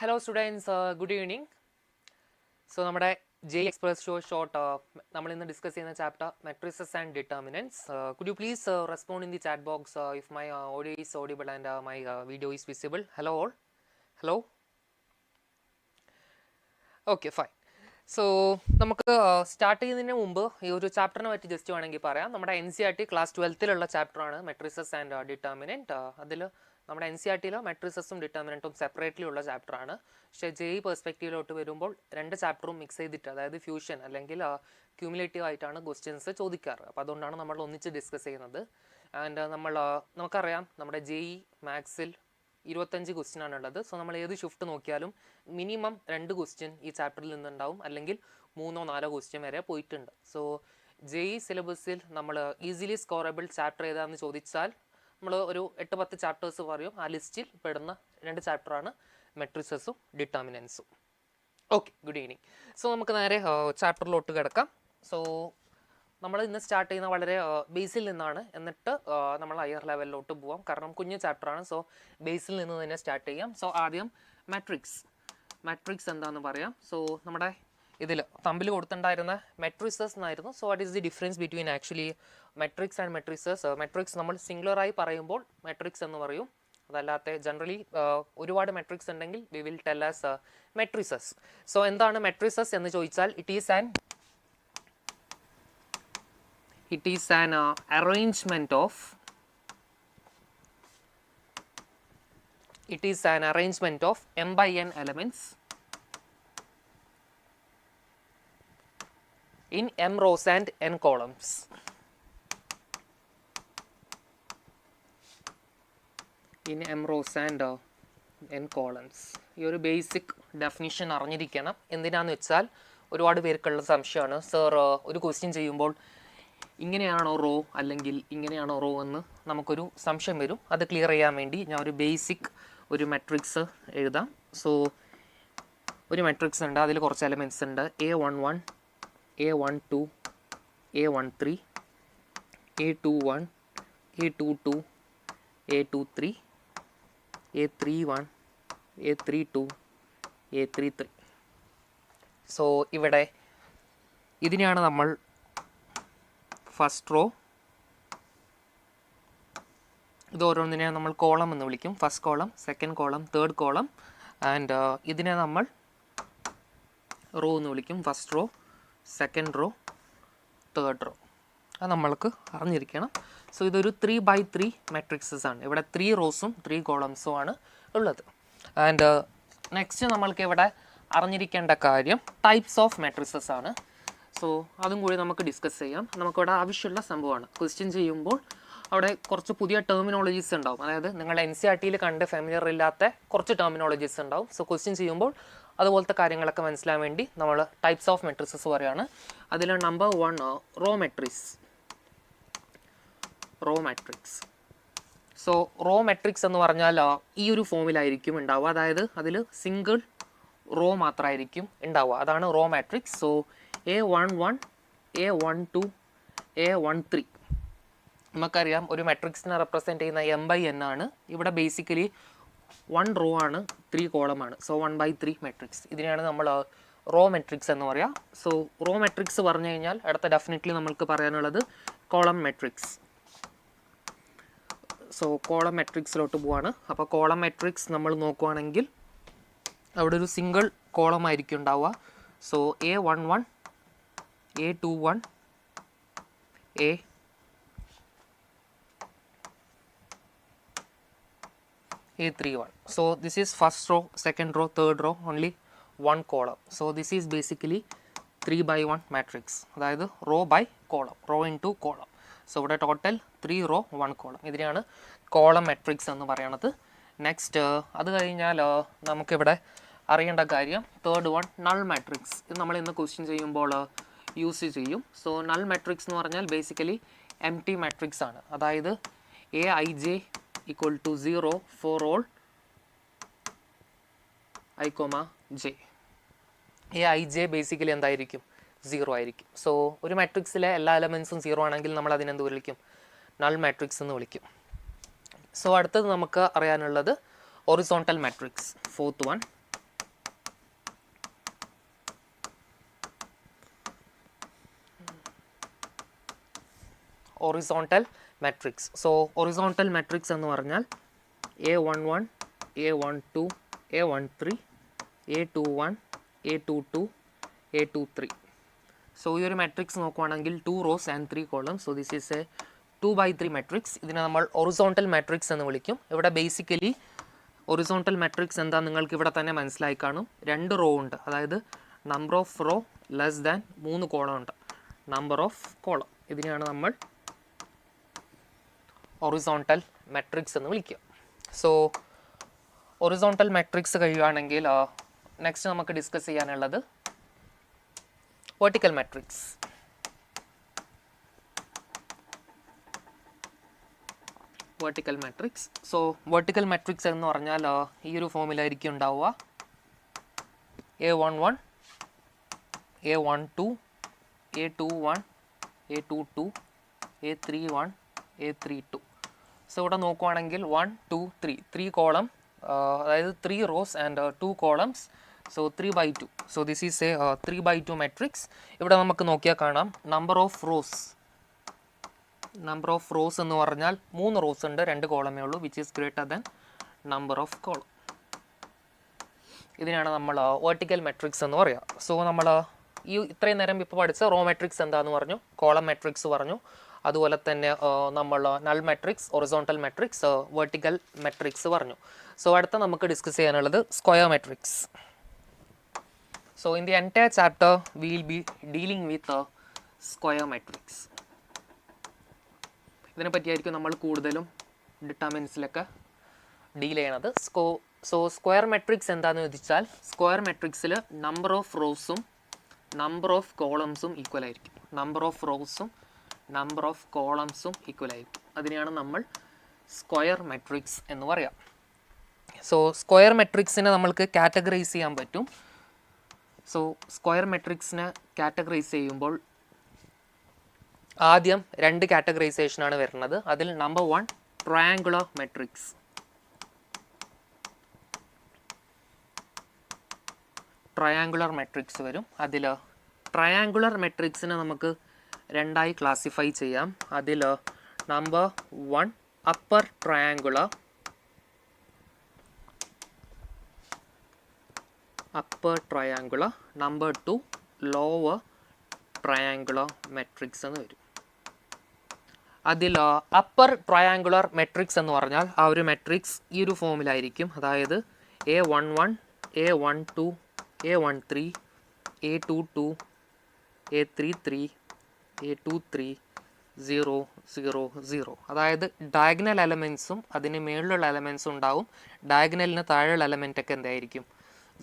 Hello students, good evening. So, നമ്മുടെ JEE Express Sure Shot നമ്മൾ ഇന്ന് ഡിസ്കസ് ചെയ്യുന്ന chapter matrices and determinants. Could you please respond in the chat box if my audio is audible and my video is visible? Hello all. Hello. Okay, fine. So നമുക്ക് start ചെയ്യുന്നതിന് മുമ്പ് ഈ ഒരു ചാപ്റ്ററിനെ പറ്റി just വേണമെങ്കിൽ പറയാം. നമ്മുടെ NCERT ക്ലാസ് 12ലുള്ള ചാപ്റ്ററാണ് matrices and determinant. അതിൽ നമ്മുടെ NCERTയിലോ മെട്രിസസും ഡിറ്റർമിനൻറ്റും സെപ്പറേറ്റ്ലി ഉള്ള ചാപ്റ്ററാണ്. പക്ഷേ JEE പെർസ്പെക്റ്റീവിലോട്ട് വരുമ്പോൾ രണ്ട് ചാപ്റ്ററും മിക്സ് ചെയ്തിട്ട്, അതായത് ഫ്യൂഷൻ അല്ലെങ്കിൽ ക്യൂമുലേറ്റീവ് ആയിട്ടാണ് ക്വസ്റ്റ്യൻസ് ചോദിക്കാറ്. അപ്പോൾ അതുകൊണ്ടാണ് നമ്മൾ ഒന്നിച്ച് ഡിസ്കസ് ചെയ്യുന്നത്. ആൻഡ് നമുക്കറിയാം നമ്മുടെ JEE മാത്സിൽ 25 ക്വസ്റ്റ്യൻ ആണുള്ളത്. സോ നമ്മൾ ഏത് ഷിഫ്റ്റ് നോക്കിയാലും മിനിമം 2 ക്വസ്റ്റ്യൻ ഈ ചാപ്റ്ററിൽ നിന്നുണ്ടാവും, അല്ലെങ്കിൽ 3-4 ക്വസ്റ്റ്യൻ വരെ പോയിട്ടുണ്ട്. സോ JEE സിലബസിൽ നമ്മൾ ഈസിലി സ്കോറബിൾ ചാപ്റ്റർ ഏതാണെന്ന് ചോദിച്ചാൽ നമ്മൾ ഒരു 8-10 ചാപ്റ്റേഴ്സ് പറയും. ആ ലിസ്റ്റിൽ പെടുന്ന 2 ചാപ്റ്ററാണ് മെട്രിസസും ഡിറ്റർമിനൻസും. Okay, good evening. സോ നമുക്ക് നേരെ ചാപ്റ്ററിലോട്ട് കിടക്കാം. സോ നമ്മൾ ഇന്ന് സ്റ്റാർട്ട് ചെയ്യുന്ന വളരെ ബേസിൽ നിന്നാണ്, എന്നിട്ട് നമ്മൾ ഹയർ ലെവലിലോട്ട് പോവാം. കാരണം കുഞ്ഞു ചാപ്റ്ററാണ്. സോ ബേസിൽ നിന്ന് തന്നെ സ്റ്റാർട്ട് ചെയ്യാം. സോ ആദ്യം മാട്രിക്സ് എന്താണെന്ന് പറയാം. സോ നമ്മുടെ ഇതിൽ തമ്പിൽ കൊടുത്തിട്ടുണ്ടായിരുന്ന മെട്രിസസ് എന്നായിരുന്നു. So what is the difference between actually matrix and matrices? Matrix നമ്മൾ സിംഗുലറായി പറയുമ്പോൾ മെട്രിക്സ് എന്ന് പറയും. അതല്ലാത്ത ജനറലി ഒരുപാട് മെട്രിക്സ് ഉണ്ടെങ്കിൽ we will tell as matrices. So എന്താണ് മെട്രിസസ് എന്ന് ചോദിച്ചാൽ it is an arrangement of m by n elements in m rows and n columns. In m rows and n columns. ഈ ഒരു ബേസിക് ഡെഫിനിഷൻ അറിഞ്ഞിരിക്കണം. എന്തിനാന്ന് വെച്ചാൽ ഒരുപാട് പേർക്കുള്ള സംശയമാണ്, സർ ഒരു ക്വസ്റ്റ്യൻ ചെയ്യുമ്പോൾ ഇങ്ങനെയാണോ റോ അല്ലെങ്കിൽ ഇങ്ങനെയാണോ റോ എന്ന് നമുക്കൊരു സംശയം വരും. അത് ക്ലിയർ ചെയ്യാൻ വേണ്ടി ഞാൻ ഒരു ബേസിക് ഒരു മെട്രിക്സ് എഴുതാം. സോ ഒരു മെട്രിക്സ് ഉണ്ട്, അതിൽ കുറച്ച് എലമെൻറ്റ്സ് ഉണ്ട്. A11, A12, A13, A21, A22, A23, A31, A32, A33. So ഇവിടെ ഇതിനെയാണ് നമ്മൾ ഫസ്റ്റ് റോ, ഇത് ഓരോന്നിനെ നമ്മൾ കോളം എന്ന് വിളിക്കും. First column, second column, third column. And ഇതിനെ നമ്മൾ റോ എന്ന് വിളിക്കും. First row, second row, third row. അത് നമ്മൾക്ക് അറിഞ്ഞിരിക്കണം. സോ ഇതൊരു 3x3 മെട്രിക്സസ് ആണ്. ഇവിടെ 3 റോസും 3 കോളംസും ആണ് ഉള്ളത്. ആൻഡ് നെക്സ്റ്റ് നമ്മൾക്ക് ഇവിടെ അറിഞ്ഞിരിക്കേണ്ട കാര്യം ടൈപ്സ് ഓഫ് മെട്രിസസ് ആണ്. സോ അതും കൂടി നമുക്ക് ഡിസ്കസ് ചെയ്യാം. നമുക്കിവിടെ ആവശ്യമുള്ള സംഭവമാണ്. ക്വസ്റ്റ്യൻ ചെയ്യുമ്പോൾ അവിടെ കുറച്ച് പുതിയ ടെർമിനോളജീസ് ഉണ്ടാവും. അതായത് നിങ്ങളുടെ NCERTയിൽ കണ്ട് ഫെമിലിയർ ഇല്ലാത്ത കുറച്ച് ടെർമിനോളജീസ് ഉണ്ടാവും. സോ ക്വസ്റ്റ്യൻ ചെയ്യുമ്പോൾ അതുപോലത്തെ കാര്യങ്ങളൊക്കെ മനസ്സിലാൻ വേണ്ടി നമ്മൾ ടൈപ്സ് ഓഫ് മെട്രിസസ് പറയുകയാണ്. അതിൽ number 1 raw matrix. So raw matrix എന്ന് പറഞ്ഞാൽ ഈ ഒരു ഫോമിലായിരിക്കും ഉണ്ടാവുക. അതായത് അതിൽ സിംഗിൾ റോ മാത്രമായിരിക്കും ഉണ്ടാവുക. അതാണ് raw matrix. So A11, A12, A13. നമുക്കറിയാം ഒരു മെട്രിക്സിനെ റെപ്രസെൻറ്റ് ചെയ്യുന്ന m by n ആണ്. ഇവിടെ ബേസിക്കലി 1 റോ ആണ്, 3 കോളമാണ്. So 1/3 matrix. ഇതിനെയാണ് നമ്മൾ റോ മെട്രിക്സ് എന്ന് പറയാം. സോ റോ മെട്രിക്സ് പറഞ്ഞു കഴിഞ്ഞാൽ അടുത്ത ഡെഫിനറ്റ്ലി നമ്മൾക്ക് പറയാനുള്ളത് കോളം മെട്രിക്സ്. സോ കോളം മെട്രിക്സിലോട്ട് പോവാണ്. അപ്പോൾ കോളം മെട്രിക്സ് നമ്മൾ നോക്കുവാണെങ്കിൽ അവിടെ ഒരു സിംഗിൾ കോളം ആയിരിക്കും ഉണ്ടാവുക. So A11, A21, A31. So this is first row, second row, third row, only 1 column. So this is basically 3x1 matrix. അതായത് row by column, row into column. So ഇവിടെ total 3 row 1 column. ഇതിനെയാണ് column matrix എന്ന് പറയുന്നത്. Next അത് കഴിഞ്ഞാൽ നമുക്കിവിടെ അറിയേണ്ട കാര്യം തേർഡ് വൺ നൾ മാട്രിക്സ്. ഇത് നമ്മൾ ഇന്ന് ക്വസ്റ്റ്യൻ ചെയ്യുമ്പോൾ യൂസ് ചെയ്യും. സോ നൾ മാട്രിക്സ് എന്ന് പറഞ്ഞാൽ ബേസിക്കലി എം ടി മാട്രിക്സ് ആണ്. അതായത് Aij equal to 0 for all I, j. Aij basically എന്തായിരിക്കും? 0 ആയിരിക്കും. സോ ഒരു മാട്രിക്സിലെ എല്ലാ എലമെൻസും 0 ആണെങ്കിൽ നമ്മൾ അതിനെന്ത് വിളിക്കും? നൾ മാട്രിക്സ് എന്ന് വിളിക്കും. സോ അടുത്തത് നമുക്ക് അറിയാനുള്ളത് horizontal matrix, fourth one. Horizontal matrix. So horizontal matrix എന്ന് പറഞ്ഞാൽ A11, A12, A13, A21, A22, A23. So ഈ ഒരു മാട്രിക്സ് നോക്കുവാണെങ്കിൽ 2 rows and 3 columns. So this is A 2/3 matrix. ഇതിനെ നമ്മൾ ഒറിസോണ്ടൽ മാട്രിക്സ് എന്ന് വിളിക്കും. ഇവിടെ ബേസിക്കലി ഒറിസോണ്ടൽ മാട്രിക്സ് എന്താ നിങ്ങൾക്ക് ഇവിടെ തന്നെ മനസ്സിലായി കാണും. 2 റോ ഉണ്ട്, അതായത് number of row less than 3 column ഉണ്ട്, നമ്പർ ഓഫ് കോളം. ഇതിനെയാണ് നമ്മൾ ഒറിസോണ്ടൽ മാട്രിക്സ് എന്ന് വിളിക്കുക. സോ ഒറിസോണ്ടൽ മാട്രിക്സ് കഴിയുകയാണെങ്കിൽ നെക്സ്റ്റ് നമുക്ക് ഡിസ്കസ് ചെയ്യാനുള്ളത് vertical matrix. Vertical matrix. So vertical matrix എന്ന് പറഞ്ഞാൽ ഈ ഒരു ഫോമിലായിരിക്കും ഉണ്ടാവുക. A11, A12, A21, A22, A31, A32. So ഇവിടെ നോക്കുവാണെങ്കിൽ 1, 2, 3 കോളം, അതായത് 3 rows and 2 columns. So 3/2. So this is A 3/2 matrix. ഇവിടെ നമുക്ക് നോക്കിയാൽ കാണാം നമ്പർ ഓഫ് റോസ് എന്ന് പറഞ്ഞാൽ 3 rows ഉണ്ട്, 2 കോളമേ ഉള്ളൂ, which is greater than number of column. ഇതിനാണ് നമ്മൾ വെർട്ടിക്കൽ മാട്രിക്സ് എന്ന് പറയുക. സോ നമ്മൾ ഈ ഇത്രയും നേരം ഇപ്പോൾ പഠിച്ച റോ മാട്രിക്സ് എന്താണെന്ന് പറഞ്ഞു, കോളം മാട്രിക്സ് പറഞ്ഞു, അതുപോലെ തന്നെ നമ്മൾ null matrix, horizontal matrix, vertical matrix പറഞ്ഞു. സോ അടുത്ത നമുക്ക് ഡിസ്കസ് ചെയ്യാനുള്ളത് square matrix. So in the entire chapter we will be dealing with square matrix. ഇതിനെ പറ്റിയായിരിക്കും നമ്മൾ കൂടുതലും ഡിറ്റർമിനൻസിലൊക്കെ ഡീൽ ചെയ്യണത്. സോ സ്ക്വയർ മാട്രിക്സ് എന്താണെന്ന് ചോദിച്ചാൽ, സ്ക്വയർ മാട്രിക്സിൽ നമ്പർ ഓഫ് റോസും നമ്പർ ഓഫ് കോളംസും ഈക്വൽ ആയിരിക്കും. നമ്പർ ഓഫ് റോസും നമ്പർ ഓഫ് കോളംസും ഈക്വൽ ആയിരിക്കും. അതിനെയാണ് നമ്മൾ സ്ക്വയർ മാട്രിക്സ് എന്ന് പറയാം. സോ സ്ക്വയർ മാട്രിക്സിനെ നമ്മൾക്ക് കാറ്റഗറൈസ് ചെയ്യാൻ പറ്റും. സോ സ്ക്വയർ മാട്രിക്സിനെ കാറ്റഗറൈസ് ചെയ്യുമ്പോൾ ആദ്യം 2 കാറ്റഗറൈസേഷനാണ് വരുന്നത്. അതിൽ number 1 triangular matrix. Triangular matrix വരും. അതിൽ ട്രയാങ്കുലർ മാട്രിക്സിനെ നമുക്ക് 2ആയി ക്ലാസിഫൈ ചെയ്യാം. അതിൽ number 1 upper triangular, number 2 lower triangular matrix എന്ന് വരും. അതിൽ അപ്പർ ട്രയാങ്കുലർ മാട്രിക്സ് എന്ന് പറഞ്ഞാൽ ആ ഒരു മാട്രിക്സ് ഈ ഒരു ഫോമിലായിരിക്കും. അതായത് A11, A12, A13, A22, A33, A23, 0, 0, 0. അതായത് ഡയഗണൽ എലമെൻസും അതിന് മേളിലുള്ള എലമെൻസും ഉണ്ടാവും. ഡയഗണലിന് താഴെയുള്ള എലമെൻ്റ് ഒക്കെ എന്തായിരിക്കും?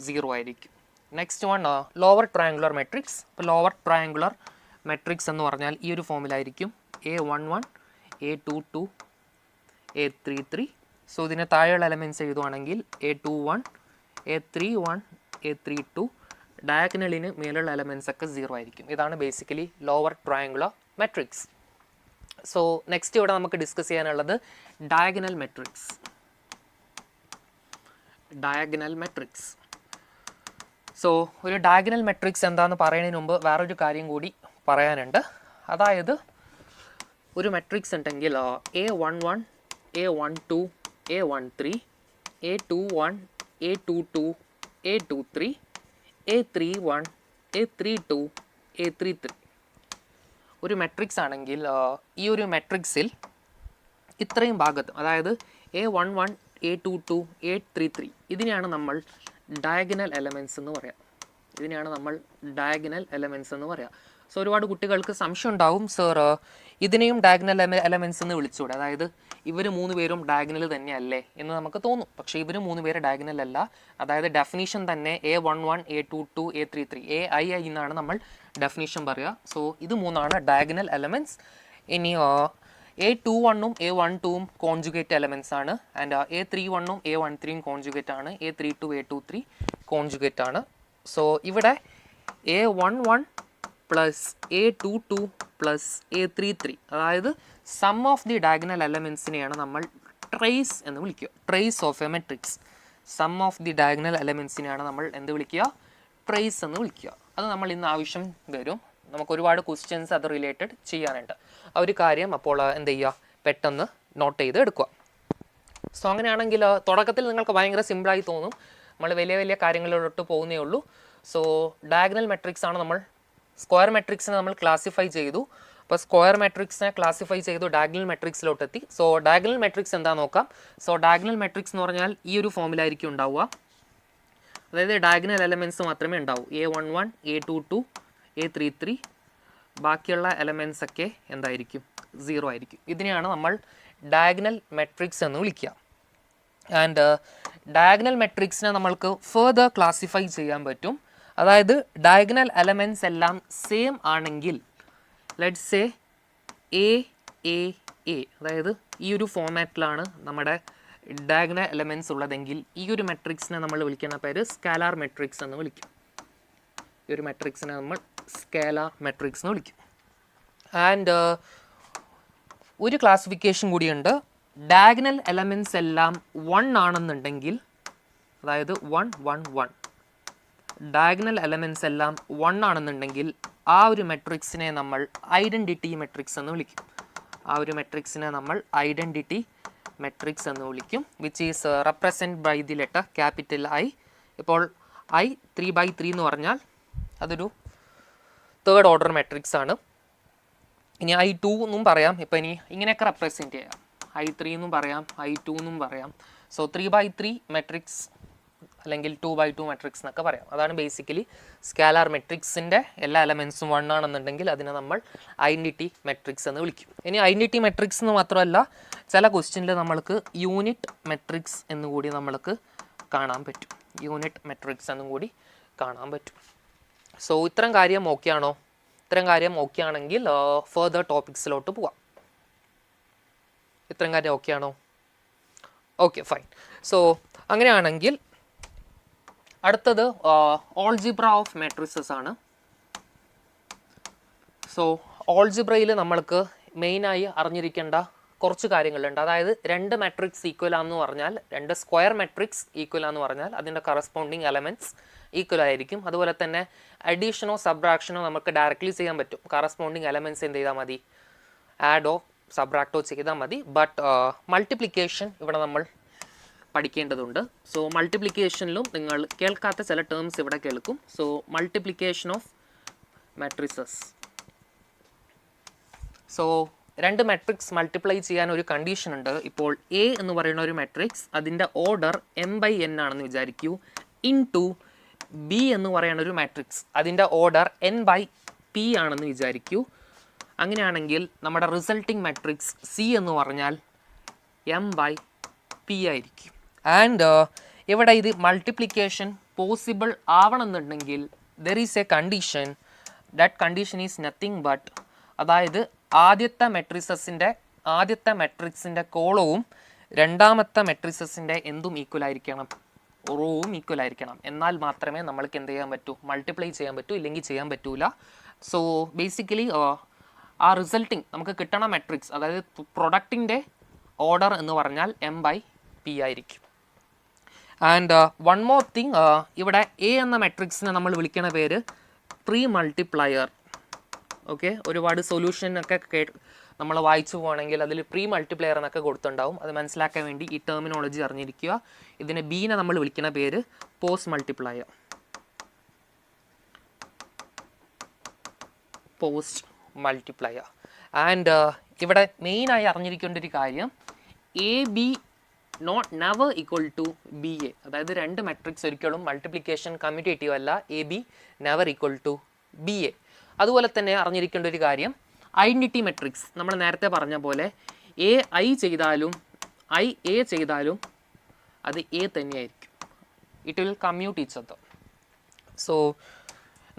0 ആയിരിക്കും. Next one lower triangular matrix. ഇപ്പോൾ ലോവർ ട്രയാങ്കുലർ മാട്രിക്സ് എന്ന് പറഞ്ഞാൽ ഈ ഒരു ഫോമിലായിരിക്കും. A11, A22, A33. സോ ഇതിന് താഴെയുള്ള എലമെൻറ്റ്സ് എഴുതുവാണെങ്കിൽ A21, A31, A32. ഡയഗണലിന് മേലുള്ള എലമെൻറ്റ്സ് ഒക്കെ 0 ആയിരിക്കും. ഇതാണ് basically lower triangular matrix. So next ഇവിടെ നമുക്ക് ഡിസ്കസ് ചെയ്യാനുള്ളത് ഡയഗണൽ മാട്രിക്സ്. സോ ഒരു ഡയഗണൽ മാട്രിക്സ് എന്താണെന്ന് പറയുന്നതിന് മുമ്പ് വേറൊരു കാര്യം കൂടി പറയാനുണ്ട്. അതായത് ഒരു മാട്രിക്സ് ഉണ്ടെങ്കിൽ A11, A12, A13, A21, A22, A23, A31, A32, A33 ഒരു മാട്രിക്സ് ആണെങ്കിൽ ഈ ഒരു മാട്രിക്സിൽ ഇത്രയും ഭാഗത്ത്, അതായത് A11, A22, A33 ഇതിനെയാണ് നമ്മൾ ഡയഗണൽ എലമെൻറ്റ്സ് എന്ന് പറയാം. സോ ഒരുപാട് കുട്ടികൾക്ക് സംശയം ഉണ്ടാവും, സർ ഇതിനെയും ഡയഗണൽ എലമെൻറ്റ്സ് എന്ന് വിളിച്ചൂടെ, അതായത് ഇവർ 3 പേരും ഡയഗണൽ തന്നെയല്ലേ എന്ന് നമുക്ക് തോന്നും. പക്ഷേ ഇവർ 3 പേര് ഡയഗണൽ അല്ല. അതായത് ഡെഫിനീഷൻ തന്നെ A11, A22, A33 AI എന്നാണ് നമ്മൾ ഡെഫിനീഷൻ പറയുക. സോ ഇത് 3 ഡയഗണൽ എലമെൻറ്റ്സ്. ഇനി A21ഉം A12ഉം കോൺജുഗേറ്റ് എലമെൻറ്റ്സ് ആണ്. ആൻഡ് A31ഉം A13ഉം കോൺജുഗേറ്റ് ആണ്. A32, A23 കോൺജുഗേറ്റ് ആണ്. സോ ഇവിടെ A11 plus A22 plus A33 അതായത് സം ഓഫ് ദി ഡയഗണൽ എലമെൻറ്റ്സിനെയാണ് നമ്മൾ ട്രേസ് എന്ന് വിളിക്കുക. Trace of a matrix. Sum of the diagonal എലമെൻറ്റ്സിനെയാണ് നമ്മൾ എന്ത് വിളിക്കുക? ട്രേസ് എന്ന് വിളിക്കുക. അത് നമ്മൾ ഇന്ന് ആവശ്യം വരും. നമുക്ക് ഒരുപാട് ക്വസ്റ്റ്യൻസ് അത് റിലേറ്റഡ് ചെയ്യാനുണ്ട്. ആ ഒരു കാര്യം അപ്പോൾ എന്ത് ചെയ്യുക, പെട്ടെന്ന് നോട്ട് ചെയ്ത് എടുക്കുക. സോ അങ്ങനെയാണെങ്കിൽ തുടക്കത്തിൽ നിങ്ങൾക്ക് ഭയങ്കര സിമ്പിളായി തോന്നും, നമ്മൾ വലിയ വലിയ കാര്യങ്ങളിലോട്ട് പോകുന്നേ ഉള്ളൂ. സോ ഡയഗണൽ മെട്രിക്സ് ആണ് നമ്മൾ, സ്ക്വയർ മെട്രിക്സിനെ നമ്മൾ ക്ലാസിഫൈ ചെയ്തു. അപ്പോൾ സ്ക്വയർ മെട്രിക്സിനെ ക്ലാസിഫൈ ചെയ്തു ഡയഗണൽ മെട്രിക്സിലോട്ടെത്തി. സോ ഡയഗണൽ മെട്രിക്സ് എന്താ നോക്കാം. സോ ഡയഗണൽ മെട്രിക്സ് എന്ന് പറഞ്ഞാൽ ഈ ഒരു ഫോമിലായിരിക്കും ഉണ്ടാവുക. അതായത് ഡയഗണൽ എലമെൻറ്റ്സ് മാത്രമേ ഉണ്ടാവൂ. A11, A22, A33, ബാക്കിയുള്ള എലമെൻറ്റ്സ് ഒക്കെ എന്തായിരിക്കും, 0 ആയിരിക്കും. ഇതിനെയാണ് നമ്മൾ ഡയഗണൽ മെട്രിക്സ് എന്ന് വിളിക്കുക. ആൻഡ് ഡയഗണൽ മെട്രിക്സിനെ നമ്മൾക്ക് ഫർദർ ക്ലാസിഫൈ ചെയ്യാൻ പറ്റും. അതായത് ഡയഗണൽ എലമെൻറ്റ്സ് എല്ലാം സെയിം ആണെങ്കിൽ, ലെറ്റ്സ് സേ A, അതായത് ഈ ഒരു ഫോമാറ്റിലാണ് നമ്മുടെ ഡയഗണൽ എലമെൻറ്റ്സ് ഉള്ളതെങ്കിൽ ഈ ഒരു മെട്രിക്സിനെ നമ്മൾ വിളിക്കുന്ന പേര് സ്കാലാർ മെട്രിക്സ് എന്ന് വിളിക്കും. ഈ ഒരു മെട്രിക്സിനെ നമ്മൾ സ്കാലാർ മെട്രിക്സ് എന്ന് വിളിക്കും. ആൻഡ് ഒരു ക്ലാസിഫിക്കേഷൻ കൂടിയുണ്ട്. ഡയഗണൽ എലമെൻറ്റ്സ് എല്ലാം 1 ആണെന്നുണ്ടെങ്കിൽ, അതായത് 1, 1, 1, ഡയഗണൽ എലമെൻറ്റ്സ് എല്ലാം 1 ആണെന്നുണ്ടെങ്കിൽ ആ ഒരു മെട്രിക്സിനെ നമ്മൾ ഐഡൻറ്റിറ്റി മെട്രിക്സ് എന്ന് വിളിക്കും. ആ ഒരു മെട്രിക്സിനെ നമ്മൾ ഐഡൻറ്റിറ്റി മെട്രിക്സ് എന്ന് വിളിക്കും, which is represent by the letter capital I. ഇപ്പോൾ I 3/3 എന്ന് പറഞ്ഞാൽ അതൊരു തേർഡ് ഓർഡർ മെട്രിക്സ് ആണ്. ഇനി I2 എന്നും പറയാം. ഇപ്പോൾ ഇനി ഇങ്ങനെയൊക്കെ റെപ്രസെൻറ്റ് ചെയ്യാം. I3 എന്നും പറയാം, I2 എന്നും പറയാം. സോ 3/3 മെട്രിക്സ് അല്ലെങ്കിൽ 2/2 മെട്രിക്സ് എന്നൊക്കെ പറയാം. അതാണ് ബേസിക്കലി സ്കാലാർ മെട്രിക്സിൻ്റെ എല്ലാ എലമെൻസും 1 ആണെന്നുണ്ടെങ്കിൽ അതിനെ നമ്മൾ ഐഡൻറ്റിറ്റി മെട്രിക്സ് എന്ന് വിളിക്കും. ഇനി ഐഡൻറ്റിറ്റി മെട്രിക്സ് എന്ന് മാത്രമല്ല, ചില ക്വസ്റ്റ്യനിൽ നമ്മൾക്ക് യൂണിറ്റ് മെട്രിക്സ് എന്നുകൂടി നമ്മൾക്ക് കാണാൻ പറ്റും. യൂണിറ്റ് മെട്രിക്സ് എന്നും കൂടി കാണാൻ പറ്റും. സോ ഇത്തരം കാര്യം ഓക്കെ ആണോ? ഇത്തരം കാര്യം ഓക്കെ ആണെങ്കിൽ ഫർദർ ടോപ്പിക്സിലോട്ട് പോവാം. ഇത്തരം കാര്യം ഓക്കെ ആണോ? Okay, fine. സോ അങ്ങനെയാണെങ്കിൽ അടുത്തത് ഓൾജിബ്ര ഓഫ് മാട്രിസസ് ആണ്. സോ ഓൾജിബ്രയിൽ നമ്മൾക്ക് മെയിനായി അറിഞ്ഞിരിക്കേണ്ട കുറച്ച് കാര്യങ്ങളുണ്ട്. അതായത് രണ്ട് മാട്രിക്സ് ഈക്വലാന്ന് പറഞ്ഞാൽ, രണ്ട് സ്ക്വയർ മാട്രിക്സ് ഈക്വലാന്ന് പറഞ്ഞാൽ അതിൻ്റെ കറസ്പോണ്ടിങ് എലമെൻറ്റ്സ് ഈക്വൽ ആയിരിക്കും. അതുപോലെ തന്നെ അഡീഷനോ സബ്ട്രാക്ഷനോ നമുക്ക് ഡയറക്റ്റ്ലി ചെയ്യാൻ പറ്റും. കറസ്പോണ്ടിങ് എലമെൻറ്റ്സ് എന്ത് ചെയ്താൽ മതി, ആഡോ സബ്ട്രാക്റ്റോ ചെയ്താൽ മതി. ബട്ട് മൾട്ടിപ്ലിക്കേഷൻ ഇവിടെ നമ്മൾ പഠിക്കേണ്ടതുണ്ട്. സോ മൾട്ടിപ്ലിക്കേഷനിലും നിങ്ങൾ കേൾക്കാത്ത ചില ടേംസ് ഇവിടെ കേൾക്കും. So multiplication of matrices. So രണ്ട് മാട്രിക്സ് മൾട്ടിപ്ലൈ ചെയ്യാൻ ഒരു കണ്ടീഷൻ ഉണ്ട്. ഇപ്പോൾ എ എന്ന് പറയുന്ന ഒരു മാട്രിക്സ്, അതിൻ്റെ ഓർഡർ m/n ആണെന്ന് വിചാരിക്കൂ. ഇൻടു ബി എന്ന് പറയുന്ന ഒരു മാട്രിക്സ്, അതിൻ്റെ ഓർഡർ n/p ആണെന്ന് വിചാരിക്കൂ. അങ്ങനെയാണെങ്കിൽ നമ്മുടെ റിസൾട്ടിങ് മാട്രിക്സ് സി എന്ന് പറഞ്ഞാൽ m/p ആയിരിക്കും. ആൻഡ് ഇവിടെ ഇത് മൾട്ടിപ്ലിക്കേഷൻ പോസിബിൾ ആവണമെന്നുണ്ടെങ്കിൽ there is a condition. That condition is nothing but, അതായത് ആദ്യത്തെ മെട്രിക്സിൻ്റെ കോളവും രണ്ടാമത്തെ മെട്രിസസിൻ്റെ എന്തും ഈക്വൽ ആയിരിക്കണം, റോവും ഈക്വൽ ആയിരിക്കണം. എന്നാൽ മാത്രമേ നമ്മൾക്ക് എന്ത് ചെയ്യാൻ പറ്റൂ, മൾട്ടിപ്ലൈ ചെയ്യാൻ പറ്റൂ, ഇല്ലെങ്കിൽ ചെയ്യാൻ പറ്റൂല. സോ ബേസിക്കലി ആ റിസൾട്ടിങ് നമുക്ക് കിട്ടണ മെട്രിക്സ്, അതായത് പ്രൊഡക്റ്റിൻ്റെ ഓർഡർ എന്ന് പറഞ്ഞാൽ m/p ആയിരിക്കും. ആൻഡ് വൺ മോർ തിങ്, ഇവിടെ എ എന്ന മെട്രിക്സിനെ നമ്മൾ വിളിക്കുന്ന പേര് പ്രീ മൾട്ടിപ്ലയർ. ഓക്കെ, ഒരുപാട് സൊല്യൂഷനൊക്കെ നമ്മൾ വായിച്ചു പോകണമെങ്കിൽ അതിൽ പ്രീ മൾട്ടിപ്ലയർ എന്നൊക്കെ കൊടുത്തിട്ടുണ്ടാവും. അത് മനസ്സിലാക്കാൻ വേണ്ടി ഈ ടെർമിനോളജി അറിഞ്ഞിരിക്കുക. ഇതിനെ ബീനെ നമ്മൾ വിളിക്കുന്ന പേര് post multiplier. Post multiplier. And ഇവിടെ മെയിനായി അറിഞ്ഞിരിക്കേണ്ട ഒരു കാര്യം, A B never equal to B A. അതായത് രണ്ട് മെട്രിക്സ് ഒരിക്കലും മൾട്ടിപ്ലിക്കേഷൻ കമ്മ്യൂട്ടേറ്റീവ് അല്ല. A B never equal to B A. അതുപോലെ തന്നെ അറിഞ്ഞിരിക്കേണ്ട ഒരു കാര്യം, ഐഡൻറ്റിറ്റി മെട്രിക്സ് നമ്മൾ നേരത്തെ പറഞ്ഞ പോലെ എ ചെയ്താലും അത് എ തന്നെയായിരിക്കും. It will commute each other. So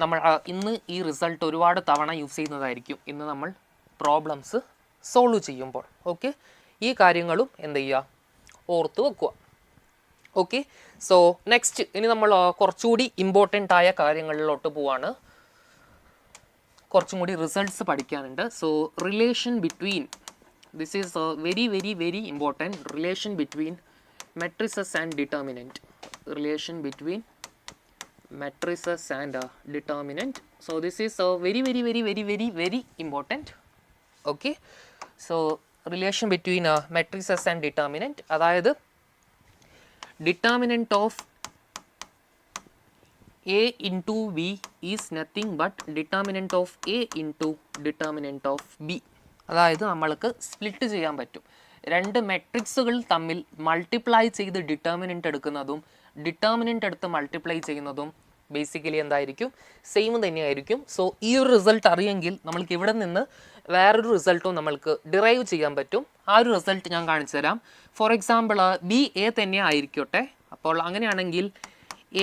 നമ്മൾ ഇന്ന് ഈ റിസൾട്ട് ഒരുപാട് തവണ യൂസ് ചെയ്യുന്നതായിരിക്കും ഇന്ന് നമ്മൾ പ്രോബ്ലംസ് സോൾവ് ചെയ്യുമ്പോൾ. ഓക്കെ, ഈ കാര്യങ്ങളും എന്ത് ചെയ്യുക, ഓർത്ത് വെക്കുക. ഓക്കെ, സോ നെക്സ്റ്റ് ഇനി നമ്മൾ കുറച്ചുകൂടി ഇമ്പോർട്ടൻ്റ് ആയ കാര്യങ്ങളിലോട്ട് പോവാണ്. കുറച്ചും കൂടി റിസൾട്ട്സ് പഠിക്കാനുണ്ട്. So relation between, this is very very very important, relation between matrices and determinant. Relation between matrices and determinant. So this is very very very very very very important. Okay, so relation between matrices and determinant, അതായത് determinant of A into B is nothing but determinant of A into determinant of B. അതായത് നമ്മൾക്ക് split ചെയ്യാൻ പറ്റും. രണ്ട് മെട്രിക്സുകൾ തമ്മിൽ multiply ചെയ്ത് determinant എടുക്കുന്നതും ഡിറ്റർമിനൻറ്റ് എടുത്ത് മൾട്ടിപ്ലൈ ചെയ്യുന്നതും ബേസിക്കലി എന്തായിരിക്കും, സെയിം തന്നെയായിരിക്കും. സോ ഈ ഒരു റിസൾട്ട് അറിയെങ്കിൽ നമ്മൾക്ക് ഇവിടെ നിന്ന് വേറൊരു റിസൾട്ടും നമ്മൾക്ക് ഡിറൈവ് ചെയ്യാൻ പറ്റും. ആ ഒരു റിസൾട്ട് ഞാൻ കാണിച്ചു തരാം. ഫോർ എക്സാമ്പിൾ ബി എ തന്നെ ആയിരിക്കട്ടെ. അപ്പോൾ അങ്ങനെയാണെങ്കിൽ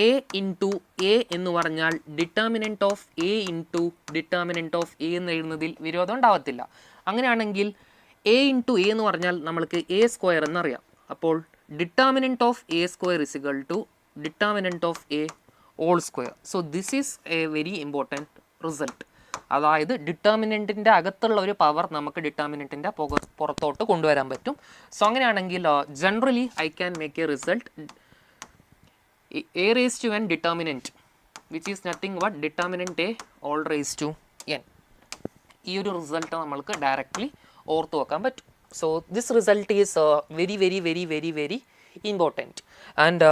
എ ഇൻറ്റു എ എന്ന് പറഞ്ഞാൽ determinant of A into determinant of A എന്ന് എഴുതുന്നതിൽ വിരോധം ഉണ്ടാവത്തില്ല. അങ്ങനെയാണെങ്കിൽ എ ഇൻറ്റു എ എന്ന് പറഞ്ഞാൽ നമ്മൾക്ക് എ സ്ക്വയർ എന്നറിയാം. അപ്പോൾ determinant of A square is equal to determinant of A whole square. So this is a very important result. അതായത് ഡിറ്റർമിനൻറ്റിൻ്റെ അകത്തുള്ള ഒരു പവർ നമുക്ക് ഡിറ്റർമിനൻറ്റിൻ്റെ പുറത്തോട്ട് കൊണ്ടുവരാൻ പറ്റും. സോ അങ്ങനെയാണെങ്കിൽ generally I can make A result a raised to n determinant which is nothing but determinant a all raised to n. ഈ ഒരു റിസൾട്ട് നമ്മൾക്ക് ഡയറക്റ്റ്ലി ഓർത്ത് വെക്കാൻ പറ്റും. So this result is very very very very very important. And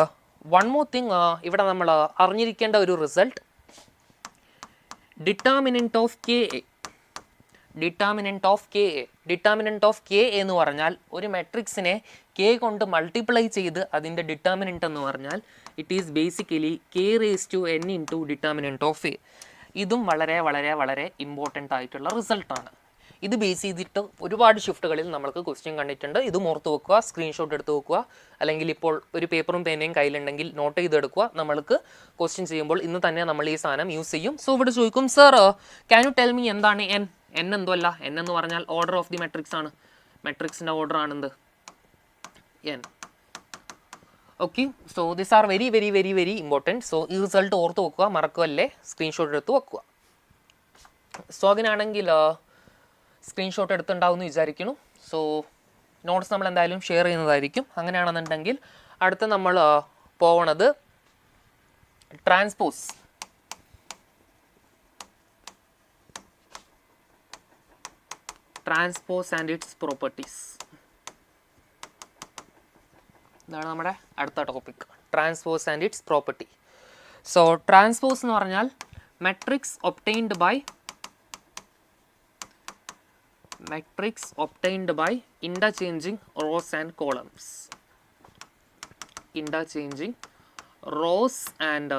one more thing, ഇവിടെ നമ്മൾ അറിഞ്ഞിരിക്കേണ്ട ഒരു result, determinant of K A. Determinant of K A, determinant of K എന്ന് പറഞ്ഞാൽ ഒരു മെട്രിക്സിനെ കെ കൊണ്ട് മൾട്ടിപ്ലൈ ചെയ്ത് അതിൻ്റെ ഡിറ്റർമിനൻറ്റ് എന്ന് പറഞ്ഞാൽ it is basically K raise to N into determinant of A. ഇതും വളരെ വളരെ വളരെ ഇമ്പോർട്ടൻ്റ് ആയിട്ടുള്ള റിസൾട്ടാണ്. ഇത് ബേസ് ചെയ്തിട്ട് ഒരുപാട് ഷിഫ്റ്റുകളിൽ നമ്മൾക്ക് ക്വസ്റ്റ്യൻ കണ്ടിട്ടുണ്ട്. ഇതും ഓർത്ത് വെക്കുക, സ്ക്രീൻഷോട്ട് എടുത്ത് വെക്കുക, അല്ലെങ്കിൽ ഇപ്പോൾ ഒരു പേപ്പറും പേനയും കയ്യിലുണ്ടെങ്കിൽ നോട്ട് ചെയ്തെടുക്കുക. നമ്മൾക്ക് ക്വസ്റ്റ്യൻ ചെയ്യുമ്പോൾ ഇന്ന് തന്നെ നമ്മൾ ഈ സാധനം യൂസ് ചെയ്യും. സോ ഇവിടെ ചോദിക്കും, sir can you tell me എന്താണ് എൻ? എൻ എന്തല്ല, എൻ എന്ന് പറഞ്ഞാൽ ഓർഡർ ഓഫ് ദി മെട്രിക്സ് ആണ്. മെട്രിക്സിൻ്റെ ഓർഡർ ആണെന്ത്, N. Okay, so this are very very very very important. So ഈ റിസൾട്ട് ഓർത്ത് വെക്കുക, മറക്കുമല്ലേ, സ്ക്രീൻഷോട്ട് എടുത്ത് വെക്കുക. സോ അങ്ങനെയാണെങ്കിൽ സ്ക്രീൻഷോട്ട് എടുത്തുണ്ടാവും എന്ന് വിചാരിക്കുന്നു. സോ നോട്ട്സ് നമ്മൾ എന്തായാലും ഷെയർ ചെയ്യുന്നതായിരിക്കും. അങ്ങനെയാണെന്നുണ്ടെങ്കിൽ അടുത്ത നമ്മൾ പോകണത് transpose. Transpose and its properties. ഇതാണ് നമ്മുടെ അടുത്ത topic, transpose and its property. So transpose എന്ന് പറഞ്ഞാൽ matrix obtained by interchanging rows and columns. Interchanging rows and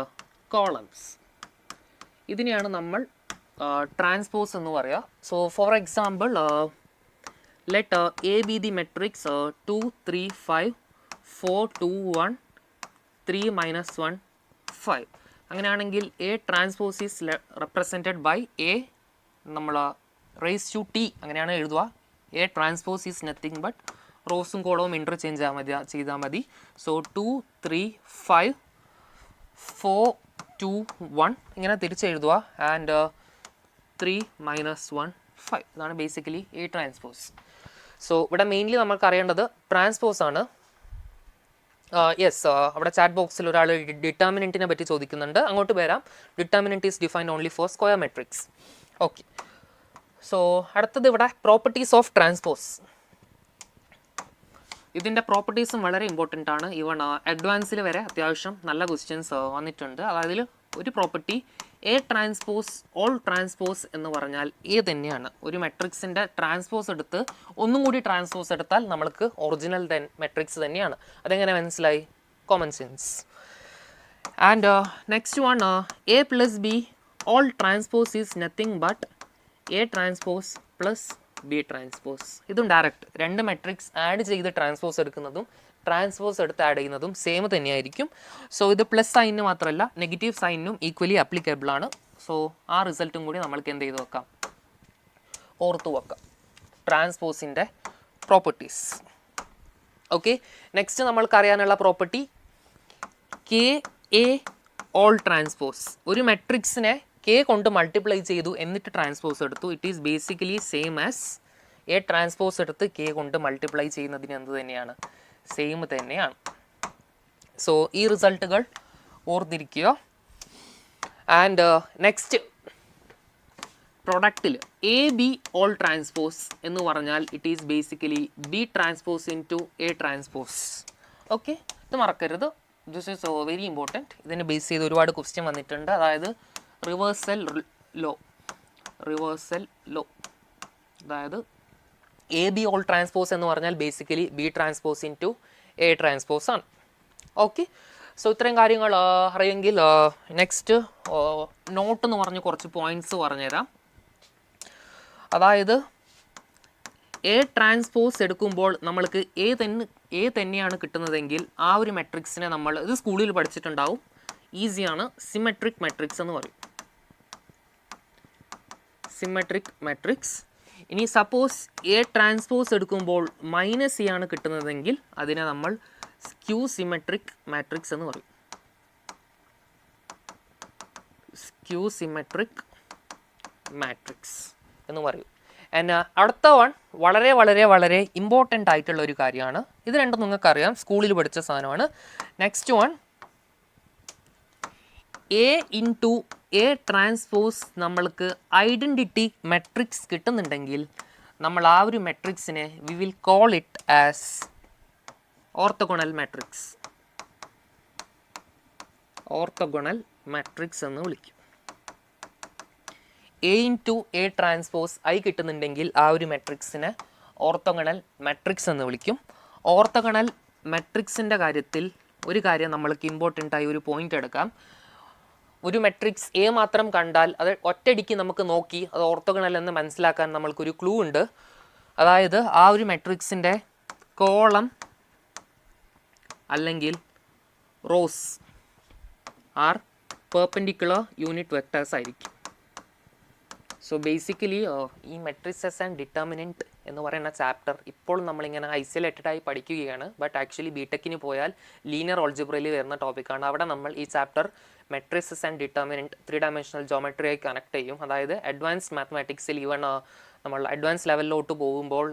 columns. ഇതിനെയാണ് നമ്മൾ ട്രാൻസ്പോസ് എന്ന് പറയുക. So for example let A be the matrix 2 3 5 4 2 1 3 - 1 5. അങ്ങനെയാണെങ്കിൽ A transpose is represented by A നമ്മൾ raise to T അങ്ങനെയാണ് എഴുതുക. A transpose is nothing but റോസും കോളവും ഇൻ്റർചേഞ്ച് ചെയ്താൽ മതി. സോ 2 3 5 4 2 1 ഇങ്ങനെ തിരിച്ചെഴുതുക. ആൻഡ് 3 - 1 5. ഇതാണ് ബേസിക്കലി എ ട്രാൻസ്പോസ്. സോ ഇവിടെ മെയിൻലി നമുക്ക് അറിയേണ്ടത് ട്രാൻസ്പോസ് ആണ്. യെസ്, അവിടെ ചാറ്റ് ബോക്സിൽ ഒരാൾ ഡിറ്റർമിനൻറ്റിനെ പറ്റി ചോദിക്കുന്നുണ്ട്, അങ്ങോട്ട് വരാം. Determinant is defined only for square matrix. Okay, so അടുത്തത് ഇവിടെ പ്രോപ്പർട്ടീസ് ഓഫ് ട്രാൻസ്പോസ്. ഇതിൻ്റെ പ്രോപ്പർട്ടീസും വളരെ ഇമ്പോർട്ടൻ്റ് ആണ്. ഈവൺ അഡ്വാൻസിൽ വരെ അത്യാവശ്യം നല്ല ക്വസ്റ്റ്യൻസ് വന്നിട്ടുണ്ട്. അതായത് ഒരു property A transpose all transpose എന്ന് പറഞ്ഞാൽ എ തന്നെയാണ്. ഒരു മെട്രിക്സിൻ്റെ ട്രാൻസ്പോസ് എടുത്ത് ഒന്നും കൂടി ട്രാൻസ്പോസ് എടുത്താൽ നമ്മൾക്ക് ഒറിജിനൽ മെട്രിക്സ് തന്നെയാണ്. അതെങ്ങനെ മനസ്സിലായി? Common sense. And next one, A plus B whole transpose is nothing but A transpose plus B transpose. ഇതും ഡയറക്റ്റ് രണ്ട് മെട്രിക്സ് ആഡ് ചെയ്ത് ട്രാൻസ്പോസ് എടുക്കുന്നതും ട്രാൻസ്പോസ് എടുത്ത് ആഡ് ചെയ്യുന്നതും സെയിം തന്നെയായിരിക്കും. സോ ഇത് പ്ലസ് സൈനിന് മാത്രമല്ല നെഗറ്റീവ് സൈനിനും ഈക്വലി അപ്ലിക്കബിൾ ആണ്. സോ ആ റിസൾട്ടും കൂടി നമ്മൾക്ക് എന്ത് ചെയ്ത് വെക്കാം, ഓർത്തു വെക്കാം, ട്രാൻസ്പോസിൻ്റെ പ്രോപ്പർട്ടീസ്. ഓക്കെ, നെക്സ്റ്റ് നമ്മൾക്ക് അറിയാനുള്ള property k A whole transpose. ഒരു മെട്രിക്സിനെ കെ കൊണ്ട് മൾട്ടിപ്ലൈ ചെയ്തു എന്നിട്ട് ട്രാൻസ്പോസ് എടുത്തു. It is basically same as A transpose എടുത്ത് കെ കൊണ്ട് മൾട്ടിപ്ലൈ ചെയ്യുന്നതിന് എന്ത് തന്നെയാണ്, സെയിം തന്നെയാണ്. സോ ഈ റിസൾട്ടുകൾ ഓർത്തിരിക്കുക. ആൻഡ് നെക്സ്റ്റ് പ്രൊഡക്റ്റിൽ എ ബി ഓൾ ട്രാൻസ്പോസ് എന്ന് പറഞ്ഞാൽ it is basically B transpose into A transpose. Okay, ഇത് മറക്കരുത്. This is very important. ഇതിനെ ബേസ് ചെയ്ത് ഒരുപാട് ക്വസ്റ്റ്യൻ വന്നിട്ടുണ്ട്. അതായത് റിവേഴ്സൽ ലോ, അതായത് എ ബി ഓൾ ട്രാൻസ്പോസ് എന്ന് പറഞ്ഞാൽ basically B transpose into A transpose ആണ്. ഓക്കെ, സോ ഇത്രയും കാര്യങ്ങൾ അറിയെങ്കിൽ നെക്സ്റ്റ് നോട്ട് എന്ന് പറഞ്ഞ് കുറച്ച് പോയിൻറ്റ്സ് പറഞ്ഞുതരാം. അതായത് എ ട്രാൻസ്പോസ് എടുക്കുമ്പോൾ നമ്മൾക്ക് എ തന്നെയാണ് കിട്ടുന്നതെങ്കിൽ ആ ഒരു മെട്രിക്സിനെ നമ്മൾ, ഇത് സ്കൂളിൽ പഠിച്ചിട്ടുണ്ടാവും, ഈസിയാണ്, സിമെട്രിക് മെട്രിക്സ് എന്ന് പറയും. Symmetric matrix. ഇനി സപ്പോസ് എ ട്രാൻസ്പോസ് എടുക്കുമ്പോൾ മൈനസ് എ ആണ് കിട്ടുന്നതെങ്കിൽ അതിനെ നമ്മൾ സ്ക്യൂ സിമെട്രിക് മാട്രിക്സ് എന്ന് പറയും. സ്ക്യൂ സിമെട്രിക് മാട്രിക്സ് എന്ന് പറയും. ആൻഡ് അടുത്ത വൺ വളരെ വളരെ വളരെ ഇമ്പോർട്ടൻ്റ് ആയിട്ടുള്ള ഒരു കാര്യമാണ്. ഇത് രണ്ടും നിങ്ങൾക്കറിയാം, സ്കൂളിൽ പഠിച്ച സാധനമാണ്. Next one, A into A transpose നമ്മൾക്ക് ഐഡൻറ്റിറ്റി മെട്രിക്സ് കിട്ടുന്നുണ്ടെങ്കിൽ നമ്മൾ ആ ഒരു മെട്രിക്സിനെ we will call it as orthogonal matrix. Orthogonal matrix എന്ന് വിളിക്കും. A into A transpose I കിട്ടുന്നുണ്ടെങ്കിൽ ആ ഒരു മെട്രിക്സിനെ ഓർത്തോഗണൽ മാട്രിക്സ് എന്ന് വിളിക്കും. ഓർത്തോഗണൽ മാട്രിക്സിൻ്റെ കാര്യത്തിൽ ഒരു കാര്യം നമ്മൾക്ക് ഇമ്പോർട്ടൻ്റ് ആയി ഒരു പോയിന്റ് എടുക്കാം. ഒരു മെട്രിക്സ് എ മാത്രം കണ്ടാൽ അത് ഒറ്റയടിക്ക് നമുക്ക് നോക്കി അത് ഓർത്തോഗണൽ എന്ന് മനസ്സിലാക്കാൻ നമ്മൾക്കൊരു ക്ലൂ ഉണ്ട്. അതായത് ആ ഒരു മെട്രിക്സിൻ്റെ കോളം അല്ലെങ്കിൽ rose are perpendicular unit vectors ആയിരിക്കും. സോ ബേസിക്കലി ഈ മെട്രിസസ് ആൻഡ് ഡിറ്റർമിനൻറ്റ് എന്ന് പറയുന്ന ചാപ്റ്റർ ഇപ്പോൾ നമ്മളിങ്ങനെ ഐസൊലേറ്റഡ് ആയി പഠിക്കുകയാണ്. ബട്ട് ആക്ച്വലി ബിടെക്കിന് പോയാൽ ലീനിയർ ഓൾജിബ്രയിൽ വരുന്ന ടോപ്പിക്കാണ്. അവിടെ നമ്മൾ ഈ chapter matrices and determinant 3 dimensional ജോമെട്രിയായി കണക്ട് ചെയ്യും. അതായത് അഡ്വാൻസ് മാത്തമാറ്റിക്സിൽ ഈവൺ നമ്മൾ അഡ്വാൻസ് ലെവലിലോട്ട് പോകുമ്പോൾ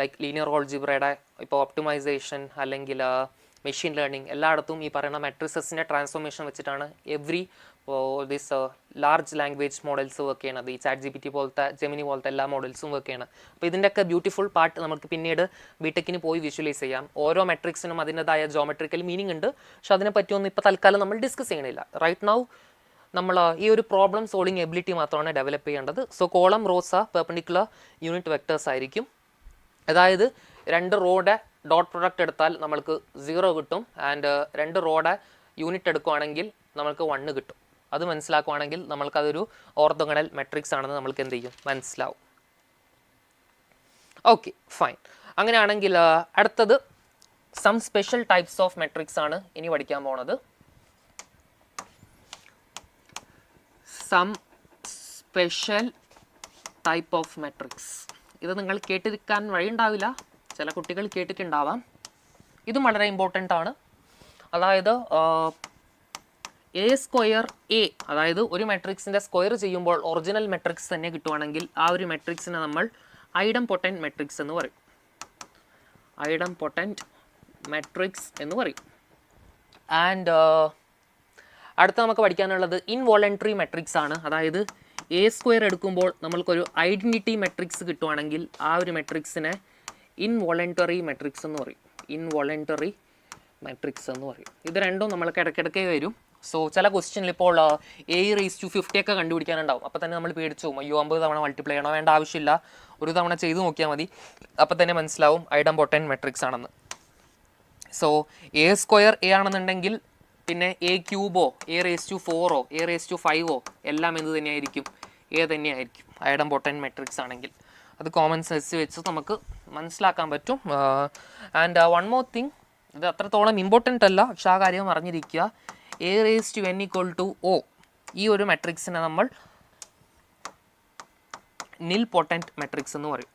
ലൈക്ക് ലീനിയർ ഓൾജിബ്രയുടെ ഇപ്പോൾ ഒപ്റ്റിമൈസേഷൻ അല്ലെങ്കിൽ മെഷീൻ ലേണിംഗ് എല്ലായിടത്തും ഈ പറയുന്ന മെട്രിസസിൻ്റെ ട്രാൻസ്ഫോർമേഷൻ വെച്ചിട്ടാണ് every this large language models work ചെയ്യണത്. ഈ ചാറ്റ് GPT പോലത്തെ ജെമിനി പോലത്തെ എല്ലാ മോഡൽസും വർക്ക് ചെയ്യണം. അപ്പോൾ ഇതിൻ്റെയൊക്കെ ബ്യൂട്ടിഫുൾ പാർട്ട് നമുക്ക് പിന്നീട് ബിടെക്കിന് പോയി വിഷ്വലൈസ് ചെയ്യാം. ഓരോ മെട്രിക്സിനും അതിൻ്റെതായ ജോമെട്രിക്കൽ മീനിങ് ഉണ്ട്. പക്ഷെ അതിനെപ്പറ്റിയൊന്നും ഇപ്പോൾ തൽക്കാലം നമ്മൾ ഡിസ്കസ് ചെയ്യണില്ല. റൈറ്റ് നൗ നമ്മൾ ഈ ഒരു പ്രോബ്ലം സോൾവിങ് എബിലിറ്റി മാത്രമാണ് ഡെവലപ്പ് ചെയ്യേണ്ടത്. സോ കോളം റോസ പെർപെൻഡിക്കുലർ യൂണിറ്റ് വെക്ടേഴ്സ് ആയിരിക്കും. അതായത് 2 റോയുടെ ഡോട്ട് പ്രൊഡക്റ്റ് എടുത്താൽ നമ്മൾക്ക് 0 കിട്ടും. ആൻഡ് 2 റോയുടെ യൂണിറ്റ് എടുക്കുകയാണെങ്കിൽ നമ്മൾക്ക് 1 കിട്ടും. അത് മനസ്സിലാക്കുകയാണെങ്കിൽ നമ്മൾക്കതൊരു ഓർത്തോഗണൽ മെട്രിക്സ് ആണെന്ന് നമ്മൾക്ക് എന്ത് ചെയ്യും, മനസ്സിലാവും. Okay, fine. അങ്ങനെയാണെങ്കിൽ അടുത്തത് some special types of matrix ആണ് ഇനി പഠിക്കാൻ പോണത്. Some special type of matrix. ഇത് നിങ്ങൾ കേട്ടിരിക്കാൻ വഴിയുണ്ടാവില്ല, ചില കുട്ടികൾ കേട്ടിട്ടുണ്ടാവാം. ഇതും വളരെ ഇമ്പോർട്ടൻ്റ് ആണ്. അതായത് എ സ്ക്വയർ എ, അതായത് ഒരു മെട്രിക്സിൻ്റെ സ്ക്വയർ ചെയ്യുമ്പോൾ ഒറിജിനൽ മെട്രിക്സ് തന്നെ കിട്ടുവാണെങ്കിൽ ആ ഒരു മെട്രിക്സിനെ നമ്മൾ ഐഡംപൊട്ടൻറ്റ് മെട്രിക്സ് എന്ന് പറയും. ഐഡംപൊട്ടൻറ്റ് മെട്രിക്സ് എന്ന് പറയും. ആൻഡ് അടുത്ത നമുക്ക് പഠിക്കാനുള്ളത് ഇൻവോളണ്ടറി മെട്രിക്സ് ആണ്. അതായത് എ സ്ക്വയർ എടുക്കുമ്പോൾ നമ്മൾക്കൊരു ഐഡൻറ്റിറ്റി മെട്രിക്സ് കിട്ടുവാണെങ്കിൽ ആ ഒരു മെട്രിക്സിനെ ഇൻവോളണ്ടറി മെട്രിക്സ് എന്ന് പറയും. ഇൻവോളണ്ടറി മെട്രിക്സ് എന്ന് പറയും. ഇത് രണ്ടും നമ്മൾക്ക് ഇടയ്ക്കിടയ്ക്ക് വരും. സോ ചില ക്വസ്റ്റ്യനിൽ ഇപ്പോൾ A⁻50 ഒക്കെ കണ്ടുപിടിക്കാനുണ്ടാവും. അപ്പോൾ തന്നെ നമ്മൾ പേടിച്ചു പോകും, അയ്യോ 50 തവണ മൾട്ടിപ്ലൈ ചെയ്യണോ, വേണ്ട ആവശ്യമില്ല, ഒരു തവണ ചെയ്ത് നോക്കിയാൽ മതി. അപ്പോൾ തന്നെ മനസ്സിലാവും ഐഡംപൊട്ടൻറ്റ് മെട്രിക്സ് ആണെന്ന്. സോ എ സ്ക്വയർ എ ആണെന്നുണ്ടെങ്കിൽ പിന്നെ A³ A⁴ A⁵ എല്ലാം എന്ത് തന്നെയായിരിക്കും, എ തന്നെയായിരിക്കും ഐഡംപൊട്ടൻറ്റ് മെട്രിക്സ് ആണെങ്കിൽ. അത് കോമൺ സെൻസ് വെച്ച് നമുക്ക് മനസ്സിലാക്കാൻ പറ്റും. ആൻഡ് വൺ മോർ തിങ്, ഇത് അത്രത്തോളം ഇമ്പോർട്ടൻ്റ് അല്ല, പക്ഷെ ആ കാര്യം അറിഞ്ഞിരിക്കുക. A⁻n = O ഈ ഒരു മെട്രിക്സിനെ നമ്മൾ നിൽ പൊട്ടൻറ്റ് മെട്രിക്സ് എന്ന് പറയും.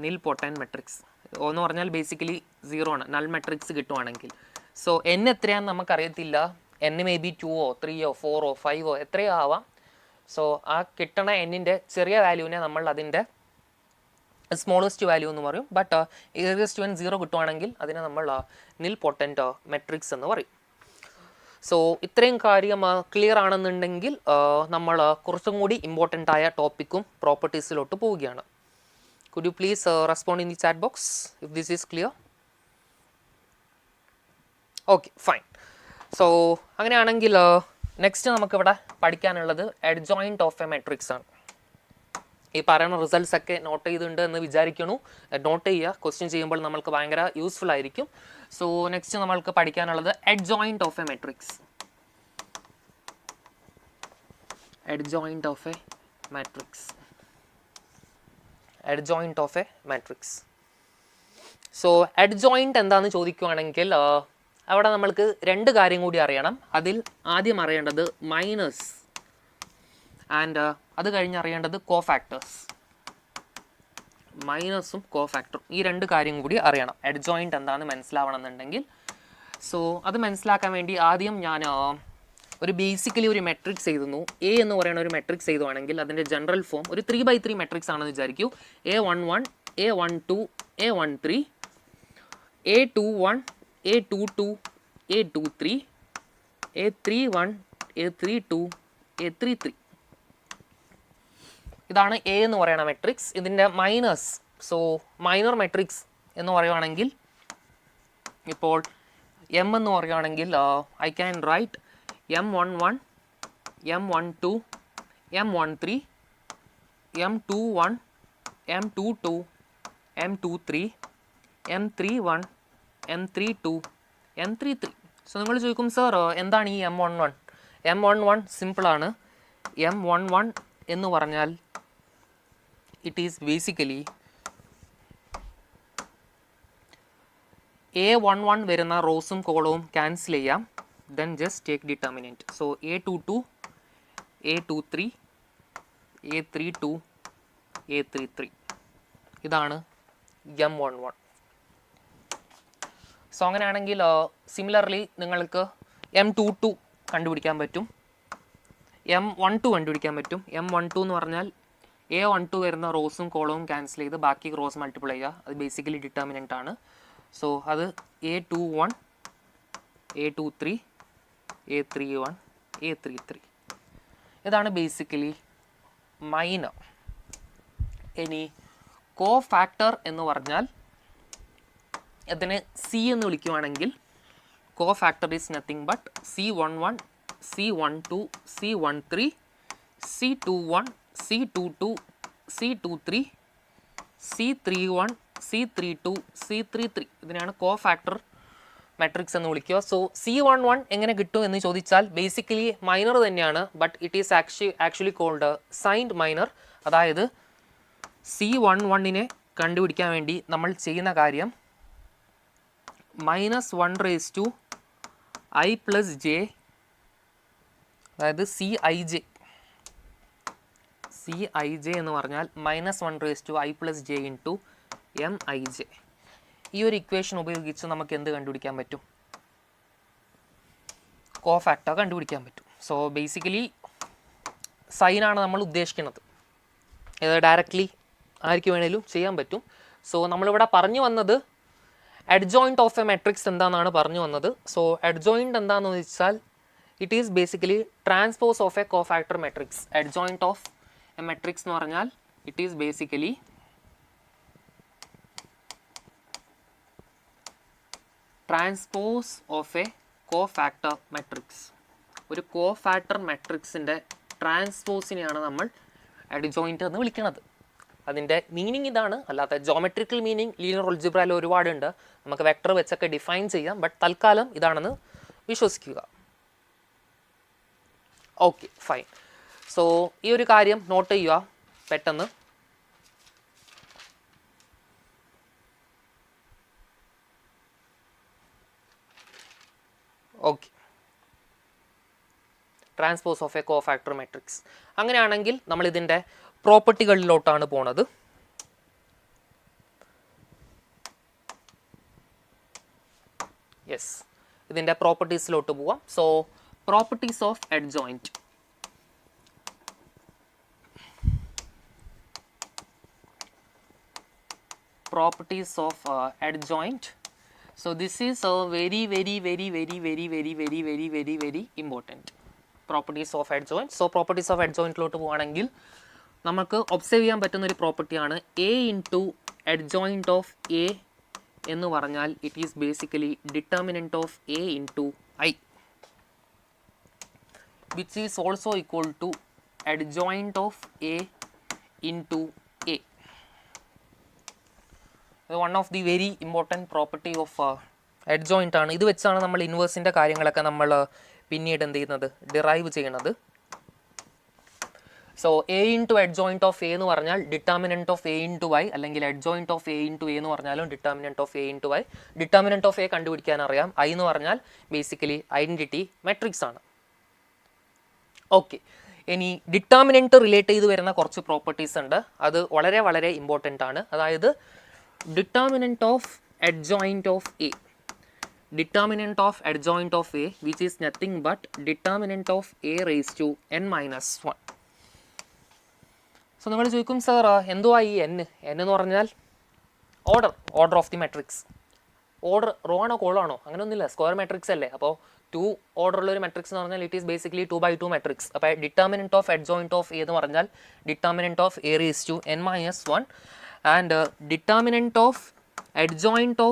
നിൽ പൊട്ടൻറ്റ് മെട്രിക്സ് എന്ന് പറഞ്ഞാൽ ബേസിക്കലി 0 ആണ്, നൾ മെട്രിക്സ് കിട്ടുവാണെങ്കിൽ. സോ n എത്രയാണെന്ന് നമുക്കറിയത്തില്ല. n മേ ബി 2 3 4 5 എത്രയോ ആവാം. സോ ആ കിട്ടണ എന്നിൻ്റെ ചെറിയ വാല്യൂവിനെ നമ്മൾ അതിൻ്റെ സ്മോളസ്റ്റ് വാല്യൂ എന്ന് പറയും. ബട്ട് A⁻n 0 കിട്ടുവാണെങ്കിൽ അതിനെ നമ്മൾ നിൽ പൊട്ടൻറ്റ് മെട്രിക്സ് എന്ന് പറയും. സോ ഇത്രയും കാര്യം ക്ലിയർ ആണെന്നുണ്ടെങ്കിൽ നമ്മൾ കുറച്ചും കൂടി ഇമ്പോർട്ടൻ്റ് ആയ ടോപ്പിക്കും പ്രോപ്പർട്ടീസിലോട്ട് പോവുകയാണ്. Could you please respond in the chat box if this is clear? Okay, fine. So അങ്ങനെയാണെങ്കിൽ നെക്സ്റ്റ് നമുക്കിവിടെ പഠിക്കാനുള്ളത് അഡ്ജോയിൻറ്റ് ഓഫ് എ മെട്രിക്സ് ആണ്. ഈ പറയുന്ന റിസൾട്ട്സ് ഒക്കെ നോട്ട് ചെയ്തിട്ടുണ്ട് എന്ന് വിചാരിക്കണു. നോട്ട് ചെയ്യുക, ക്വസ്റ്റ്യൻ ചെയ്യുമ്പോൾ നമ്മൾക്ക് ഭയങ്കര യൂസ്ഫുൾ ആയിരിക്കും. സോ നെക്സ്റ്റ് നമ്മൾക്ക് പഠിക്കാനുള്ളത് adjoint of a matrix. Adjoint of A matrix. Adjoint of A matrix. So adjoint എന്താണെന്ന് ചോദിക്കുകയാണെങ്കിൽ അവിടെ നമ്മൾക്ക് രണ്ട് കാര്യം കൂടി അറിയണം. അതിൽ ആദ്യം അറിയേണ്ടത് മൈനസ് ആൻഡ് അത് കഴിഞ്ഞ് അറിയേണ്ടത് കോഫാക്ടേഴ്സ്. മൈനസും കോഫാക്ടറും ഈ രണ്ട് കാര്യം കൂടി അറിയണം അഡ്ജോയിൻറ്റ് എന്താണെന്ന് മനസ്സിലാവണമെന്നുണ്ടെങ്കിൽ. സോ അത് മനസ്സിലാക്കാൻ വേണ്ടി ആദ്യം ഞാൻ ഒരു ബേസിക്കലി ഒരു മെട്രിക്സ് എഴുതുന്നു. എ എന്ന് പറയുന്ന ഒരു മെട്രിക്സ് എഴുതുവാണെങ്കിൽ അതിൻ്റെ ജനറൽ ഫോം ഒരു 3x3 മെട്രിക്സ് ആണെന്ന് വിചാരിക്കൂ. A11, A12, A13, A21, A22, A23, A31, A32, A33. ഇതാണ് എ എന്ന് പറയുന്ന മെട്രിക്സ്. ഇതിൻ്റെ മൈനസ്, സോ മൈനർ മെട്രിക്സ് എന്ന് പറയുവാണെങ്കിൽ ഇപ്പോൾ എം എന്ന് പറയുകയാണെങ്കിൽ I can write M11, M12, M13, M21, M22, M23, M31, M32, M33. So നിങ്ങൾ ചോദിക്കും സർ എന്താണ് ഈ M11? M11 സിമ്പിളാണ്. M11 എന്ന് പറഞ്ഞാൽ ഇറ്റ് ഈസ് ബേസിക്കലി A11 വരുന്ന റോസും കോളവും ക്യാൻസൽ ചെയ്യാം. Then just take determinant. So A22, A23, A32, A33. ഇതാണ് M11. സോ അങ്ങനെയാണെങ്കിൽ സിമിലർലി നിങ്ങൾക്ക് M22 കണ്ടുപിടിക്കാൻ പറ്റും, M12 കണ്ടുപിടിക്കാൻ പറ്റും. M12 എന്ന് പറഞ്ഞാൽ A12 വരുന്ന റോസും കോളവും ക്യാൻസൽ ചെയ്ത് ബാക്കി റോസ് മൾട്ടിപ്ലൈ ചെയ്യുക. അത് ബേസിക്കലി ഡിറ്റർമിനൻ്റ് ആണ്. സോ അത് A21, A23, A31, A33. ഇതാണ് ബേസിക്കലി മൈനർ. ഇനി കോഫാക്ടർ എന്ന് പറഞ്ഞാൽ ഇതിനെ സി എന്ന് വിളിക്കുകയാണെങ്കിൽ cofactor is nothing but C11, C12, C13, C21, C22, C23, C31, C32, C33. ഇതിനാണ് കോഫാക്ടർ മെട്രിക്സ് എന്ന് വിളിക്കുക. സോ C11 എങ്ങനെ കിട്ടും എന്ന് ചോദിച്ചാൽ ബേസിക്കലി മൈനർ തന്നെയാണ്, but it is actually called signed minor. അതായത് C11നെ കണ്ടുപിടിക്കാൻ വേണ്ടി നമ്മൾ ചെയ്യുന്ന കാര്യം -1 × i+j, അതായത് Cij എന്ന് പറഞ്ഞാൽ -1 × i+j × Mij. ഈ ഒരു ഇക്വേഷൻ ഉപയോഗിച്ച് നമുക്ക് എന്ത് കണ്ടുപിടിക്കാൻ പറ്റും? കോഫാക്ടർ കണ്ടുപിടിക്കാൻ പറ്റും. സോ ബേസിക്കലി സൈനാണ് നമ്മൾ ഉദ്ദേശിക്കുന്നത്. ഇത് ഡയറക്റ്റ്ലി ആർക്ക് വേണേലും ചെയ്യാൻ പറ്റും. സോ നമ്മളിവിടെ പറഞ്ഞു വന്നത് അഡ്ജോയിൻറ്റ് ഓഫ് എ മെട്രിക്സ് എന്താണെന്നാണ് പറഞ്ഞു വന്നത്. സോ അഡ്ജോയിൻറ്റ് എന്താണെന്ന് വെച്ചാൽ it is basically transpose of A cofactor matrix. Adjoint of a matrix എന്ന് പറഞ്ഞാൽ it is basically transpose of A cofactor matrix. ഒരു കോഫാക്ടർ മെട്രിക്സിൻ്റെ ട്രാൻസ്പോസിനെയാണ് നമ്മൾ അഡ്ജോയിൻറ്റ് എന്ന് വിളിക്കുന്നത്. അതിൻ്റെ മീനിങ് ഇതാണ്. അല്ലാത്ത ജോമെട്രിക്കൽ മീനിങ് ലീനിയർ അൽജിബ്രയിൽ ഒരുപാടുണ്ട്, നമുക്ക് വെക്ടർ വെച്ചൊക്കെ ഡിഫൈൻ ചെയ്യാം. ബട്ട് തൽക്കാലം ഇതാണെന്ന് വിശ്വസിക്കുക. Okay, fine. സോ ഈ ഒരു കാര്യം നോട്ട് ചെയ്യുക പെട്ടെന്ന്. Okay, transpose of A cofactor matrix. അങ്ങനെയാണെങ്കിൽ നമ്മൾ ഇതിൻ്റെ പ്രോപ്പർട്ടികളിലോട്ടാണ് പോണത്. യെസ്, ഇതിൻ്റെ പ്രോപ്പർട്ടീസിലോട്ട് പോവാം. So properties of adjoint. properties of adjoint. So this is a very important properties of adjoint. So properties of adjoint ലോട്ട് പോവാണെങ്കിൽ നമുക്ക് ഒബ്സർവ് ചെയ്യാൻ പറ്റുന്ന ഒരു പ്രോപ്പർട്ടിയാണ് a into adjoint of a എന്ന് പറഞ്ഞാൽ it is basically determinant of a into I, which is also equal to adjoint of a into a. One of the very important property of adjoint ആണ്. ഇത് വെച്ചാണ് നമ്മൾ ഇൻവേഴ്സിൻ്റെ കാര്യങ്ങളൊക്കെ നമ്മൾ പിന്നീട് എന്ത് ചെയ്യുന്നത്, ഡിറൈവ് ചെയ്യുന്നത്. So A into adjoint of A എന്ന് പറഞ്ഞാൽ determinant of A into Y, അല്ലെങ്കിൽ adjoint of A into A എന്ന് പറഞ്ഞാലും determinant of A into Y. Determinant of A കണ്ടുപിടിക്കാൻ അറിയാം. ഐ എന്ന് പറഞ്ഞാൽ ബേസിക്കലി ഐഡൻറ്റിറ്റി മെട്രിക്സ് ആണ്. ഓക്കെ, ഇനി ഡിറ്റർമിനൻറ്റ് റിലേറ്റ് ചെയ്ത് വരുന്ന കുറച്ച് പ്രോപ്പർട്ടീസ് ഉണ്ട്. അത് വളരെ ഇമ്പോർട്ടൻ്റ് ആണ്. അതായത് determinant of adjoint of a, determinant of adjoint of a, which is nothing but determinant of a raised to n minus 1. So നിങ്ങൾ ചോദിക്കും സാർ എന്തുവാ ഈ n എന്ന് പറഞ്ഞാൽ order of the matrix. Order row ആണോ കോളാണോ അങ്ങനെയൊന്നുമില്ല, സ്ക്വയർ മെട്രിക്സ് അല്ലേ. അപ്പോൾ 2 ഓർഡറുള്ള ഒരു മെട്രിക്സ് എന്ന് പറഞ്ഞാൽ it is basically 2x2 matrix. അപ്പോൾ determinant of adjoint of A എന്ന് പറഞ്ഞാൽ determinant of A raise to n minus 1 and determinant of adjoint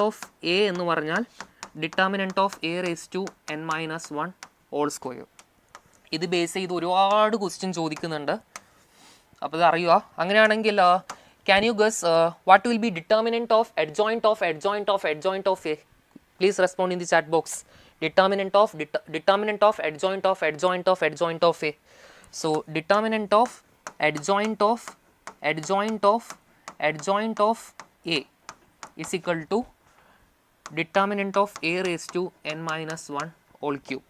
of A എന്ന് പറഞ്ഞാൽ determinant of A raise to n minus 1 whole square. ഇത് base ചെയ്ത് ഒരുപാട് question ചോദിക്കുന്നുണ്ട്. അപ്പോൾ ഇത് അറിയുക. അങ്ങനെയാണെങ്കിൽ can you guess what will be determinant of adjoint of A? Please respond in the chat box. Determinant of adjoint of A. So determinant of adjoint of a is equal to determinant of a raised to n minus 1 whole cube.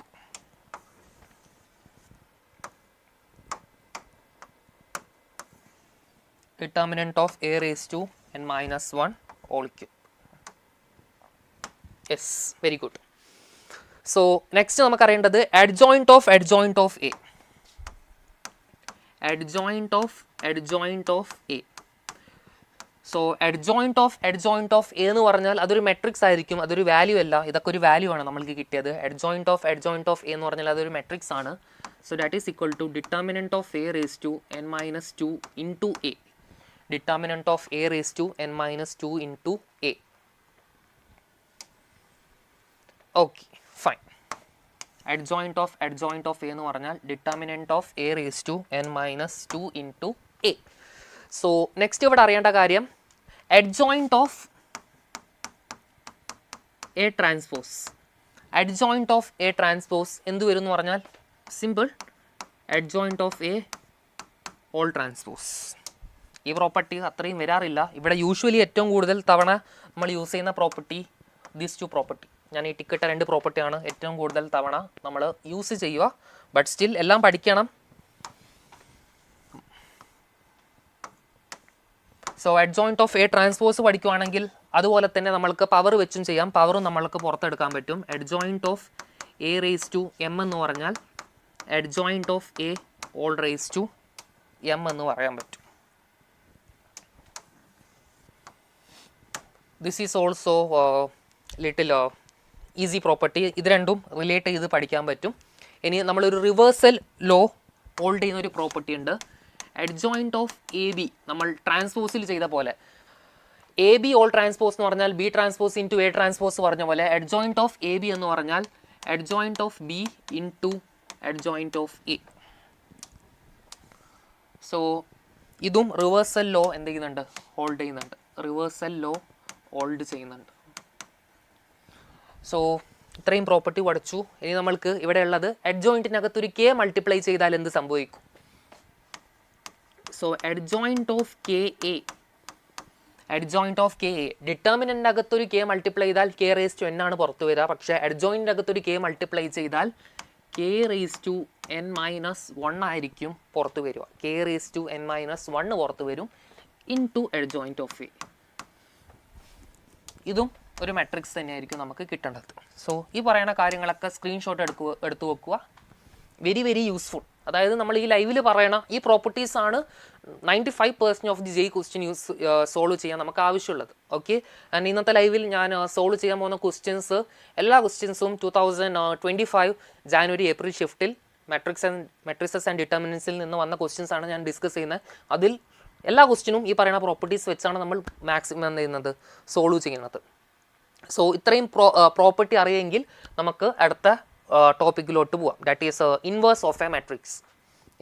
Determinant of a raised to n minus 1 whole cube. Yes, very good. So next നമുക്ക് അറിയേണ്ടത് adjoint of a. Adjoint of a. So adjoint of a എന്ന് പറഞ്ഞാൽ അതൊരു matrix ആയിരിക്കും, അതൊരു value അല്ല. ഇതൊക്കെ ഒരു വാല്യൂ ആണ് നമ്മൾക്ക് കിട്ടിയത്. adjoint of a എന്ന് പറഞ്ഞാൽ അതൊരു മെട്രിക്സ് ആണ്. So that is equal to determinant of A raise to n minus 2 into A. Determinant of A raise to n minus 2 into A. Okay, fine. adjoint of a എന്ന് പറഞ്ഞാൽ determinant of A raise to n minus 2 into A. So next ഇവിടെ അറിയേണ്ട കാര്യം adjoint of a transpose. adjoint of a transpose എന്ത് വരും എന്ന് പറഞ്ഞാൽ simple adjoint of a all transpose. ഈ പ്രോപ്പർട്ടി അത്രയും വരാറില്ല. ഇവിടെ യൂഷ്വലി ഏറ്റവും കൂടുതൽ തവണ നമ്മൾ യൂസ് ചെയ്യുന്ന പ്രോപ്പർട്ടി ദീസ് ടു പ്രോപ്പർട്ടി. ഞാൻ ഈ ടിക്കറ്റ് 2 പ്രോപ്പർട്ടിയാണ് ഏറ്റവും കൂടുതൽ തവണ നമ്മൾ യൂസ് ചെയ്യുക. ബട്ട് സ്റ്റിൽ എല്ലാം പഠിക്കണം. So adjoint of a transpose പഠിക്കുകയാണെങ്കിൽ അതുപോലെ തന്നെ നമ്മൾക്ക് പവർ വെച്ചും ചെയ്യാം. പവറും നമ്മൾക്ക് പുറത്തെടുക്കാൻ പറ്റും. adjoint of a raised to m എന്ന് പറഞ്ഞാൽ adjoint of a all raised to m എന്ന് പറയാൻ പറ്റും. This is also little easy property. ഇത് രണ്ടും റിലേറ്റ് ചെയ്ത് പഠിക്കാൻ പറ്റും. ഇനി നമ്മളൊരു റിവേഴ്സൽ ലോ ഹോൾഡ് ചെയ്യുന്ന ഒരു പ്രോപ്പർട്ടി ഉണ്ട്. adjoint of AB നമ്മൾ ട്രാൻസ്പോസിൽ ചെയ്ത പോലെ AB ഓൾ ട്രാൻസ്പോസ് എന്ന് പറഞ്ഞാൽ B transpose into A transpose പറഞ്ഞ പോലെ adjoint of AB എന്ന് പറഞ്ഞാൽ adjoint of B into adjoint of A. So ഇതും റിവേഴ്സൽ ലോ എന്ത് ചെയ്യുന്നുണ്ട്, ഹോൾഡ് ചെയ്യുന്നുണ്ട്. റിവേഴ്സൽ ലോ ഹോൾഡ് ചെയ്യുന്നുണ്ട്. സോ ഇത്രയും പ്രോപ്പർട്ടി പഠിച്ചു. ഇനി നമ്മൾക്ക് ഇവിടെ ഉള്ളത് adjointനകത്തൊരു K മൾട്ടിപ്ലൈ ചെയ്താൽ എന്ത് സംഭവിക്കും? സോ adjoint of KA, ഡിറ്റർമിനൻ്റിനകത്തൊരു K മൾട്ടിപ്ലൈ ചെയ്താൽ K റേസ് ടു n ആണ് പുറത്തു വരിക. പക്ഷേ adjointനകത്തൊരു K മൾട്ടിപ്ലൈ ചെയ്താൽ K raise to n minus 1 ആയിരിക്കും പുറത്തു വരിക. K raise to n minus 1 പുറത്തു വരും ഇൻറ്റു adjoint of A. ഇതും ഒരു മെട്രിക്സ് തന്നെയായിരിക്കും നമുക്ക് കിട്ടേണ്ടത്. സോ ഈ പറയുന്ന കാര്യങ്ങളൊക്കെ സ്ക്രീൻഷോട്ട് എടുത്തു വെക്കുക. Very useful. അതായത് നമ്മൾ ഈ ലൈവിൽ പറയണ ഈ പ്രോപ്പർട്ടീസ് ആണ് 95% of the JEE question solve ചെയ്യാൻ നമുക്ക് ആവശ്യമുള്ളത്. ഓക്കെ, ആൻഡ് ഇന്നത്തെ ലൈവിൽ ഞാൻ സോൾവ് ചെയ്യാൻ പോകുന്ന ക്വസ്റ്റ്യൻസ് എല്ലാ ക്വസ്റ്റ്യൻസും 2025 ജാനുവരി ഏപ്രിൽ ഷിഫ്റ്റിൽ മെട്രിക്സസ് ആൻഡ് ഡിറ്റർമിനൻസിൽ നിന്ന് വന്ന ക്വസ്റ്റ്യൻസ് ആണ് ഞാൻ ഡിസ്കസ് ചെയ്യുന്നത്. അതിൽ എല്ലാ ക്വസ്റ്റ്യനും ഈ പറയുന്ന പ്രോപ്പർട്ടീസ് വെച്ചാണ് നമ്മൾ മാക്സിമം എന്ത് ചെയ്യുന്നത്, സോൾവ് ചെയ്യുന്നത്. സോ ഇത്രയും പ്രോപ്പർട്ടി അറിയെങ്കിൽ നമുക്ക് അടുത്ത ടോപ്പിക്കിലോട്ട് പോവാം. That is inverse of A matrix.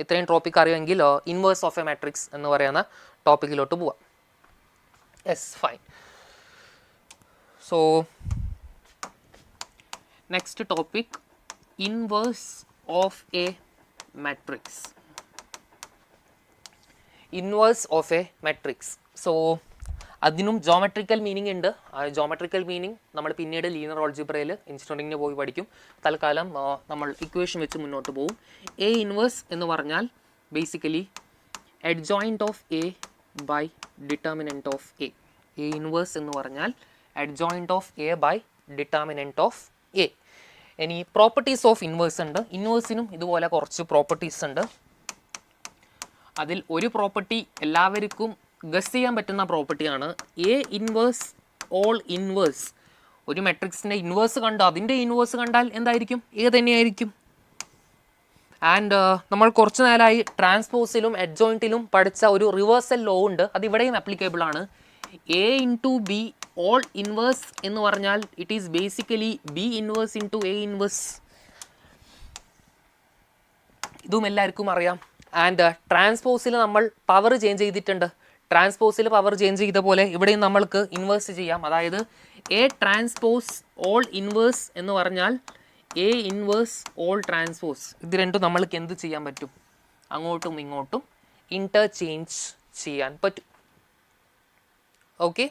ഇത്രയും ടോപ്പിക് അറിയുമെങ്കിൽ ഇൻവേഴ്സ് ഓഫ് എ മാട്രിക്സ് എന്ന് പറയുന്ന ടോപ്പിക്കിലോട്ട് പോവാം. Yes, fine. So next topic, inverse of A matrix. Inverse of A matrix. So അതിനും ജോമെട്രിക്കൽ മീനിങ് ഉണ്ട്. ആ ജോമെട്രിക്കൽ മീനിങ് നമ്മൾ പിന്നീട് ലീനിയർ ഓൾജിബ്രയിൽ എഞ്ചിനീയറിംഗിന് പോയി പഠിക്കും. തൽക്കാലം നമ്മൾ ഇക്വേഷൻ വെച്ച് മുന്നോട്ട് പോകും. എ ഇൻവേഴ്സ് എന്ന് പറഞ്ഞാൽ basically adjoint of A by determinant of A. A inverse എന്ന് പറഞ്ഞാൽ adjoint of A by determinant of A. ഇനി പ്രോപ്പർട്ടീസ് ഓഫ് ഇൻവേഴ്സ് ഉണ്ട്. ഇൻവേഴ്സിനും ഇതുപോലെ കുറച്ച് പ്രോപ്പർട്ടീസ് ഉണ്ട്. അതിൽ ഒരു പ്രോപ്പർട്ടി എല്ലാവർക്കും ഗസ് ചെയ്യാൻ പറ്റുന്ന പ്രോപ്പർട്ടിയാണ് എ ഇൻവേഴ്സ് ഓൾ ഇൻവേഴ്സ്. ഒരു മെട്രിക്സിൻ്റെ ഇൻവേഴ്സ് കണ്ട് അതിൻ്റെ ഇൻവേഴ്സ് കണ്ടാൽ എന്തായിരിക്കും, എ തന്നെയായിരിക്കും. ആൻഡ് നമ്മൾ കുറച്ച് നേരമായി ട്രാൻസ്പോസിലും അഡ്ജോയിൻറ്റിലും പഠിച്ച ഒരു റിവേഴ്സൽ ലോ ഉണ്ട്. അത് ഇവിടെയും ആപ്ലിക്കബിൾ ആണ്. A into B all inverse എന്ന് പറഞ്ഞാൽ it is basically B inverse into A inverse. ഇതും എല്ലാവർക്കും അറിയാം. ആൻഡ് ട്രാൻസ്പോസിൽ നമ്മൾ പവർ ചേഞ്ച് ചെയ്തിട്ടുണ്ട്. ട്രാൻസ്പോസിൽ പവർ ചേഞ്ച് ചെയ്ത പോലെ ഇവിടെയും നമ്മൾക്ക് ഇൻവേഴ്സ് ചെയ്യാം. അതായത് എ ട്രാൻസ്പോസ് ഓൾ ഇൻവേഴ്സ് എന്ന് പറഞ്ഞാൽ എ ഇൻവേഴ്സ് ഓൾ ട്രാൻസ്പോസ്. ഇത് രണ്ടും നമ്മൾക്ക് എന്ത് ചെയ്യാൻ പറ്റും, അങ്ങോട്ടും ഇങ്ങോട്ടും ഇൻ്റർചേഞ്ച് ചെയ്യാൻ പറ്റും. Okay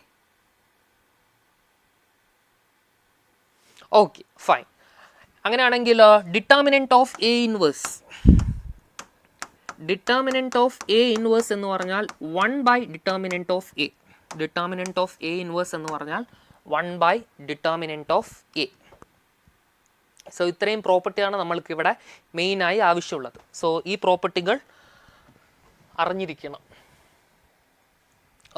okay, fine. അങ്ങനെയാണെങ്കിൽ determinant of A inverse. Determinant of A inverse എന്ന് പറഞ്ഞാൽ 1 by determinant of A. Determinant of A inverse എന്ന് പറഞ്ഞാൽ 1 by determinant of A. So ഇത്രയും പ്രോപ്പർട്ടിയാണ് നമ്മൾക്ക് ഇവിടെ മെയിനായി ആവശ്യമുള്ളത്. സോ ഈ പ്രോപ്പർട്ടികൾ അറിഞ്ഞിരിക്കണം.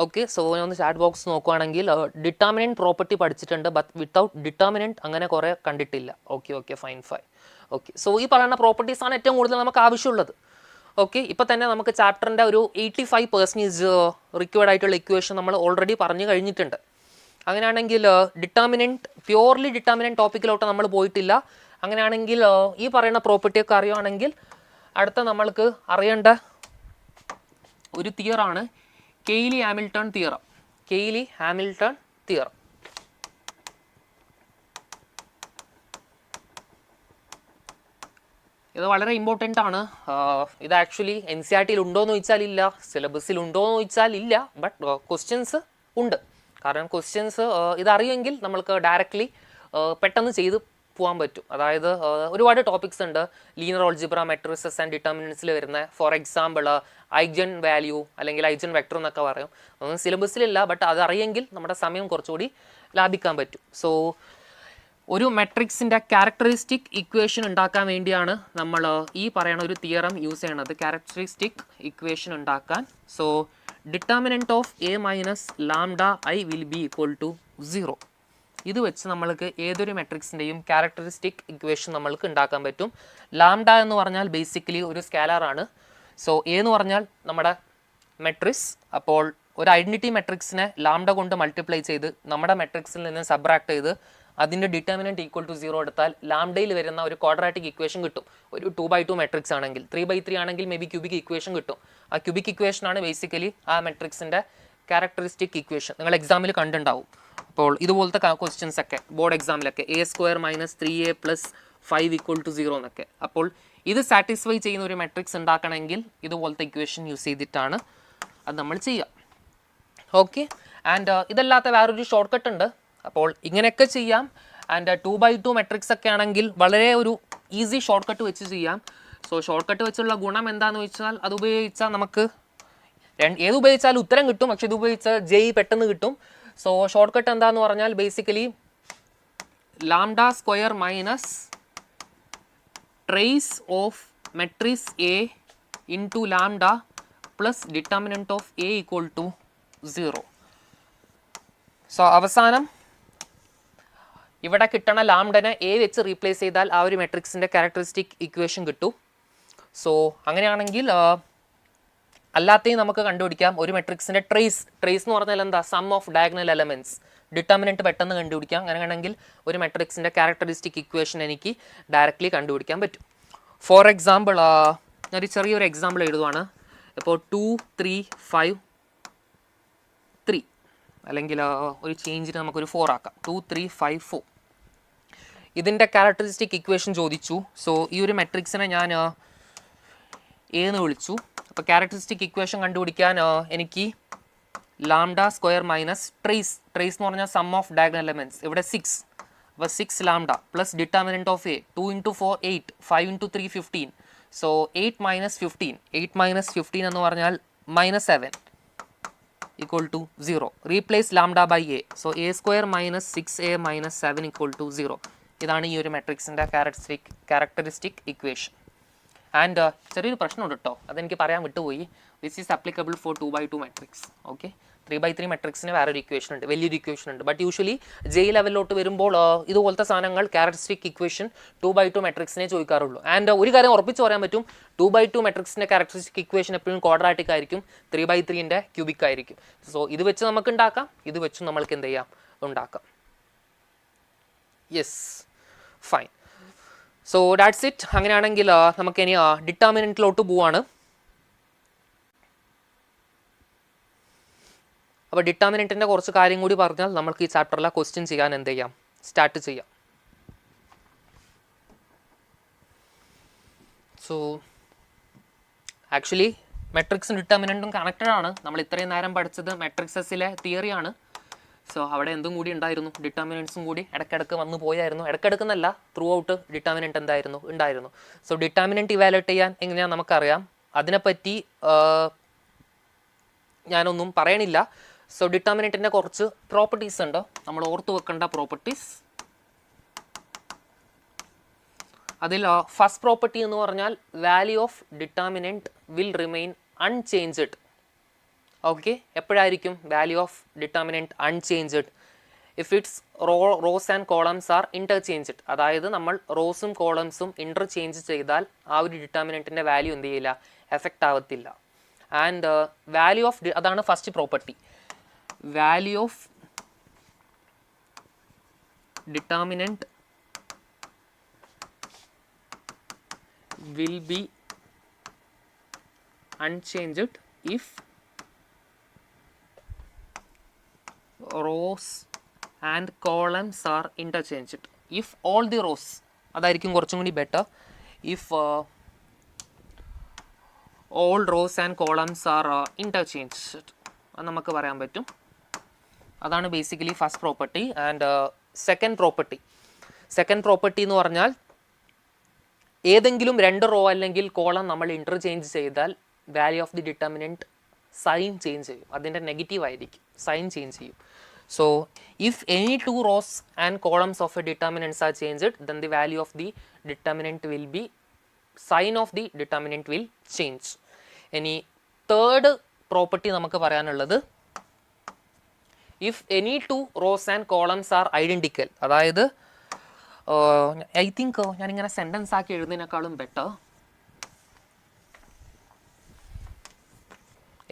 ഓക്കെ, സോ ഞാൻ ഒന്ന് ചാറ്റ് ബോക്സ് നോക്കുകയാണെങ്കിൽ ഡിറ്റർമിനൻറ്റ് പ്രോപ്പർട്ടി പഠിച്ചിട്ടുണ്ട്, ബട്ട് വിത്തൗട്ട് ഡിറ്റർമിനൻറ്റ് അങ്ങനെ കുറേ കണ്ടിട്ടില്ല. Okay okay, fine fine. Okay, so ഈ പറയുന്ന പ്രോപ്പർട്ടീസാണ് ഏറ്റവും കൂടുതൽ നമുക്ക് ആവശ്യമുള്ളത്. ഓക്കെ, ഇപ്പോൾ തന്നെ നമുക്ക് ചാപ്റ്ററിൻ്റെ ഒരു 85% റിക്വയർഡ് ആയിട്ടുള്ള ഇക്വേഷൻ നമ്മൾ ഓൾറെഡി പറഞ്ഞു കഴിഞ്ഞിട്ടുണ്ട്. അങ്ങനെയാണെങ്കിൽ ഡിറ്റർമിനൻറ്റ് പ്യുവർലി ഡിറ്റർമിനൻറ്റ് ടോപ്പിക്കിലോട്ട് നമ്മൾ പോയിട്ടില്ല. അങ്ങനെയാണെങ്കിൽ ഈ പറയുന്ന പ്രോപ്പർട്ടിയൊക്കെ അറിയുകയാണെങ്കിൽ അടുത്ത നമ്മൾക്ക് അറിയേണ്ട ഒരു തിയറാണ് Cayley-Hamilton theorem. Cayley-Hamilton theorem. ഇത് വളരെ ഇമ്പോർട്ടൻ്റ് ആണ്. ഇത് ആക്ച്വലി NCERT ഉണ്ടോയെന്ന് ചോദിച്ചാൽ ഇല്ല, സിലബസിൽ ഉണ്ടോയെന്ന് ചോദിച്ചാൽ ഇല്ല, ബട്ട് ക്വസ്റ്റ്യൻസ് ഉണ്ട്. കാരണം ക്വസ്റ്റ്യൻസ് ഇതറിയുമെങ്കിൽ നമ്മൾക്ക് ഡയറക്റ്റ്ലി പെട്ടെന്ന് ചെയ്ത് പോകാൻ പറ്റും. അതായത് ഒരുപാട് ടോപ്പിക്സ് ഉണ്ട് ലീനിയർ ഓൾജിബ്ര, മെട്രിസസ് ആൻഡ് ഡിറ്റർമിനൻസിൽ വരുന്ന. ഫോർ എക്സാമ്പിൾ ഐജൻ വാല്യൂ അല്ലെങ്കിൽ ഐജൻ വെക്ടർ എന്നൊക്കെ പറയും. അതൊന്നും സിലബസിലില്ല, ബട്ട് അതറിയെങ്കിൽ നമ്മുടെ സമയം കുറച്ചുകൂടി ലാഭിക്കാൻ പറ്റും. സോ ഒരു മെട്രിക്സിൻ്റെ ക്യാരക്ടറിസ്റ്റിക് ഇക്വേഷൻ ഉണ്ടാക്കാൻ വേണ്ടിയാണ് നമ്മൾ ഈ പറയുന്ന ഒരു തിയറം യൂസ് ചെയ്യണത്, ക്യാരക്ടറിസ്റ്റിക് ഇക്വേഷൻ ഉണ്ടാക്കാൻ. So determinant of A minus lambda I will be equal to 0. ഇത് വെച്ച് നമ്മൾക്ക് ഏതൊരു മെട്രിക്സിൻ്റെയും ക്യാരക്ടറിസ്റ്റിക് ഇക്വേഷൻ നമ്മൾക്ക് ഉണ്ടാക്കാൻ പറ്റും. ലാംഡ എന്ന് പറഞ്ഞാൽ ബേസിക്കലി ഒരു സ്കാലറാണ്. സോ എ എന്ന് പറഞ്ഞാൽ നമ്മുടെ മെട്രിക്സ്. അപ്പോൾ ഒരു ഐഡൻറ്റിറ്റി മെട്രിക്സിനെ ലാംഡ കൊണ്ട് മൾട്ടിപ്ലൈ ചെയ്ത് നമ്മുടെ മെട്രിക്സിൽ നിന്ന് സബ്ട്രാക്ട് ചെയ്ത് അതിൻ്റെ ഡിറ്റർമിനൻറ്റ് ഈക്വൽ ടു 0 എടുത്താൽ ലാംഡയിൽ വരുന്ന ഒരു ക്വാഡ്രാറ്റിക് ഇക്വേഷൻ കിട്ടും. ഒരു 2x2 മെട്രിക്സ് ആണെങ്കിൽ, 3x3 ആണെങ്കിൽ മേ ബി ക്യൂബിക് ഇക്വേഷൻ കിട്ടും. ആ ക്യൂബിക് ഇക്വേഷനാണ് ബേസിക്കലി ആ മെട്രിക്സിൻ്റെ ക്യാരക്ടറിസ്റ്റിക് ഇക്വേഷൻ. നിങ്ങൾ എക്സാമിൽ കണ്ടുണ്ടാവും. അപ്പോൾ ഇതുപോലത്തെ ക്വസ്റ്റ്യൻസ് ഒക്കെ ബോർഡ് എക്സാമിലൊക്കെ a² - 3a + 5 = 0 എന്നൊക്കെ. അപ്പോൾ ഇത് സാറ്റിസ്ഫൈ ചെയ്യുന്ന ഒരു മെട്രിക്സ് ഉണ്ടാക്കണമെങ്കിൽ ഇതുപോലത്തെ ഇക്വേഷൻ യൂസ് ചെയ്തിട്ടാണ് അത് നമ്മൾ ചെയ്യുക. ഓക്കെ, ആൻഡ് ഇതല്ലാത്ത വേറൊരു ഷോർട്ട് കട്ട് ഉണ്ട്. അപ്പോൾ ഇങ്ങനെയൊക്കെ ചെയ്യാം. ആൻഡ് 2x2 മെട്രിക്സ് ഒക്കെ ആണെങ്കിൽ വളരെ ഒരു ഈസി ഷോർട്ട് കട്ട് വെച്ച് ചെയ്യാം. സോ ഷോർട്ട് കട്ട് വെച്ചുള്ള ഗുണം എന്താണെന്ന് വെച്ചാൽ അത് ഉപയോഗിച്ചാൽ നമുക്ക് ഏത് ഉപയോഗിച്ചാലും ഉത്തരം കിട്ടും, പക്ഷെ ഇത് ഉപയോഗിച്ചാൽ JEE പെട്ടെന്ന് കിട്ടും. സോ ഷോർട്ട് കട്ട് എന്താന്ന് പറഞ്ഞാൽ basically lambda square minus trace of matrix A into lambda plus determinant of A equal to 0. So അവസാനം ഇവിടെ കിട്ടണ ലാംഡനെ എ വെച്ച് റീപ്ലേസ് ചെയ്താൽ ആ ഒരു മെട്രിക്സിൻ്റെ ക്യാരക്ടറിസ്റ്റിക് ഇക്വേഷൻ കിട്ടും. സോ അങ്ങനെയാണെങ്കിൽ അല്ലാത്തയും നമുക്ക് കണ്ടുപിടിക്കാം. ഒരു മെട്രിക്സിൻ്റെ ട്രേസ് എന്ന് പറഞ്ഞാൽ എന്താ? Sum of diagonal elements. Determinant പെട്ടെന്ന് കണ്ടുപിടിക്കാം. അങ്ങനെയാണെങ്കിൽ ഒരു മെട്രിക്സിൻ്റെ ക്യാരക്ടറിസ്റ്റിക് ഇക്വേഷൻ എനിക്ക് ഡയറക്റ്റ്ലി കണ്ടുപിടിക്കാൻ പറ്റും. ഫോർ എക്സാമ്പിൾ ഞാനൊരു ചെറിയൊരു എക്സാമ്പിൾ എഴുതുവാണ്. ഇപ്പോൾ 2 3 5 3 അല്ലെങ്കിൽ ഒരു ചേഞ്ചിന് നമുക്കൊരു 4 ആക്കാം. 2 3 5 4 ഇതിൻ്റെ ക്യാരക്ടറിസ്റ്റിക് ഇക്വേഷൻ ചോദിച്ചു. സോ ഈ ഒരു മെട്രിക്സിനെ ഞാൻ എന്ന് വിളിച്ചു. അപ്പോൾ ക്യാരക്ടറിസ്റ്റിക് ഇക്വേഷൻ കണ്ടുപിടിക്കാൻ എനിക്ക് ലാംഡ സ്ക്വയർ മൈനസ് ട്രേസ് എന്ന് പറഞ്ഞാൽ സം ഓഫ് ഡയഗണൽ എലമെൻറ്റ്സ്. ഇവിടെ 6, അപ്പോൾ 6 lambda plus determinant of A 2 × 4 8, 5 × 3 15. So 8 minus 15 എന്ന് പറഞ്ഞാൽ -7 equal to 0. Replace lambda by a. So a square minus 6a minus 7 equal to 0. ഇതാണ് ഈ ഒരു മെട്രിക്സിൻ്റെ ക്യാരക്ടറിസ്റ്റിക് ഇക്വേഷൻ. ആൻഡ് ചെറിയൊരു പ്രശ്നമുണ്ട് കേട്ടോ, അതെനിക്ക് പറയാൻ വിട്ടുപോയി. This is applicable four 2x2 matrix. Okay, 3x3 മെട്രിക്സിന് വേറൊരു ഇക്വേഷൻ ഉണ്ട്, വലിയൊരു ഇക്വേഷൻ ഉണ്ട്. ബട്ട് യൂഷ്വലി JEE ലെവലിലോട്ട് വരുമ്പോൾ ഇതുപോലത്തെ സാധനങ്ങൾ ക്യാരക്ടറിസ്റ്റിക് ഇക്വേഷൻ 2x2 മെട്രിക്സിനെ ചോദിക്കാറുള്ളൂ. ആൻഡ് ഒരു കാര്യം ഉറപ്പിച്ച് പറയാൻ പറ്റും, 2x2 മെട്രിക്സിൻ്റെ ക്യാരക്ടറിസ്റ്റിക് ഇക്വേഷൻ എപ്പോഴും ക്വാഡ്രാറ്റിക് ആയിരിക്കും, 3x3ൻ്റെ ക്യൂബിക് ആയിരിക്കും. സോ ഇത് വെച്ച് നമുക്ക് ഉണ്ടാക്കാം, ഇത് വെച്ച് നമ്മൾക്ക് എന്ത് ചെയ്യാം, ഉണ്ടാക്കാം. Yes, fine. So that's it. അങ്ങനെയാണെങ്കിൽ നമുക്ക് ഇനി ഡിറ്റർമിനൻറ്റിലോട്ട് പോവാണ്. അപ്പോൾ ഡിറ്റർമിനൻറ്റിൻ്റെ കുറച്ച് കാര്യം കൂടി പറഞ്ഞാൽ നമുക്ക് ഈ ചാപ്റ്ററിലെ ക്വസ്റ്റ്യൻ ചെയ്യാൻ എന്ത് ചെയ്യാം, സ്റ്റാർട്ട് ചെയ്യാം. സോ ആക്ച്വലി മെട്രിക്സും ഡിറ്റർമിനൻറ്റും കണക്റ്റഡ് ആണ്. നമ്മൾ ഇത്രയും നേരം പഠിച്ചത് മെട്രിക്സസിലെ തിയറിയാണ്. സോ അവിടെ എന്തും കൂടി ഉണ്ടായിരുന്നു, ഡിറ്റർമിനൻസും കൂടി ഇടയ്ക്കിടയ്ക്ക് വന്നു പോയായിരുന്നു. ഇടയ്ക്കിടയ്ക്കെന്നല്ല, ത്രൂ ഔട്ട് ഡിറ്റർമിനൻറ്റ് എന്തായിരുന്നു, ഉണ്ടായിരുന്നു. സോ ഡിറ്റർമിനൻറ്റ് ഇവാലുവേറ്റ് ചെയ്യാൻ എങ്ങനെയാണെന്ന് നമുക്കറിയാം. അതിനെപ്പറ്റി ഞാനൊന്നും പറയണില്ല. സോ ഡിറ്റർമിനൻറ്റിൻ്റെ കുറച്ച് പ്രോപ്പർട്ടീസ് ഉണ്ട്, നമ്മൾ ഓർത്ത് വെക്കേണ്ട പ്രോപ്പർട്ടീസ്. അതിൽ ഫസ്റ്റ് പ്രോപ്പർട്ടി എന്ന് പറഞ്ഞാൽ value of determinant will remain unchanged. Okay, എപ്പോഴായിരിക്കും value of determinant unchanged? If it's rows and columns are interchanged. അതായത് നമ്മൾ റോസും കോളംസും ഇൻ്റർചേഞ്ച് ചെയ്താൽ ആ ഒരു ഡിറ്റർമിനൻറ്റിൻ്റെ വാല്യൂ എന്ത് ചെയ്യില്ല, എഫക്റ്റ് ആവത്തില്ല. ആൻഡ് വാല്യൂ ഓഫ്, അതാണ് first property, value of determinant will be unchanged if rows and columns are interchanged. If all the rows, അതായിരിക്കും കുറച്ചും കൂടി better. if all rows and columns are interchanged, അത് നമുക്ക് പറയാൻ പറ്റും. അതാണ് basically first property. And second property എന്ന് പറഞ്ഞാൽ ഏതെങ്കിലും രണ്ട് റോ അല്ലെങ്കിൽ കോളം നമ്മൾ ഇൻ്റർചേഞ്ച് ചെയ്താൽ value of the determinant sign change ചെയ്യും, അതിൻ്റെ നെഗറ്റീവ് ആയിരിക്കും, സൈൻ ചേഞ്ച് ചെയ്യും. So if any two rows and columns of A determinants are changed, then the value of the determinant will be, sign of the determinant will change. ഇനി third property നമുക്ക് പറയാനുള്ളത്, if any two rows and columns are identical. അതായത് I think ഞാനിങ്ങനെ sentence ആക്കി എഴുതുന്നതിനേക്കാളും better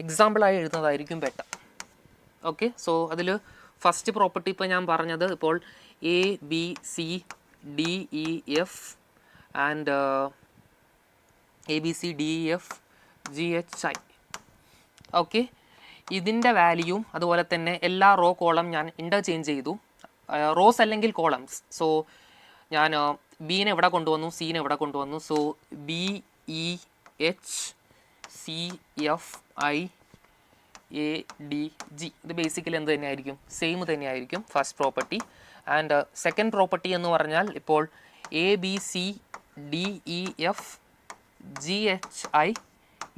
എക്സാമ്പിളായി എഴുതുന്നതായിരിക്കും better. Okay, so അതിൽ ഫസ്റ്റ് പ്രോപ്പർട്ടി ഇപ്പോൾ ഞാൻ പറഞ്ഞത്, ഇപ്പോൾ ABCDEF ആൻഡ് ABCDEFGHI. ഓക്കെ, ഇതിൻ്റെ വാല്യൂം അതുപോലെ തന്നെ എല്ലാ റോ കോളം ഞാൻ ഇൻ്റർചേഞ്ച് ചെയ്തു, റോസ് അല്ലെങ്കിൽ കോളംസ്. സോ ഞാൻ ബീനെ ഇവിടെ കൊണ്ടുവന്നു, സീനെ ഇവിടെ കൊണ്ടുവന്നു. സോ BEHCFIADG, ഇത് ബേസിക്കലി എന്ത് തന്നെയായിരിക്കും, സെയിം തന്നെയായിരിക്കും first property. And second property എന്ന് പറഞ്ഞാൽ ഇപ്പോൾ ABCDEFGHI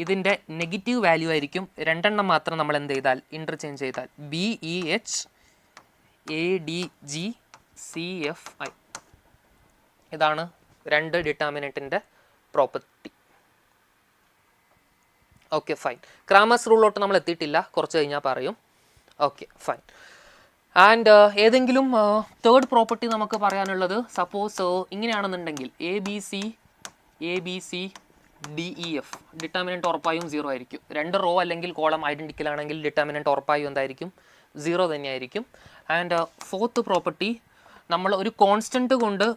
ഇതിൻ്റെ നെഗറ്റീവ് വാല്യൂ ആയിരിക്കും, രണ്ടെണ്ണം മാത്രം നമ്മൾ എന്ത് ചെയ്താൽ, ഇൻ്റർചേഞ്ച് ചെയ്താൽ. BEHADGCFI, ഇതാണ് രണ്ട് ഡിറ്റർമിനൻറ്റിൻ്റെ പ്രോപ്പർട്ടി. Okay fine. ക്രാമേഴ്സ് റൂളിലോട്ട് നമ്മൾ എത്തിയിട്ടില്ല, കുറച്ച് കഴിഞ്ഞാൽ പറയും. Okay fine. ആൻഡ് ഏതെങ്കിലും തേർഡ് പ്രോപ്പർട്ടി നമുക്ക് പറയാനുള്ളത്, സപ്പോസ് ഇങ്ങനെയാണെന്നുണ്ടെങ്കിൽ A B C D E F, determinant ഉറപ്പായും 0 ആയിരിക്കും. 2 റോ അല്ലെങ്കിൽ കോളം ഐഡൻറ്റിക്കൽ ആണെങ്കിൽ ഡിറ്റർമിനൻറ്റ് ഉറപ്പായും എന്തായിരിക്കും? 0 തന്നെയായിരിക്കും. ആൻഡ് ഫോർത്ത് പ്രോപ്പർട്ടി, നമ്മൾ ഒരു കോൺസ്റ്റൻറ്റ് കൊണ്ട്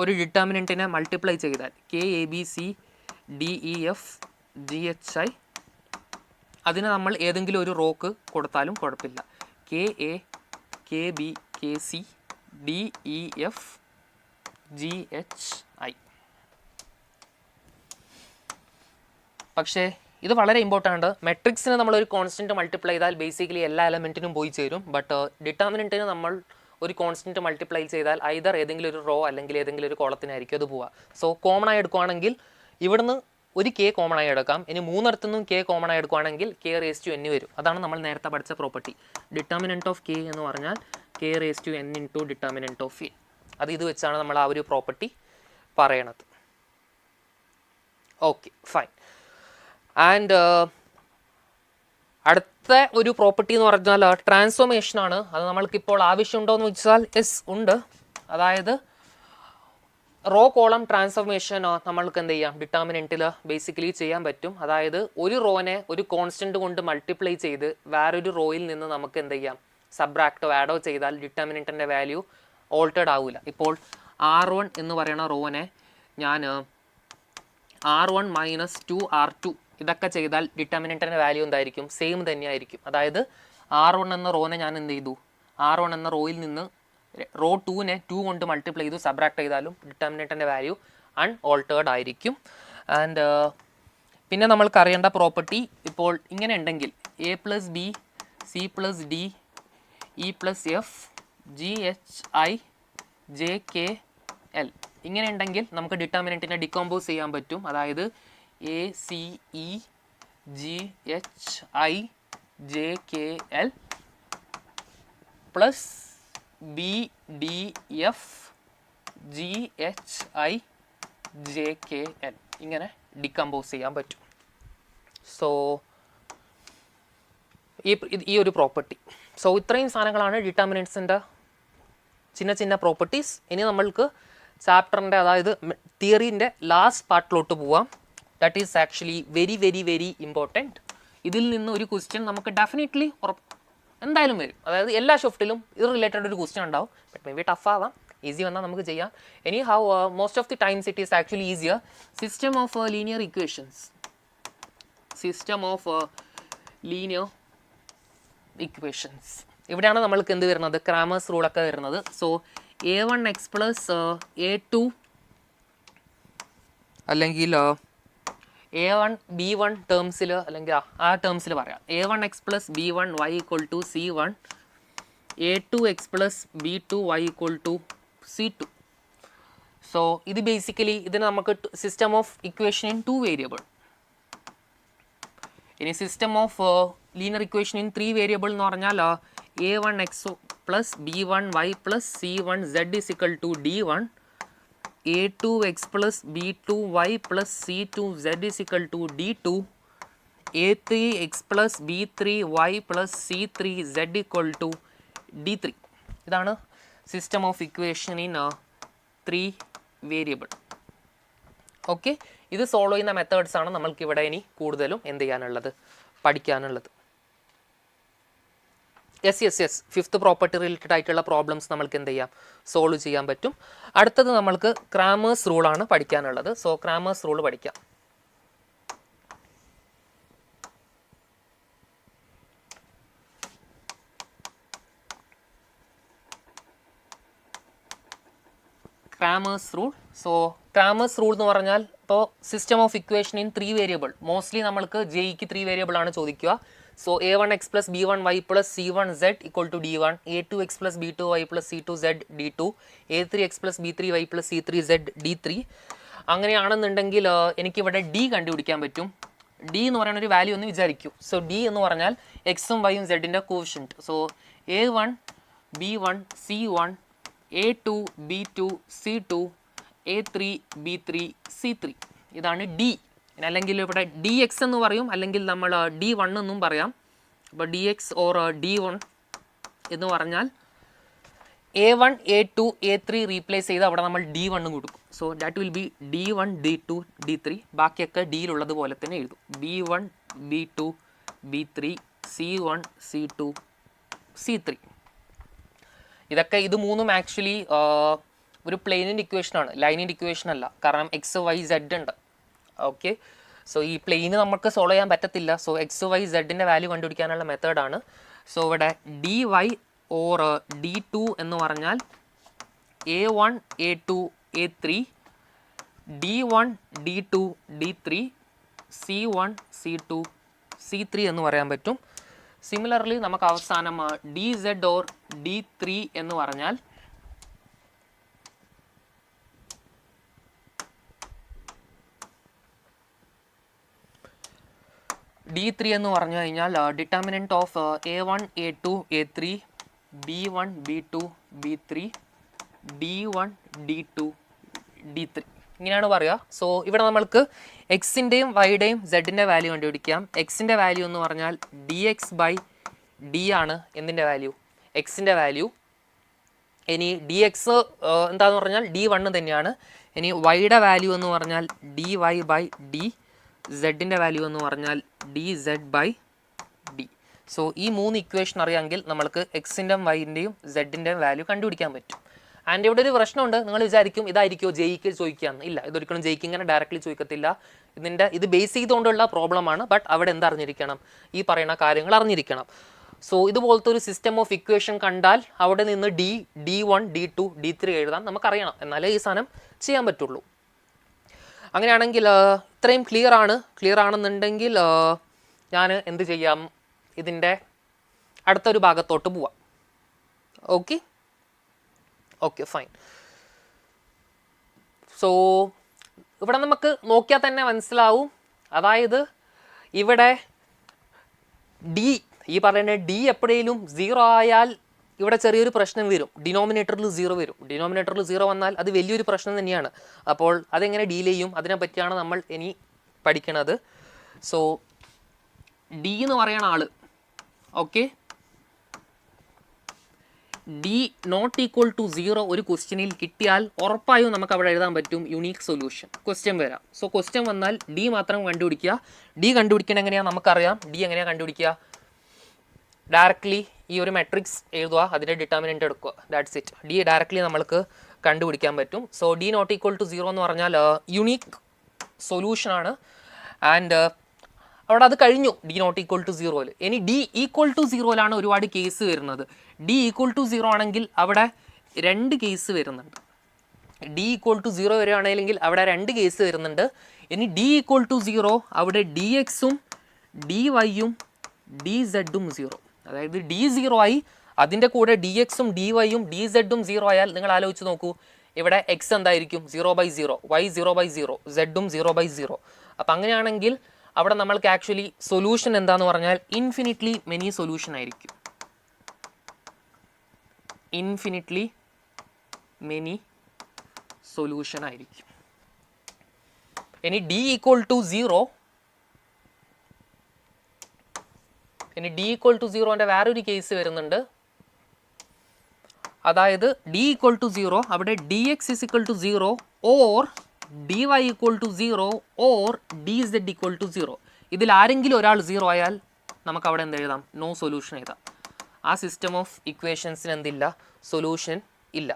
ഒരു ഡിറ്റർമിനൻറ്റിനെ മൾട്ടിപ്ലൈ ചെയ്താൽ K A B C D E F G H I, അതിന് നമ്മൾ ഏതെങ്കിലും ഒരു റോക്ക് കൊടുത്താലും കുഴപ്പമില്ല. K A K B K C D E F G H I. പക്ഷേ ഇത് വളരെ ഇമ്പോർട്ടൻ്റ്. മെട്രിക്സിന് നമ്മളൊരു കോൺസ്റ്റൻറ്റ് മൾട്ടിപ്ലൈ ചെയ്താൽ ബേസിക്കലി എല്ലാ എലമെൻറ്റിനും പോയി ചേരും. ബട്ട് ഡിറ്റർമിനൻറ്റിന് നമ്മൾ ഒരു കോൺസ്റ്റൻറ്റ് മൾട്ടിപ്ലൈ ചെയ്താൽ ഐദർ ഏതെങ്കിലും ഒരു റോ അല്ലെങ്കിൽ ഏതെങ്കിലും ഒരു കോളത്തിനായിരിക്കും അത് പോവുക. സോ കോമൺ ആയി എടുക്കുകയാണെങ്കിൽ ഇവിടുന്ന് ഒരു കെ കോമൺ ആയി എടുക്കാം. ഇനി മൂന്നിടത്തുനിന്നും കെ കോമൺ ആയി എടുക്കുകയാണെങ്കിൽ കെ റേസ് ടു എൻ വരും. അതാണ് നമ്മൾ നേരത്തെ പഠിച്ച പ്രോപ്പർട്ടി. ഡിറ്റർമിനൻറ്റ് ഓഫ് കെ എന്ന് പറഞ്ഞാൽ K raise to N into determinant of A. അത് ഇത് വെച്ചാണ് നമ്മൾ ആ ഒരു പ്രോപ്പർട്ടി പറയണത്. Okay fine. ആൻഡ് അടുത്ത ഒരു പ്രോപ്പർട്ടി എന്ന് പറഞ്ഞാൽ ട്രാൻസ്ഫോർമേഷൻ ആണ്. അത് നമ്മൾക്കിപ്പോൾ ആവശ്യമുണ്ടോ എന്ന് വെച്ചാൽ യെസ് ഉണ്ട്. അതായത് റോ കോളം ട്രാൻസ്ഫോർമേഷൻ നമ്മൾക്ക് എന്ത് ചെയ്യാം? ഡിറ്റർമിനൻറ്റിൽ ബേസിക്കലി ചെയ്യാൻ പറ്റും. അതായത് ഒരു റോനെ ഒരു കോൺസ്റ്റൻറ്റ് കൊണ്ട് മൾട്ടിപ്ലൈ ചെയ്ത് വേറൊരു റോയിൽ നിന്ന് നമുക്ക് എന്ത് ചെയ്യാം? സബ്ട്രാക്റ്റോ ആഡോ ചെയ്താൽ ഡിറ്റർമിനൻറ്റിൻ്റെ വാല്യൂ ഓൾട്ടേഡ് ആവില്ല. ഇപ്പോൾ R1 എന്ന് പറയുന്ന റോനെ ഞാൻ R1 മൈനസ് 2R2 ഇതൊക്കെ ചെയ്താൽ ഡിറ്റർമിനൻറ്റിൻ്റെ വാല്യൂ എന്തായിരിക്കും? സെയിം തന്നെയായിരിക്കും. അതായത് R1 എന്ന റോനെ ഞാൻ എന്ത് ചെയ്തു? R1 എന്ന റോയിൽ നിന്ന് റോ 2നെ 2 കൊണ്ട് മൾട്ടിപ്ലൈ ചെയ്തു സബ്ട്രാക്ട് ചെയ്താലും ഡിറ്റർമിനൻറ്റിൻ്റെ വാല്യൂ അൺഓൾട്ടേർഡ് ആയിരിക്കും. ആൻഡ് പിന്നെ നമ്മൾക്ക് അറിയേണ്ട പ്രോപ്പർട്ടി, ഇപ്പോൾ ഇങ്ങനെ ഉണ്ടെങ്കിൽ A plus B C plus D E plus F G H I J K L, ഇങ്ങനെ ഉണ്ടെങ്കിൽ നമുക്ക് ഡിറ്റർമിനൻറ്റിനെ ഡികോമ്പോസ് ചെയ്യാൻ പറ്റും. അതായത് A C E G H I J K L plus B D F G H I J K L, ഇങ്ങനെ decompose ചെയ്യാൻ പറ്റും. So ഈ ഒരു പ്രോപ്പർട്ടി. സോ ഇത്രയും സാധനങ്ങളാണ് ഡിറ്റർമിനൻറ്റ്സിൻ്റെ ചിന്ന ചിന്ന പ്രോപ്പർട്ടീസ്. ഇനി നമ്മൾക്ക് ചാപ്റ്ററിൻ്റെ അതായത് തിയറീൻ്റെ ലാസ്റ്റ് പാർട്ടിലോട്ട് പോവാം. That is actually very very very important. ഇതിൽ നിന്ന് ഒരു ക്വസ്റ്റ്യൻ നമുക്ക് ഡെഫിനറ്റ്ലി എന്തായാലും വരും. അതായത് എല്ലാ ഷിഫ്റ്റിലും ഇത് റിലേറ്റഡ് ഒരു ക്വസ്റ്റ്യൻ ഉണ്ടാവും. ബട്ട് മേ ബി ടഫ് ആവാം, ഈസി വന്നാൽ നമുക്ക് ചെയ്യാം. Anyhow most of the times it is actually easier. System of linear equations, system of linear equations, ഇവിടെയാണ് നമ്മൾക്ക് എന്ത് വരുന്നത്? ക്രാമേഴ്സ് റൂളൊക്കെ വരുന്നത്. സോ a1x പ്ലസ് a2 അല്ലെങ്കിൽ a1 b1 ടേംസിൽ അല്ലെങ്കിൽ ആ ടേംസിൽ പറയാം. a1x plus b1 y equal to c1, a2x plus b2 y equal to c2. So ഇത് ബേസിക്കലി ഇതിന് നമുക്ക് system of equation in 2 variable. ഇനി system of linear equation in 3 variable എന്ന് പറഞ്ഞാൽ a1x plus b1y plus c1z is equal to d1, a2x plus b2y plus c2z is equal to d2, a3x plus b3y plus c3z equal to d3. ഇതാണ് system of equation in 3 variable. Okay, ഇത് solve ചെയ്യുന്ന methods ആണ് നമ്മൾക്ക് ഇവിടെ ഇനി കൂടുതലും എന്ത് ചെയ്യാനുള്ളത്? പഠിക്കാനുള്ളത്. യെസ് ഫിഫ്ത്ത് പ്രോപ്പർട്ടി റിലേറ്റഡ് ആയിട്ടുള്ള പ്രോബ്ലംസ് നമ്മൾക്ക് എന്ത് ചെയ്യാം? സോൾവ് ചെയ്യാൻ പറ്റും. അടുത്തത് നമ്മൾക്ക് ക്രാമേഴ്സ് റൂളാണ് പഠിക്കാനുള്ളത്. സോ ക്രാമേഴ്സ് റൂൾ പഠിക്കാം. Cramer's rule. So Cramer's rule എന്ന് പറഞ്ഞാൽ ഇപ്പോൾ system of equation in 3 variable. Mostly നമ്മൾക്ക് JEEക്ക് 3 വേരിയബിൾ ആണ് ചോദിക്കുക. So a1x plus b1y plus c1z equal to d1, a2x plus b2y plus c2z d2, a3x plus b3y plus c3z d3. അങ്ങനെയാണെന്നുണ്ടെങ്കിൽ എനിക്കിവിടെ d കണ്ടുപിടിക്കാൻ പറ്റും. d എന്ന് പറയുന്ന ഒരു വാല്യൂ ഒന്ന് വിചാരിക്കൂ. സോ d എന്ന് പറഞ്ഞാൽ എക്സും വൈയും സെഡിൻ്റെ quotient. So a1 b1 c1, a2 b2 c2, a3 b3 c3, ഇതാണ് d. അല്ലെങ്കിൽ ഇവിടെ ഡി എക്സ് എന്ന് പറയും, അല്ലെങ്കിൽ നമ്മൾ D1 എന്നും പറയാം. അപ്പോൾ DX ഓർ D1 എന്ന് പറഞ്ഞാൽ A1 A2 A3 റീപ്ലേസ് ചെയ്ത് അവിടെ നമ്മൾ D1 കൊടുക്കും. So that will be D1 D2 D3. ബാക്കിയൊക്കെ ഡിയിലുള്ളത് പോലെ തന്നെ എഴുതും. B1 B2 B3 C1 C2 C3. ഇതൊക്കെ ഇത് മൂന്നും ആക്ച്വലി ഒരു പ്ലെയിനിൻ്റെ ഇക്വേഷനാണ്, ലൈനിൻ്റെ ഇക്വേഷൻ അല്ല. കാരണം എക്സ് വൈ സെഡ് ഉണ്ട്. ഓക്കെ, സോ ഈ പ്ലെയിന് നമുക്ക് സോൾവ് ചെയ്യാൻ പറ്റത്തില്ല. സോ എക്സ് വൈ സെഡിൻ്റെ വാല്യൂ കണ്ടുപിടിക്കാനുള്ള മെത്തേഡാണ്. സോ ഇവിടെ DY ഓർ D2 എന്ന് പറഞ്ഞാൽ A1 A2 A3 D1 D2 D3 C1 C2 C3 എന്ന് പറയാൻ പറ്റും. സിമിലർലി നമുക്ക് അവസാനം DZ ഓർ D3 എന്ന് പറഞ്ഞാൽ D3 എന്ന് പറഞ്ഞു കഴിഞ്ഞാൽ determinant of A1 A2 A3 B1 B2 B3 D1 D2 D3 ഇങ്ങനെയാണ് പറയുക. സോ ഇവിടെ നമ്മൾക്ക് എക്സിൻ്റെയും വൈയുടെയും സെഡിൻ്റെ വാല്യൂ കണ്ടുപിടിക്കാം. എക്സിൻ്റെ വാല്യൂ എന്ന് പറഞ്ഞാൽ DX/D ആണ്. എന്തിൻ്റെ വാല്യൂ? എക്സിൻ്റെ വാല്യൂ. ഇനി DX എന്താണെന്ന് പറഞ്ഞാൽ D1 തന്നെയാണ്. ഇനി വൈയുടെ വാല്യൂ എന്ന് പറഞ്ഞാൽ DY/D, സെഡിൻ്റെ വാല്യൂ എന്ന് പറഞ്ഞാൽ DZ/D. സോ ഈ മൂന്ന് ഇക്വേഷൻ അറിയാമെങ്കിൽ നമ്മൾക്ക് എക്സിൻ്റെയും വൈൻ്റെയും സെഡിൻ്റെയും വാല്യൂ കണ്ടുപിടിക്കാൻ പറ്റും. ആൻഡ് ഇവിടെ ഒരു പ്രശ്നമുണ്ട്. നിങ്ങൾ വിചാരിക്കും ഇതായിരിക്കുമോ JEEക്ക് ചോദിക്കാമെന്ന്. ഇല്ല, ഇതൊരിക്കലും JEEക്ക് ഇങ്ങനെ ഡയറക്റ്റ്ലി ചോദിക്കത്തില്ല. ഇത് ബേസ് ചെയ്തുകൊണ്ടുള്ള പ്രോബ്ലമാണ്. ബട്ട് അവിടെ എന്തറിഞ്ഞിരിക്കണം? ഈ പറയുന്ന കാര്യങ്ങൾ അറിഞ്ഞിരിക്കണം. സോ ഇതുപോലത്തെ ഒരു സിസ്റ്റം ഓഫ് ഇക്വേഷൻ കണ്ടാൽ അവിടെ നിന്ന് D1 D2 D3 എഴുതാൻ നമുക്കറിയണം. എന്നാലേ ഈ സാധനം ചെയ്യാൻ പറ്റുള്ളൂ. അങ്ങനെയാണെങ്കിൽ ഇത്രയും ക്ലിയർ ആണെന്നുണ്ടെങ്കിൽ ഞാൻ എന്ത് ചെയ്യാം? ഇതിൻ്റെ അടുത്തൊരു ഭാഗത്തോട്ട് പോവാം. Okay okay fine. സോ ഇവിടെ നമുക്ക് നോക്കിയാൽ തന്നെ മനസ്സിലാവും. അതായത് ഇവിടെ ഈ പറയുന്ന D എപ്പോഴേലും 0 ആയാൽ ഇവിടെ ചെറിയൊരു പ്രശ്നം വരും. ഡിനോമിനേറ്ററിൽ 0 വരും. ഡിനോമിനേറ്ററിൽ 0 വന്നാൽ അത് വലിയൊരു പ്രശ്നം തന്നെയാണ്. അപ്പോൾ അതെങ്ങനെ ഡീൽ ചെയ്യും? അതിനെ പറ്റിയാണ് നമ്മൾ ഇനി പഠിക്കണത്. സോ D എന്ന് പറയുന്ന ആള്, okay, D not equal to 0 ഒരു ക്വസ്റ്റ്യനിൽ കിട്ടിയാൽ ഉറപ്പായും നമുക്ക് അവിടെ എഴുതാൻ പറ്റും യുണീക്ക് സൊല്യൂഷൻ. ക്വസ്റ്റ്യൻ വരാം. സോ ക്വസ്റ്റ്യൻ വന്നാൽ D മാത്രം കണ്ടുപിടിക്കുക. D കണ്ടുപിടിക്കണം എങ്ങനെയാണ് നമുക്കറിയാം. D എങ്ങനെയാണ് കണ്ടുപിടിക്കുക? ഡയറക്റ്റ്ലി ഈ ഒരു മെട്രിക്സ് എഴുതുക, അതിൻ്റെ ഡിറ്റർമിനൻ്റ് എടുക്കുക. That's it. D ഡയറക്റ്റ്ലി നമ്മൾക്ക് കണ്ടുപിടിക്കാൻ പറ്റും. So D not equal to 0 എന്ന് പറഞ്ഞാൽ യുണീക്ക് സൊല്യൂഷനാണ്. ആൻഡ് അവിടെ അത് കഴിഞ്ഞു D നോട്ട് ഈക്വൽ ടു 0. ഇനി D ഈക്വൽ ടു 0 ഒരുപാട് കേസ് വരുന്നത്. D ഈക്വൽ ടു 0 ആണെങ്കിൽ അവിടെ 2 കേസ് വരുന്നുണ്ട്. D ഈക്വൽ ടു 0 വരികയാണെങ്കിൽ അവിടെ 2 കേസ് വരുന്നുണ്ട്. ഇനി D ഈക്വൽ ടു 0 അവിടെ DXും DYയും DZും 0. അതായത് D 0 ആയി, അതിൻ്റെ കൂടെ DXും DYയും DZും 0 ആയാൽ നിങ്ങൾ ആലോചിച്ച് നോക്കൂ, ഇവിടെ X എന്തായിരിക്കും? 0/0, Y 0/0, Zും 0/0. അപ്പം അങ്ങനെയാണെങ്കിൽ അവിടെ നമ്മൾക്ക് ആക്ച്വലി സൊല്യൂഷൻ എന്താന്ന് പറഞ്ഞാൽ ഇൻഫിനിറ്റ്ലി മെനി സൊല്യൂഷൻ ആയിരിക്കും. ഇൻഫിനിറ്റ്ലി മെനി സൊല്യൂഷൻ ആയിരിക്കും. ഇനി D ഈക്വൽ ടു 0, ഇനി D ഈക്വൽ ടു 0ൻ്റെ വേറൊരു കേസ് വരുന്നുണ്ട്. അതായത് D ഈക്വൽ ടു 0 അവിടെ DX is equal to 0 or DY equal to 0 or DZ equal to 0. ഇതിൽ ആരെങ്കിലും ഒരാൾ 0 ആയാൽ നമുക്ക് അവിടെ എന്ത് എഴുതാം? നോ സൊല്യൂഷൻ എഴുതാം. ആ സിസ്റ്റം ഓഫ് ഇക്വേഷൻസിന് എന്തില്ല? സൊല്യൂഷൻ ഇല്ല.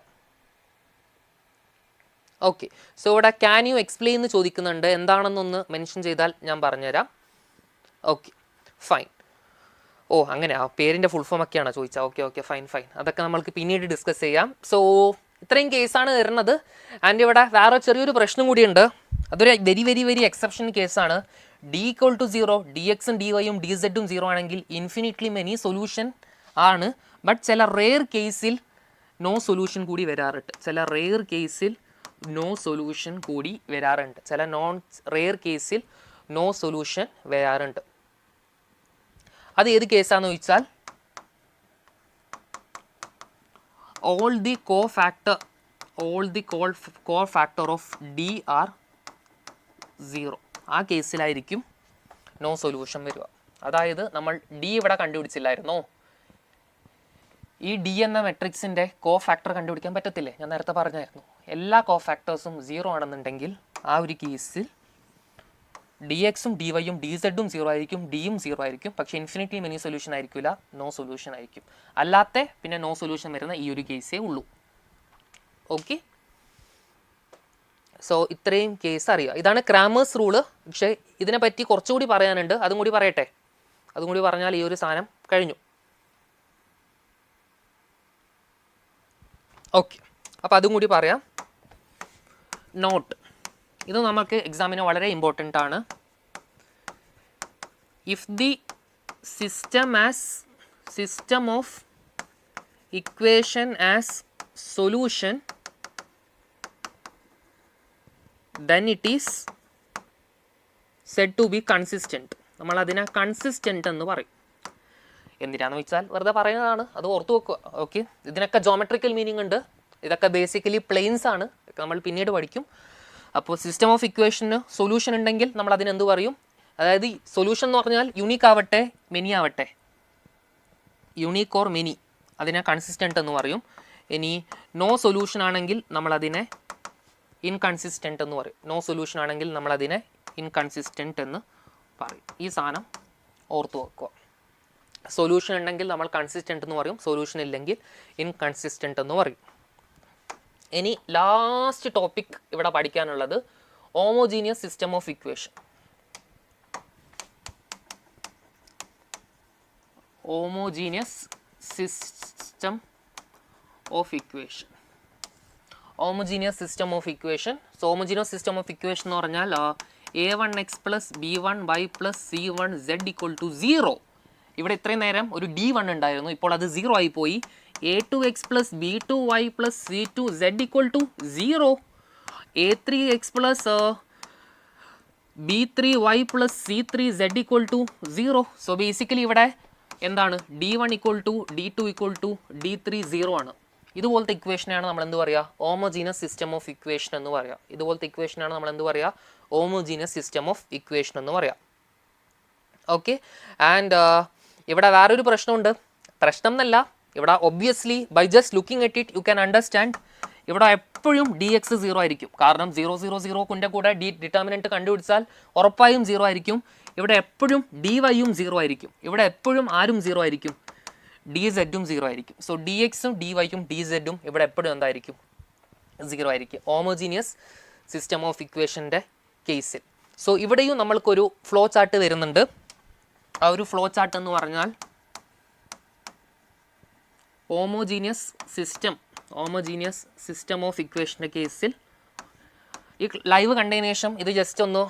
ഓക്കെ, സോ ഇവിടെ ക്യാൻ യു എക്സ്പ്ലെയിൻ എന്ന് ചോദിക്കുന്നുണ്ട്. എന്താണെന്നൊന്ന് മെൻഷൻ ചെയ്താൽ ഞാൻ പറഞ്ഞുതരാം. Okay fine. ഓ അങ്ങനെ ആ പേരിൻ്റെ ഫുൾ ഫോം ഒക്കെയാണോ ചോദിച്ചാൽ? Okay fine. അതൊക്കെ നമ്മൾക്ക് പിന്നീട് ഡിസ്കസ് ചെയ്യാം. സോ ഇത്രയും കേസാണ് വരുന്നത്. ആൻഡ് ഇവിടെ വേറെ ചെറിയൊരു പ്രശ്നം കൂടിയുണ്ട്. അതൊരു വെരി എക്സെപ്ഷൻ കേസാണ്. D ഈക്വൽ ടു 0, DXും DYയും DZും 0 ആണെങ്കിൽ ഇൻഫിനിറ്റ്ലി മെനി സൊല്യൂഷൻ ആണ്. ബട്ട് ചില റെയർ കേസിൽ നോ സൊല്യൂഷൻ കൂടി വരാറുണ്ട്. ചില റെയർ കേസിൽ നോ സൊല്യൂഷൻ കൂടി വരാറുണ്ട്. ചില റെയർ കേസിൽ നോ സൊല്യൂഷൻ വരാറുണ്ട്. അത് ഏത് കേസാണെന്ന് ചോദിച്ചാൽ all the cofactor of D are 0. ആ കേസിലായിരിക്കും നോ സൊല്യൂഷൻ വരിക. അതായത് നമ്മൾ ഡി ഇവിടെ കണ്ടുപിടിച്ചില്ലായിരുന്നോ, ഈ ഡി എന്ന മെട്രിക്സിൻ്റെ കോ ഫാക്ടർ കണ്ടുപിടിക്കാൻ പറ്റത്തില്ലേ, ഞാൻ നേരത്തെ പറഞ്ഞായിരുന്നു. എല്ലാ കോ ഫാക്ടേഴ്സും 0 ആണെന്നുണ്ടെങ്കിൽ ആ ഒരു കേസിൽ ഡി എക്സും ഡി വൈയും ഡി സെഡും 0 ആയിരിക്കും, ഡിയും 0 ആയിരിക്കും. പക്ഷേ ഇൻഫിനിറ്റ്ലി മെനി സൊല്യൂഷൻ ആയിരിക്കില്ല, നോ സൊല്യൂഷൻ ആയിരിക്കും. അല്ലാത്ത പിന്നെ നോ സൊല്യൂഷൻ വരുന്ന ഈ ഒരു കേസേ ഉള്ളൂ. ഓക്കെ, സോ ഇത്രയും കേസ് അറിയുക. ഇതാണ് ക്രാമേഴ്സ് റൂള്. പക്ഷേ ഇതിനെപ്പറ്റി കുറച്ചുകൂടി പറയാനുണ്ട്, അതും കൂടി പറയട്ടെ. അതും കൂടി പറഞ്ഞാൽ ഈ ഒരു സാധനം കഴിഞ്ഞു. ഓക്കെ, അപ്പോൾ അതും കൂടി പറയാം. നോട്ട്, ഇത് നമുക്ക് എക്സാമിന് വളരെ ഇമ്പോർട്ടൻ്റ് ആണ്. If the system of equation as solution then it is said to be consistent. നമ്മൾ അതിനെ കൺസിസ്റ്റൻ്റ് എന്ന് പറയും. എന്തിനാന്ന് വെച്ചാൽ വെറുതെ പറയുന്നതാണ്, അത് ഓർത്ത് വെക്കുക. ഓക്കെ, ഇതിനൊക്കെ ജോമെട്രിക്കൽ മീനിങ് ഉണ്ട്. ഇതൊക്കെ ബേസിക്കലി പ്ലെയിൻസ് ആണ്, നമ്മൾ പിന്നീട് പഠിക്കും. അപ്പോൾ സിസ്റ്റം ഓഫ് ഇക്വേഷന് സൊല്യൂഷൻ ഉണ്ടെങ്കിൽ നമ്മൾ അതിനെന്ത് പറയും? അതായത് സൊല്യൂഷൻ എന്ന് പറഞ്ഞാൽ യുണീക്ക് ആവട്ടെ മെനി ആവട്ടെ, യുണീക്ക് ഓർ മെനി, അതിനെ കൺസിസ്റ്റൻ്റ് എന്ന് പറയും. ഇനി നോ സൊല്യൂഷൻ ആണെങ്കിൽ നമ്മളതിനെ ഇൻകൺസിസ്റ്റൻ്റ് എന്ന് പറയും. നോ സൊല്യൂഷൻ ആണെങ്കിൽ നമ്മളതിനെ ഇൻകൺസിസ്റ്റൻ്റ് എന്ന് പറയും. ഈ സാധനം ഓർത്ത് വെക്കുക. സൊല്യൂഷൻ ഉണ്ടെങ്കിൽ നമ്മൾ കൺസിസ്റ്റൻ്റ് എന്ന് പറയും, സൊല്യൂഷൻ ഇല്ലെങ്കിൽ ഇൻകൺസിസ്റ്റൻ്റ് എന്ന് പറയും. ഇനി ലാസ്റ്റ് ടോപ്പിക് ഇവിടെ പഠിക്കാനുള്ളത് homogeneous system of equation. Homogeneous system of equation. Homogeneous system of equation. So homogeneous system of equation എന്ന് പറഞ്ഞാൽ a1x plus b1y plus c1z equal to 0. ഇവിടെ ഇത്രയും നേരം ഒരു d1 ഉണ്ടായിരുന്നു, ഇപ്പോൾ അത് 0 ആയിപ്പോയി. a2x plus b2y plus c2z equal to 0. a3x plus b3y plus c3z equal to 0. So basically ഇവിടെ എന്താണ്, d1 equal to d2 equal to d3 0 ആണ്. ഇതുപോലത്തെ ഇക്വേഷനാണ് നമ്മൾ എന്ത് പറയുക? ഹോമോജീനിയസ് സിസ്റ്റം ഓഫ് ഇക്വേഷൻ എന്ന് പറയാം. ഇതുപോലത്തെ ഇക്വേഷനാണ് നമ്മൾ എന്ത് പറയുക? ഹോമോജീനിയസ് സിസ്റ്റം ഓഫ് ഇക്വേഷൻ എന്ന് പറയാം. ഓക്കെ, ആൻഡ് ഇവിടെ വേറൊരു പ്രശ്നമുണ്ട്. പ്രശ്നം എന്നല്ല, ഇവിടെ obviously by just looking at it you can understand ഇവിടെ എപ്പോഴും ഡി എക്സ് 0 ആയിരിക്കും. കാരണം 0 0 0 ൻ്റെ കൂടെ ഡിറ്റർമിനൻറ്റ് കണ്ടുപിടിച്ചാൽ ഉറപ്പായും 0 ആയിരിക്കും. ഇവിടെ എപ്പോഴും ഡി വൈയും 0 ആയിരിക്കും. ഇവിടെ എപ്പോഴും ആരും 0 ആയിരിക്കും, ഡി സെഡും 0 ആയിരിക്കും. സോ ഡി എക്സും ഡി വൈയും ഡി സെഡും ഇവിടെ എപ്പോഴും എന്തായിരിക്കും? 0 ആയിരിക്കും, ഹോമോജീനിയസ് സിസ്റ്റം ഓഫ് ഇക്വേഷൻ്റെ കേസിൽ. സോ ഇവിടെയും നമ്മൾക്കൊരു ഫ്ലോ ചാർട്ട് വരുന്നുണ്ട്. ആ ഒരു ഫ്ലോ ചാർട്ട് എന്ന് പറഞ്ഞാൽ ഹോമോജീനിയസ് സിസ്റ്റം ഓഫ് ഇക്വേഷൻ്റെ കേസിൽ ഈ ലൈവ് കണ്ടതിന് ശേഷം ഇത് ജസ്റ്റ് ഒന്ന്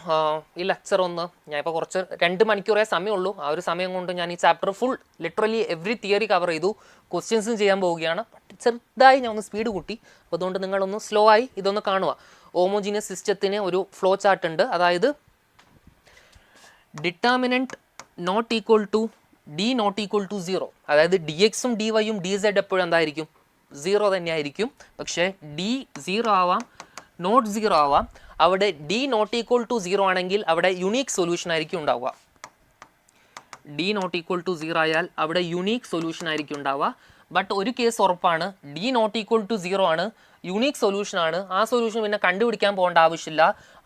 ഈ ലെക്ചർ ഒന്ന് ഞാൻ ഇപ്പോൾ കുറച്ച് 2 മണിക്കൂറേ സമയമുള്ളൂ. ആ ഒരു സമയം കൊണ്ട് ഞാൻ ഈ chapter full literally every theory cover ചെയ്തു. ക്വസ്റ്റ്യൻസും ചെയ്യാൻ പോവുകയാണ്. ചെറുതായി ഞാൻ ഒന്ന് സ്പീഡ് കൂട്ടി. അപ്പോൾ അതുകൊണ്ട് നിങ്ങളൊന്ന് സ്ലോ ആയി ഇതൊന്ന് കാണുക. ഹോമോജീനിയസ് സിസ്റ്റത്തിന് ഒരു ഫ്ലോ ചാർട്ട് ഉണ്ട്. അതായത് determinant not equal to D not equal to 0. അതായത് ഡി എക്സും ഡി വൈയും ഡി സെഡ് എപ്പോഴും എന്തായിരിക്കും? 0 തന്നെയായിരിക്കും. പക്ഷേ ഡി 0 ആവാം, നോട്ട് 0 ആവാം. അവിടെ ഡി നോട്ട് ഈക്വൽ ടു 0 ആണെങ്കിൽ അവിടെ യുണീക്ക് സൊല്യൂഷൻ ആയിരിക്കും ഉണ്ടാവുക. ഡി നോട്ട് ഈക്വൽ ടു 0 ആയാൽ അവിടെ യുണീക്ക് സൊല്യൂഷൻ ആയിരിക്കും ഉണ്ടാവുക. ബട്ട് ഒരു കേസ് ഉറപ്പാണ്, ഡി നോട്ട് ഈക്വൽ ടു 0 ആണ്, യുണീക്ക് സൊല്യൂഷൻ ആണ്. ആ സൊല്യൂഷൻ പിന്നെ കണ്ടുപിടിക്കാൻ പോകേണ്ട ആവശ്യമില്ല.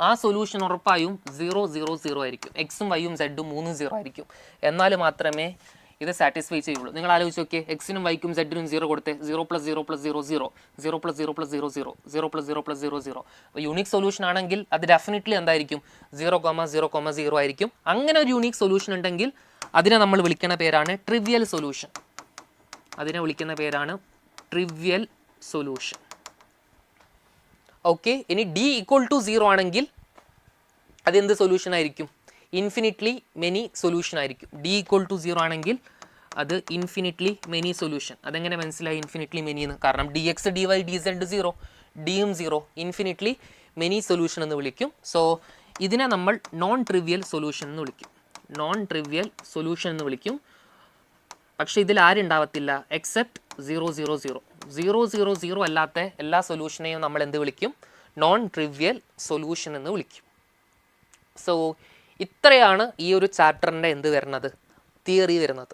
ആ സൊല്യൂഷൻ ഉറപ്പായും 0 0 0 ആയിരിക്കും. എക്സും വൈയും സെഡും 3 0 ആയിരിക്കും. എന്നാൽ മാത്രമേ ഇത് സാറ്റിസ്ഫൈ ചെയ്യുള്ളൂ. നിങ്ങൾ ആലോചിച്ച് നോക്കിയേ, എക്സിനും വൈക്കും സെഡിനും 0 കൊടുത്തേ, 0 + 0 + 0 0, 0 + 0 + 0 0, 0 + 0 + 0 0. അപ്പോൾ യുണീക്ക് സൊല്യൂഷൻ ആണെങ്കിൽ അത് ഡെഫിനറ്റ്ലി എന്തായിരിക്കും? 0, 0, 0 ആയിരിക്കും. അങ്ങനെ ഒരു യുണീക്ക് സൊല്യൂഷൻ ഉണ്ടെങ്കിൽ അതിനെ നമ്മൾ വിളിക്കുന്ന പേരാണ് ട്രിവിയൽ സൊല്യൂഷൻ. അതിനെ വിളിക്കുന്ന പേരാണ് ട്രിവിയൽ സൊല്യൂഷൻ. ഓക്കെ, ഇനി ഡി ഈക്വൽ ടു 0 ആണെങ്കിൽ അതെന്ത് സൊല്യൂഷൻ ആയിരിക്കും? ഇൻഫിനിറ്റ്ലി മെനി സൊല്യൂഷൻ ആയിരിക്കും. ഡി ഈക്വൽ ടു 0 ആണെങ്കിൽ അത് ഇൻഫിനിറ്റ്ലി മെനി സൊല്യൂഷൻ. അതെങ്ങനെ മനസ്സിലായി ഇൻഫിനിറ്റ്ലി മെനി എന്ന്? കാരണം D X D Y D Z 0, ഡിയും 0, ഇൻഫിനിറ്റ്ലി മെനി സൊല്യൂഷൻ എന്ന് വിളിക്കും. സോ ഇതിനെ നമ്മൾ നോൺ ട്രിവിയൽ സൊല്യൂഷൻ എന്ന് വിളിക്കും. നോൺ ട്രിവിയൽ സൊല്യൂഷൻ എന്ന് വിളിക്കും. പക്ഷേ ഇതിൽ ആരുണ്ടാവത്തില്ല? എക്സെപ്റ്റ് 0 0 0. 0 0 0 അല്ലാത്ത എല്ലാ സൊല്യൂഷനെയും നമ്മൾ എന്ത് വിളിക്കും? നോൺ ട്രിവിയൽ സൊല്യൂഷൻ എന്ന് വിളിക്കും. സോ ഇത്രയാണ് ഈ ഒരു ചാപ്റ്ററിൻ്റെ എന്ത് വരുന്നത്, തിയറി വരുന്നത്.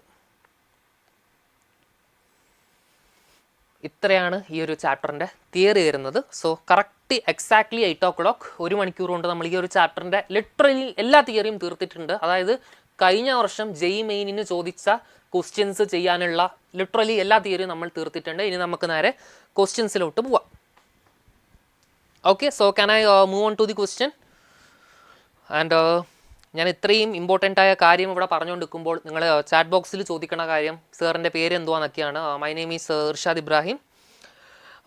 ഇത്രയാണ് ഈ ഒരു ചാപ്റ്ററിൻ്റെ തിയറി വരുന്നത്. സോ കറക്റ്റ് എക്സാക്ട്ലി 8 o'clock 1 മണിക്കൂർ കൊണ്ട് നമ്മൾ ഈ ഒരു ചാപ്റ്ററിൻ്റെ ലിറ്ററലി എല്ലാ തിയറിയും തീർത്തിട്ടുണ്ട്. അതായത് കഴിഞ്ഞ വർഷം JEE മെയിനിന് ചോദിച്ച ക്വസ്റ്റ്യൻസ് ചെയ്യാനുള്ള ലിറ്ററലി എല്ലാ തിയറിയും നമ്മൾ തീർത്തിട്ടുണ്ട്. ഇനി നമുക്ക് നേരെ ക്വസ്റ്റ്യൻസിലോട്ട് പോവാം. Okay, so can I move on to the question? And ഞാൻ ഇത്രയും ഇമ്പോർട്ടൻ്റ് ആയ കാര്യം ഇവിടെ പറഞ്ഞുകൊണ്ടിരിക്കുമ്പോൾ നിങ്ങൾ ചാറ്റ് ബോക്സിൽ ചോദിക്കുന്ന കാര്യം സാറിൻ്റെ പേര് എന്തുവാന്നൊക്കെയാണ്. My name is Irshad Ibrahim.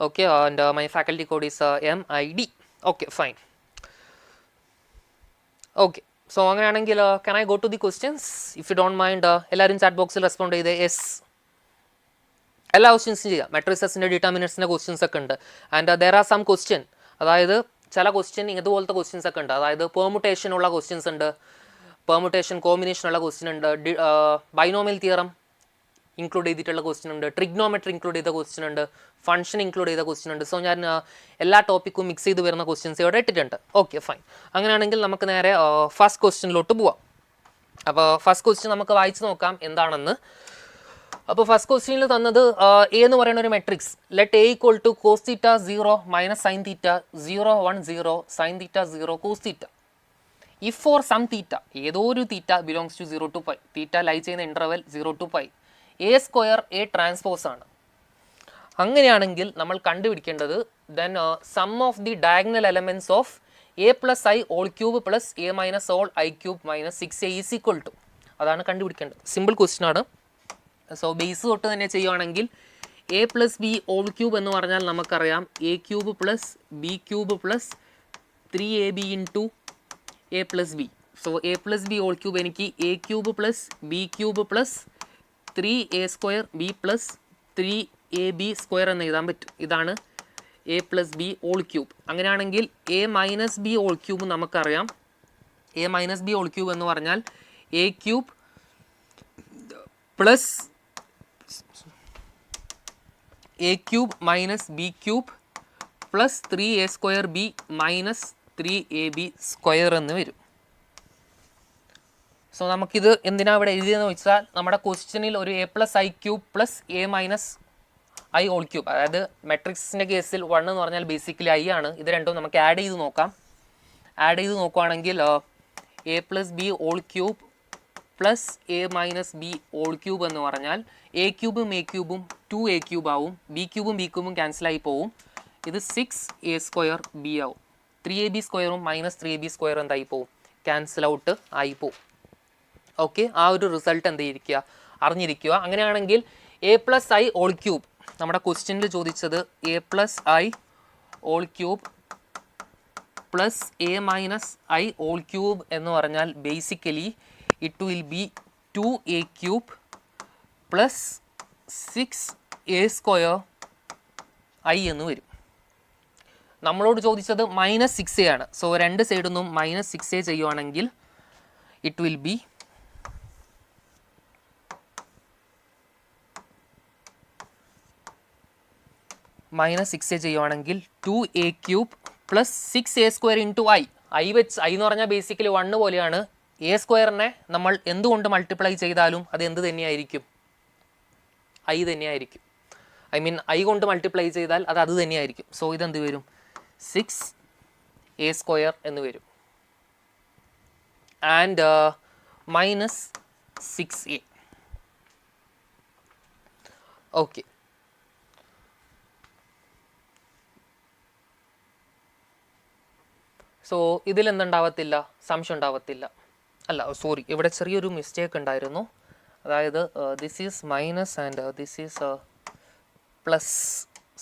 Okay, and my faculty code is MID. Okay, fine. Okay, so അങ്ങനെയാണെങ്കിൽ can I go to the questions if you don't mind? എല്ലാവരും ചാറ്റ് ബോക്സിൽ റെസ്പോണ്ട് ചെയ്തേ. യെസ്, എല്ലാ ക്വസ്റ്റ്യൻസും ചെയ്യാം. മെട്രിസസിൻ്റെ ഡിറ്റർമിനൻസിൻ്റെ ക്വസ്റ്റ്യൻസ് ഒക്കെ ഉണ്ട്. And there are some question, അതായത് ചില ക്വസ്റ്റ്യൻ ഇതുപോലത്തെ ക്വസ്റ്റ്യൻസ് ഒക്കെ ഉണ്ട്. അതായത് പെർമുട്ടേഷൻ ഉള്ള ക്വസ്റ്റ്യൻസ് ഉണ്ട്, പെർമുട്ടേഷൻ കോമ്പിനേഷൻ ഉള്ള ക്വസ്റ്റ്യൻ ഉണ്ട്, ബൈനോമിയൽ തിയറം ഇൻക്ലൂഡ് ചെയ്തിട്ടുള്ള ക്വസ്റ്റ്യൻ ഉണ്ട്, ട്രിഗ്നോമെട്രി ഇൻക്ലൂഡ് ചെയ്ത ക്വസ്റ്റ്യൻ ഉണ്ട്, ഫംഗ്ഷൻ ഇൻക്ലൂഡ് ചെയ്ത ക്വസ്റ്റ്യൻ ഉണ്ട്. സോ ഞാൻ എല്ലാ ടോപ്പിക്കും മിക്സ് ചെയ്ത് വരുന്ന ക്വസ്റ്റ്യൻസ് ഇവിടെ ഇട്ടിട്ടുണ്ട്. Okay, fine. അങ്ങനെയാണെങ്കിൽ നമുക്ക് നേരെ ഫസ്റ്റ് ക്വസ്റ്റ്യനിലോട്ട് പോവാം. അപ്പോൾ ഫസ്റ്റ് ക്വസ്റ്റ്യൻ നമുക്ക് വായിച്ച് നോക്കാം എന്താണെന്ന്. അപ്പോൾ ഫസ്റ്റ് ക്വസ്റ്റ്യനിൽ തന്നത് എ എന്ന് പറയുന്ന ഒരു matrix, let A equal to cos theta 0 minus sine theta 0 1 0 sine theta 0 cos theta. If for some theta, ഏതോ ഒരു theta belongs to 0 to π, theta lie ചെയ്യുന്ന interval 0 to π, A square A transpose ആണ്. അങ്ങനെയാണെങ്കിൽ നമ്മൾ കണ്ടുപിടിക്കേണ്ടത് then sum of the diagonal elements of A plus I whole cube plus A minus whole I cube minus 6a is equal to. അതാണ് കണ്ടുപിടിക്കേണ്ടത്. Simple question ആണ്. So base തൊട്ട് തന്നെ ചെയ്യുവാണെങ്കിൽ A plus B whole cube എന്ന് പറഞ്ഞാൽ നമുക്കറിയാം A cube plus B cube plus 3ab into A plus B. So A plus B whole cube എനിക്ക് A cube plus B cube plus 3a square B plus 3ab square എന്ന് എഴുതാൻ പറ്റും. ഇതാണ് A plus B whole cube. അങ്ങനെയാണെങ്കിൽ A minus B whole cube നമുക്കറിയാം. A minus B whole cube എന്ന് പറഞ്ഞാൽ A cube plus A cube minus B cube plus 3a square B minus 3ab square എന്ന് വരും. സോ നമുക്കിത് എന്തിനാണ് ഇവിടെ എഴുതിയെന്ന് വെച്ചാൽ നമ്മുടെ ക്വസ്റ്റ്യനിൽ ഒരു A plus I cube plus A minus I whole cube, അതായത് മെട്രിക്സിൻ്റെ കേസിൽ 1 എന്ന് പറഞ്ഞാൽ ബേസിക്കലി ഐ ആണ്. ഇത് രണ്ടും നമുക്ക് ആഡ് ചെയ്ത് നോക്കാം. ആഡ് ചെയ്ത് നോക്കുകയാണെങ്കിൽ A plus B whole cube plus A minus B whole cube എന്ന് പറഞ്ഞാൽ എ ക്യൂബും എ ക്യൂബും 2a ക്യൂബ് ആവും, ബി ക്യൂബും ബി ക്യൂബും ക്യാൻസലായി പോവും. ഇത് 6a സ്ക്വയർ ബി ആവും. 3ab സ്ക്വയറും മൈനസ് 3ab സ്ക്വയറും എന്തായി പോവും, ക്യാൻസൽ ഔട്ട് ആയി പോവും. ഓക്കെ, ആ ഒരു റിസൾട്ട് എന്തിരിക്കുക, അറിഞ്ഞിരിക്കുക. അങ്ങനെയാണെങ്കിൽ A plus I whole cube നമ്മുടെ ക്വസ്റ്റ്യനിൽ ചോദിച്ചത് A plus I whole cube plus A minus I whole cube എന്ന് പറഞ്ഞാൽ basically it will be 2a cube plus 6a square I എന്ന് വരും. നമ്മളോട് ചോദിച്ചത് മൈനസ് 6a ആണ്. സോ രണ്ട് സൈഡിൽ നിന്നും മൈനസ് 6a ചെയ്യുവാണെങ്കിൽ it will be minus 6a ചെയ്യുവാണെങ്കിൽ 2a cube plus 6a square into I വെച്ച് ഐ എന്ന് പറഞ്ഞാൽ ബേസിക്കലി 1 പോലെയാണ്. എ സ്ക്വയറിനെ നമ്മൾ എന്തുകൊണ്ട് മൾട്ടിപ്ലൈ ചെയ്താലും അത് എന്ത് തന്നെയായിരിക്കും, ഐ തന്നെയായിരിക്കും. ഐ മീൻ ഐ കൊണ്ട് മൾട്ടിപ്ലൈ ചെയ്താൽ അത് തന്നെയായിരിക്കും. സോ ഇതെന്ത് വരും, 6a സ്ക്വയർ എന്ന് വരും. And minus 6a. Okay, so ഇതിൽ എന്തുണ്ടാവത്തില്ല, സംശയം ഉണ്ടാവത്തില്ല. അല്ല സോറി, ഇവിടെ ചെറിയൊരു മിസ്റ്റേക്ക് ഉണ്ടായിരുന്നു. അതായത് this is minus and this is plus.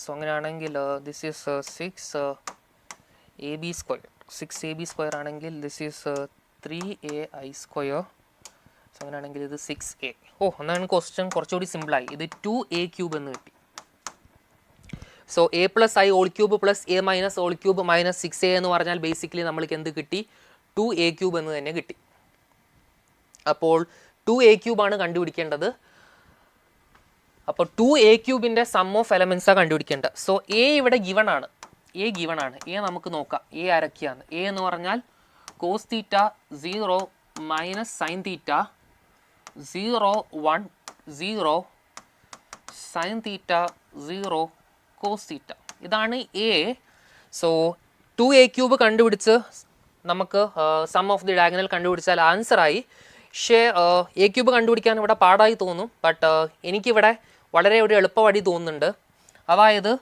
So അങ്ങനെയാണെങ്കിൽ this is 6ab square. 6ab square ആണെങ്കിൽ this is 3ai square. So അങ്ങനെയാണെങ്കിൽ ഇത് 6a. എന്നാണ് ക്വസ്റ്റ്യൻ കുറച്ചുകൂടി സിമ്പിളായി. ഇത് 2a ക്യൂബ് എന്ന് കിട്ടി. So A plus I whole cube plus A minus all cube minus 6a എന്ന് പറഞ്ഞാൽ ബേസിക്കലി നമ്മൾക്ക് എന്ത് കിട്ടി, 2a ക്യൂബ് എന്ന് തന്നെ കിട്ടി. അപ്പോൾ 2a ക്യൂബാണ് കണ്ടുപിടിക്കേണ്ടത്. അപ്പോൾ 2a ക്യൂബിൻ്റെ സം ഓഫ് എലമെൻസാണ് കണ്ടുപിടിക്കേണ്ടത്. സോ എ ഇവിടെ ഗിവൺ ആണ്, എ നമുക്ക് നോക്കാം എ ആരൊക്കെയാണ്. എ എന്ന് പറഞ്ഞാൽ cos theta 0 minus sin theta 0 1 0 sin theta 0 cos theta. ഇതാണ് എ. സോ 2a³ കണ്ടുപിടിച്ച് നമുക്ക് സം ഓഫ് ദി ഡയഗണൽ കണ്ടുപിടിച്ചാൽ ആൻസറായി. പക്ഷേ a³ കണ്ടുപിടിക്കാൻ ഇവിടെ പാടായി തോന്നും. ബട്ട് എനിക്കിവിടെ വളരെ ഒരു എളുപ്പവഴി തോന്നുന്നുണ്ട്. അതായത്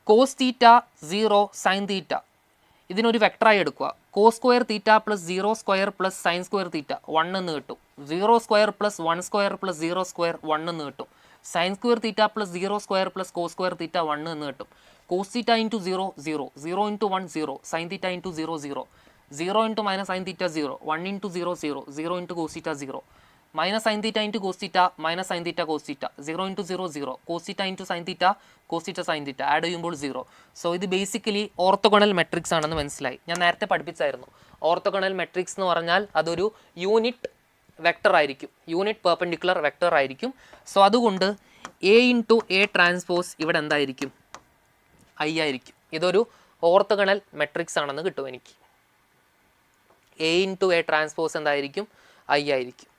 cos theta 0 sin theta ഇതിനൊരു വെക്ടറായി എടുക്കുക. cos square theta plus 0 square plus sine square theta 1 എന്ന് കിട്ടും. 0 square plus 1 square plus 0 square 1 എന്ന് കിട്ടും. Sine square theta plus 0 square plus cos square theta 1 എന്ന് കിട്ടും. cos theta into 0 0 0 into 1 0 sine theta into 0 0 0 into minus sine theta 0 1 into 0 0 0 into cos theta 0 minus sine theta into cos theta minus sine theta cos theta 0 into 0 0 cos theta into sine theta cos theta sine theta add ചെയ്യുമ്പോൾ 0. So ഇത് basically orthogonal matrix ആണെന്ന് മനസ്സിലായി. ഞാൻ നേരത്തെ പഠിപ്പിച്ചായിരുന്നു. Orthogonal matrix എന്ന് പറഞ്ഞാൽ അതൊരു unit vector ആയിരിക്കും, യൂണിറ്റ് പെർപെൻഡിക്കുലർ വെക്ടർ ആയിരിക്കും. സോ അതുകൊണ്ട് എ ഇൻറ്റു എ ട്രാൻസ്പോസ് ഇവിടെ എന്തായിരിക്കും? ഐ ആയിരിക്കും. ഇതൊരു ഓർത്തോഗണൽ മെട്രിക്സ് ആണെന്ന് കിട്ടും എനിക്ക്. എ ഇൻറ്റു എ ട്രാൻസ്പോസ് എന്തായിരിക്കും? ഐ ആയിരിക്കും.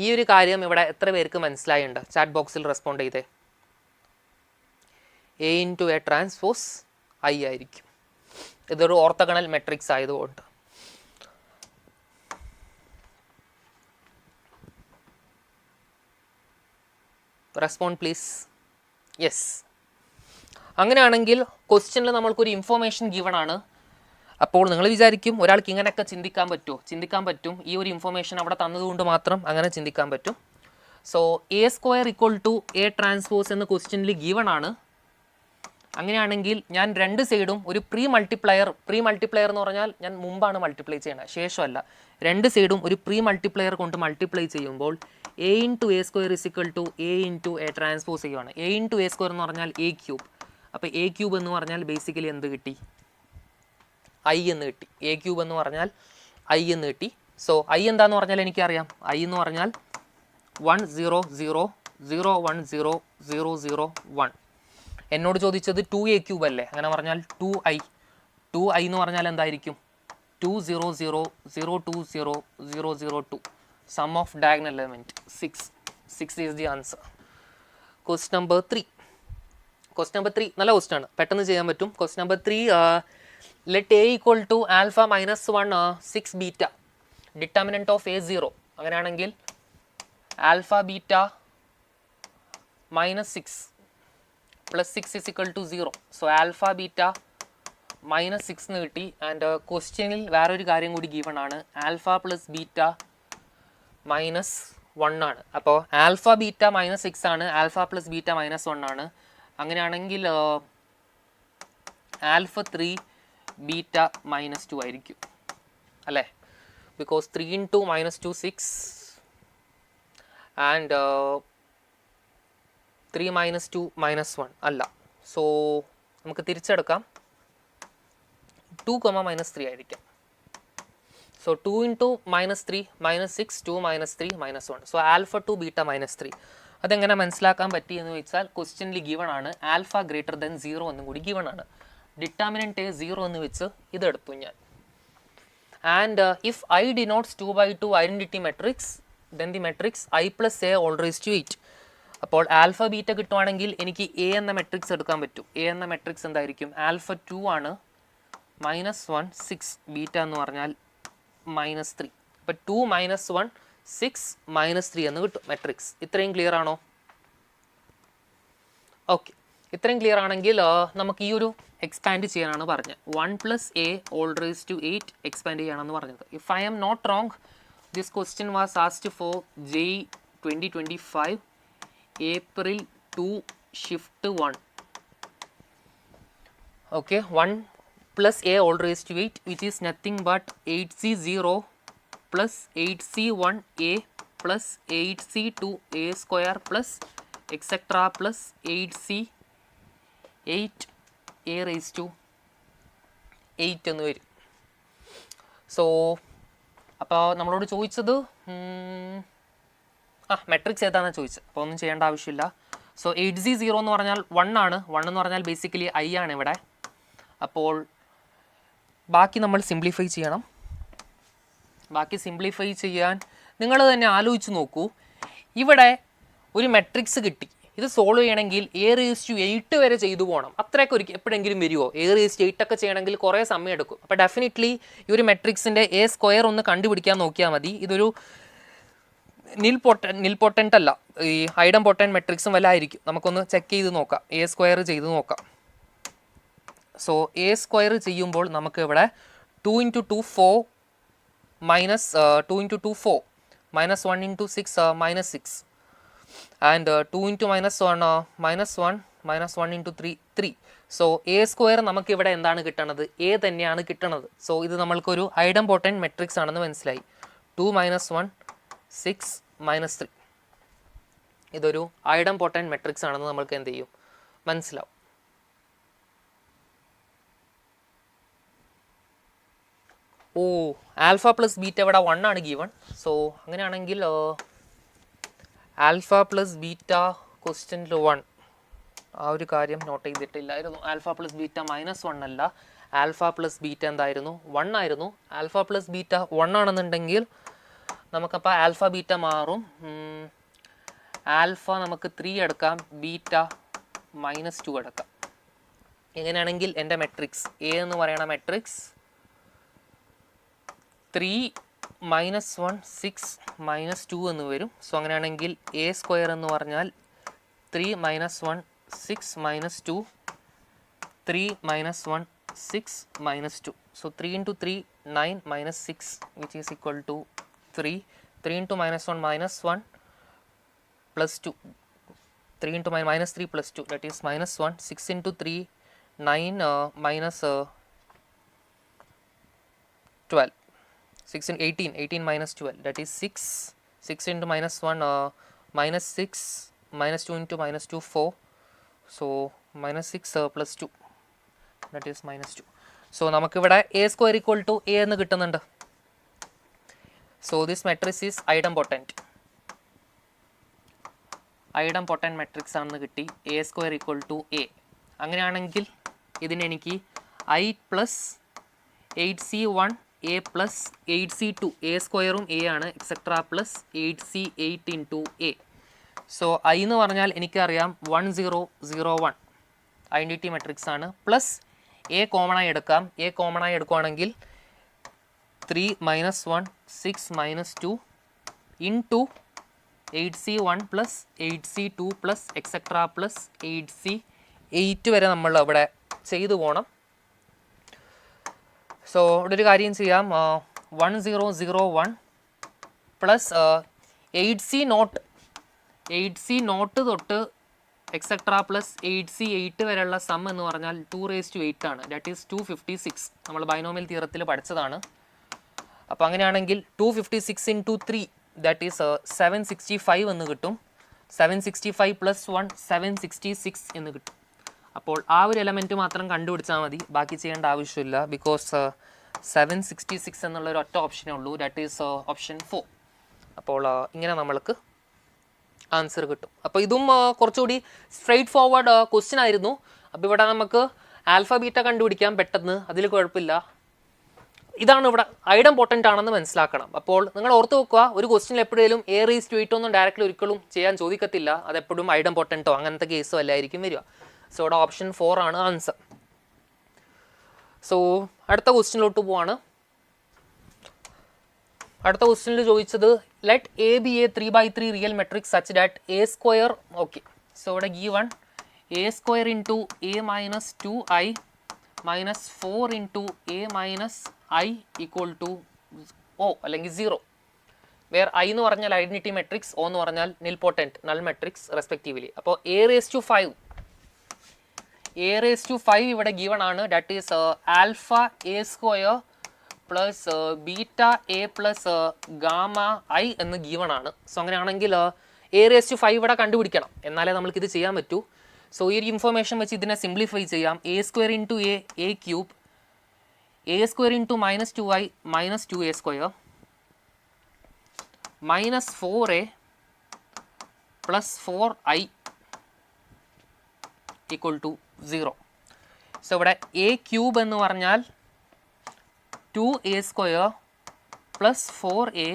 ഈ ഒരു കാര്യം ഇവിടെ എത്ര പേർക്ക് മനസ്സിലായിട്ടുണ്ട്? ചാറ്റ് ബോക്സിൽ റെസ്പോണ്ട് ചെയ്തേ. A into A transpose I ആയിരിക്കും. ഇതൊരു ഓർത്തോഗണൽ മെട്രിക്സ് ആയതുകൊണ്ട്. Respond please. യെസ്. അങ്ങനെയാണെങ്കിൽ ക്വസ്റ്റ്യനിൽ നമ്മൾക്കൊരു ഇൻഫോർമേഷൻ ഗിവൺ ആണ്. അപ്പോൾ നിങ്ങൾ വിചാരിക്കും ഒരാൾക്ക് ഇങ്ങനെയൊക്കെ ചിന്തിക്കാൻ പറ്റുമോ? ചിന്തിക്കാൻ പറ്റും. ഈ ഒരു ഇൻഫോർമേഷൻ അവിടെ തന്നതുകൊണ്ട് മാത്രം അങ്ങനെ ചിന്തിക്കാൻ പറ്റും. So A square equal to A transpose എന്ന ക്വസ്റ്റ്യനിൽ ഗിവൺ ആണ്. അങ്ങനെയാണെങ്കിൽ ഞാൻ രണ്ട് സൈഡും ഒരു പ്രീ മൾട്ടിപ്ലയർ എന്ന് പറഞ്ഞാൽ ഞാൻ മുമ്പാണ് മൾട്ടിപ്ലൈ ചെയ്യണത്, ശേഷമല്ല. രണ്ട് സൈഡും ഒരു പ്രീ മൾട്ടിപ്ലയർ കൊണ്ട് മൾട്ടിപ്ലൈ ചെയ്യുമ്പോൾ A into A square is equal to A into A transpose ചെയ്യുവാണ്. എ ഇൻറ്റു എ സ്ക്വയർ എന്ന് പറഞ്ഞാൽ a³. അപ്പോൾ a³ എന്ന് പറഞ്ഞാൽ ബേസിക്കലി എന്ത് കിട്ടി? ഐ എന്ന് കിട്ടി. a³ എന്ന് പറഞ്ഞാൽ ഐ എന്ന് കിട്ടി. സോ ഐ എന്താന്ന് പറഞ്ഞാൽ എനിക്കറിയാം. ഐ എന്ന് പറഞ്ഞാൽ 1 0 0 0 1 0 0 0 1. എന്നോട് ചോദിച്ചത് 2a³ അല്ലേ? അങ്ങനെ പറഞ്ഞാൽ 2i എന്ന് പറഞ്ഞാൽ എന്തായിരിക്കും? 2 0 0 0 2 0 0 0 2. Sum of diagonal element 6 is the answer. Question number 3 നല്ല ക്വസ്റ്റ്യൻ ആണ്, പെട്ടെന്ന് ചെയ്യാൻ പറ്റും. Question number 3, let A equal to alpha minus 1 6 beta determinant of A 0. അങ്ങനെയാണെങ്കിൽ alpha beta minus 6 plus 6 is equal to 0. So alpha beta minus 6 എന്ന് കിട്ടി. And ക്വസ്റ്റ്യനിൽ വേറൊരു കാര്യം കൂടി ഗീവൺ ആണ്. ആൽഫ പ്ലസ് ബീറ്റ മൈനസ് 1 ആണ്. അപ്പോൾ ആൽഫ ബീറ്റ മൈനസ് 6 ആണ്, ആൽഫ പ്ലസ് ബീറ്റ മൈനസ് 1 ആണ്. അങ്ങനെയാണെങ്കിൽ ആൽഫ 3 ബീറ്റ മൈനസ് 2 ആയിരിക്കും അല്ലേ? Because 3 into minus 2 6 and 3 minus 2 minus 1 അല്ല. സോ നമുക്ക് തിരിച്ചെടുക്കാം. 2 മൈനസ് 3 ആയിരിക്കാം. So 2 into minus 3 minus 6 2 minus 3 minus 1. So alpha 2 beta minus 3. അതെങ്ങനെ മനസ്സിലാക്കാൻ പറ്റി എന്ന് ചോദിച്ചാൽ ക്വസ്റ്റ്യനിൽ ഗിവൺ ആണ് ആൽഫ ഗ്രേറ്റർ ദെൻ 0 എന്നും കൂടി ഗിവൺ ആണ്. ഡിറ്റർമിനന്റ് 0 എന്ന് വെച്ച് ഇതെടുത്തു ഞാൻ. And if I denotes 2/2 identity matrix then the matrix I plus A all raise to 8. അപ്പോൾ ആൽഫ ബീറ്റ കിട്ടുവാണെങ്കിൽ എനിക്ക് എ എന്ന മെട്രിക്സ് എടുക്കാൻ പറ്റും. എ എന്ന മെട്രിക്സ് എന്തായിരിക്കും? ആൽഫ 2 ആണ്, മൈനസ് 1 6 ബീറ്റ എന്ന് പറഞ്ഞാൽ മൈനസ് 3. അപ്പോൾ 2 മൈനസ് 1 6 മൈനസ് 3 എന്ന് കിട്ടും മെട്രിക്സ്. ഇത്രയും ക്ലിയർ ആണോ? ഓക്കെ, ഇത്രയും ക്ലിയർ ആണെങ്കിൽ നമുക്ക് ഈ ഒരു എക്സ്പാൻഡ് ചെയ്യാനാണ് പറഞ്ഞത്. 1 plus A all raise to 8 expand ചെയ്യാനാണ് പറഞ്ഞത്. If I am not wrong, this question was asked for JEE 2025 April 2 shift 1. Okay, 1 plus a all raised to 8, which is nothing but 8c0 plus 8c1a plus 8c2a square plus etc plus 8c8a raised to 8 എന്ന് വരും. So അപ്പോൾ നമ്മളോട് ചോദിച്ചത് matrix ഏതാണെന്ന് ചോദിച്ചത്. അപ്പോൾ ഒന്നും ചെയ്യേണ്ട ആവശ്യമില്ല. സോ 8c0 എന്ന് പറഞ്ഞാൽ 1 ആണ്. 1 എന്ന് പറഞ്ഞാൽ ബേസിക്കലി ഐ ആണ് ഇവിടെ. അപ്പോൾ ബാക്കി നമ്മൾ സിംപ്ലിഫൈ ചെയ്യണം. ബാക്കി സിംപ്ലിഫൈ ചെയ്യാൻ നിങ്ങൾ തന്നെ ആലോചിച്ച് നോക്കൂ. ഇവിടെ ഒരു മെട്രിക്സ് കിട്ടി, ഇത് സോൾവ് ചെയ്യണമെങ്കിൽ A⁸8 വരെ ചെയ്തു പോകണം. അത്രയൊക്കെ എപ്പോഴെങ്കിലും വരുമോ? A⁸8 ഒക്കെ ചെയ്യണമെങ്കിൽ കുറേ സമയം എടുക്കും. അപ്പോൾ ഡെഫിനറ്റ്ലി ഈ ഒരു മെട്രിക്സിൻ്റെ A² ഒന്ന് കണ്ടുപിടിക്കാൻ നോക്കിയാൽ മതി. ഇതൊരു നിൽപൊട്ടൻ്റ് അല്ല, ഈ ഐഡംപൊട്ടൻ്റ് മെട്രിക്സും വല്ല ആയിരിക്കും. നമുക്കൊന്ന് ചെക്ക് ചെയ്ത് നോക്കാം, A² ചെയ്ത് നോക്കാം. സോ A² ചെയ്യുമ്പോൾ നമുക്ക് ഇവിടെ 2 × 2 4 minus 2 × 2 4 minus 1 × 6 minus 6 and 2 × minus 1 minus 1 minus 1 × 3 3. So A² നമുക്ക് ഇവിടെ എന്താണ് കിട്ടണത്? A തന്നെയാണ് കിട്ടണത്. സോ ഇത് നമ്മൾക്കൊരു ഐഡംപൊട്ടൻ്റ് മെട്രിക്സ് ആണെന്ന് മനസ്സിലായി. 2 minus 1 6 minus 3 ഇതൊരു ഐഡംപൊട്ടൻ്റ് മെട്രിക്സ് ആണെന്ന് നമ്മൾക്ക് എന്ത് ചെയ്യും? മനസ്സിലാവും. ഓ, ആൽഫ പ്ലസ് ബീറ്റ ഇവിടെ 1 ആണ് ഗീവൺ. സോ അങ്ങനെയാണെങ്കിൽ ആൽഫ പ്ലസ് ബീറ്റ ക്വസ്റ്റ്യനിൽ 1, ആ ഒരു കാര്യം നോട്ട് ചെയ്തിട്ടില്ലായിരുന്നു. ആൽഫ പ്ലസ് ബീറ്റ -1 അല്ല, ആൽഫ പ്ലസ് ബീറ്റ എന്തായിരുന്നു? 1 ആയിരുന്നു. ആൽഫ പ്ലസ് ബീറ്റ 1 ആണെന്നുണ്ടെങ്കിൽ നമുക്കപ്പോൾ ആൽഫ ബീറ്റ മാറും. ആൽഫ നമുക്ക് 3 എടുക്കാം, ബീറ്റ -2 എടുക്കാം. എങ്ങനെയാണെങ്കിൽ എൻ്റെ മെട്രിക്സ് എ എന്ന് പറയുന്ന മെട്രിക്സ് 3 -1 6 -2 എന്ന് വരും. സോ അങ്ങനെയാണെങ്കിൽ A² എന്ന് പറഞ്ഞാൽ 3 -1 6 -2 3 -1 6 -2. So 3 × 3 9 - 6 which is equal to 3. 3 × -1 -1 plus 2. 3 × -3 plus 2 that is -1. 6 × 3 9 -12. 6 × 18 18 - 12 that is 6. 6 × -1 -6 -2 × -2 4. So -6 plus 2 that is -2. So നമുക്കിവിടെ A² equal to A എന്ന് കിട്ടുന്നുണ്ട്. So this matrix is idempotent. Idempotent matrix ആണെന്ന് കിട്ടി. A² equal to A. അങ്ങനെയാണെങ്കിൽ ഇതിന് എനിക്ക് I plus 8C1 A plus 8C2 A² A ആണ് etcetera plus 8C8 into A. So I എന്ന് പറഞ്ഞാൽ എനിക്കറിയാം 1 0 0 1 ഐഡൻറ്റിറ്റി മെട്രിക്സ് ആണ്. പ്ലസ് A കോമൺ ആയി എടുക്കാം. A കോമൺ ആയി എടുക്കുകയാണെങ്കിൽ 3 -1 6 -2 into 8C1 plus 8C2 plus etcetera plus 8C8 വരെ നമ്മൾ അവിടെ ചെയ്തു പോകണം. സോ ഇവിടെ ഒരു കാര്യം ചെയ്യാം, 1 0 0 1 പ്ലസ് 8C0 തൊട്ട് എക്സെട്ര പ്ലസ് 8C8 വരെയുള്ള സം എന്ന് പറഞ്ഞാൽ 2⁸8 ആണ്. That is 256. നമ്മൾ ബൈനോമിയൽ തിയറത്തിൽ പഠിച്ചതാണ്. അപ്പോൾ അങ്ങനെയാണെങ്കിൽ 256 × 3 ദാറ്റ് ഈസ് 765 എന്ന് കിട്ടും. 765 + 1 766 എന്ന് കിട്ടും. അപ്പോൾ ആ ഒരു എലമെൻറ്റ് മാത്രം കണ്ടുപിടിച്ചാൽ മതി, ബാക്കി ചെയ്യേണ്ട ആവശ്യമില്ല. ബിക്കോസ് 766 എന്നുള്ളൊരു ഒറ്റ ഓപ്ഷനേ ഉള്ളൂ, ദാറ്റ് ഈസ് ഓപ്ഷൻ 4. അപ്പോൾ ഇങ്ങനെ നമ്മൾക്ക് ആൻസർ കിട്ടും. അപ്പോൾ ഇതും കുറച്ചുകൂടി സ്ട്രെയിറ്റ് ഫോർവേഡ് ക്വസ്റ്റ്യൻ ആയിരുന്നു. അപ്പോൾ ഇവിടെ നമുക്ക് ആൽഫ ബീറ്റ കണ്ടുപിടിക്കാം പെട്ടെന്ന്, അതിൽ കുഴപ്പമില്ല. ഇതാണ് ഇവിടെ ഐഡംപൊട്ടൻ്റ് ആണെന്ന് മനസ്സിലാക്കണം. അപ്പോൾ നിങ്ങൾ ഓർത്ത് വെക്കുക, ഒരു ക്വസ്റ്റ്യനിൽ എപ്പോഴേലും A⁸8 ഒന്നും ഡയറക്റ്റ്ലി ഒരിക്കലും ചെയ്യാൻ ചോദിക്കത്തില്ല. അതെപ്പോഴും ഐഡംപൊട്ടൻ്റോ അങ്ങനത്തെ കേസോ അല്ലായിരിക്കും വരിക. സോ ഇവിടെ ഓപ്ഷൻ 4 ആണ് ആൻസർ. സോ അടുത്ത ക്വസ്റ്റ്യനിലോട്ട് പോവാണ്. അടുത്ത ക്വസ്റ്റ്യനിൽ ചോദിച്ചത് let A be a 3×3 real matrix such that A². Okay, so ഇവിടെ given A² into A minus 2i minus 4 into A minus I equal to O അല്ലെങ്കിൽ 0, വേർ I എന്ന് പറഞ്ഞാൽ ഐഡൻറ്റിറ്റി മെട്രിക്സ്, O എന്ന് പറഞ്ഞാൽ നിൽപൊട്ടൻറ്റ് നൾ മെട്രിക്സ് റെസ്പെക്റ്റീവ്ലി. അപ്പോൾ A⁵5 ഇവിടെ given ആണ്. That is alpha A² plus beta A plus gamma I എന്ന് given ആണ്. സോ അങ്ങനെയാണെങ്കിൽ A⁵5 ഇവിടെ കണ്ടുപിടിക്കണം, എന്നാലേ നമ്മൾക്കിത് ചെയ്യാൻ പറ്റൂ. സോ ഈ ഒരു ഇൻഫർമേഷൻ വെച്ച് ഇതിനെ സിംപ്ലിഫൈ ചെയ്യാം. A² into A A³ A² into -2i minus 2A² minus 4A plus 4i equal to 0. So ഇവിടെ A³ എന്ന് പറഞ്ഞാൽ 2A² plus 4a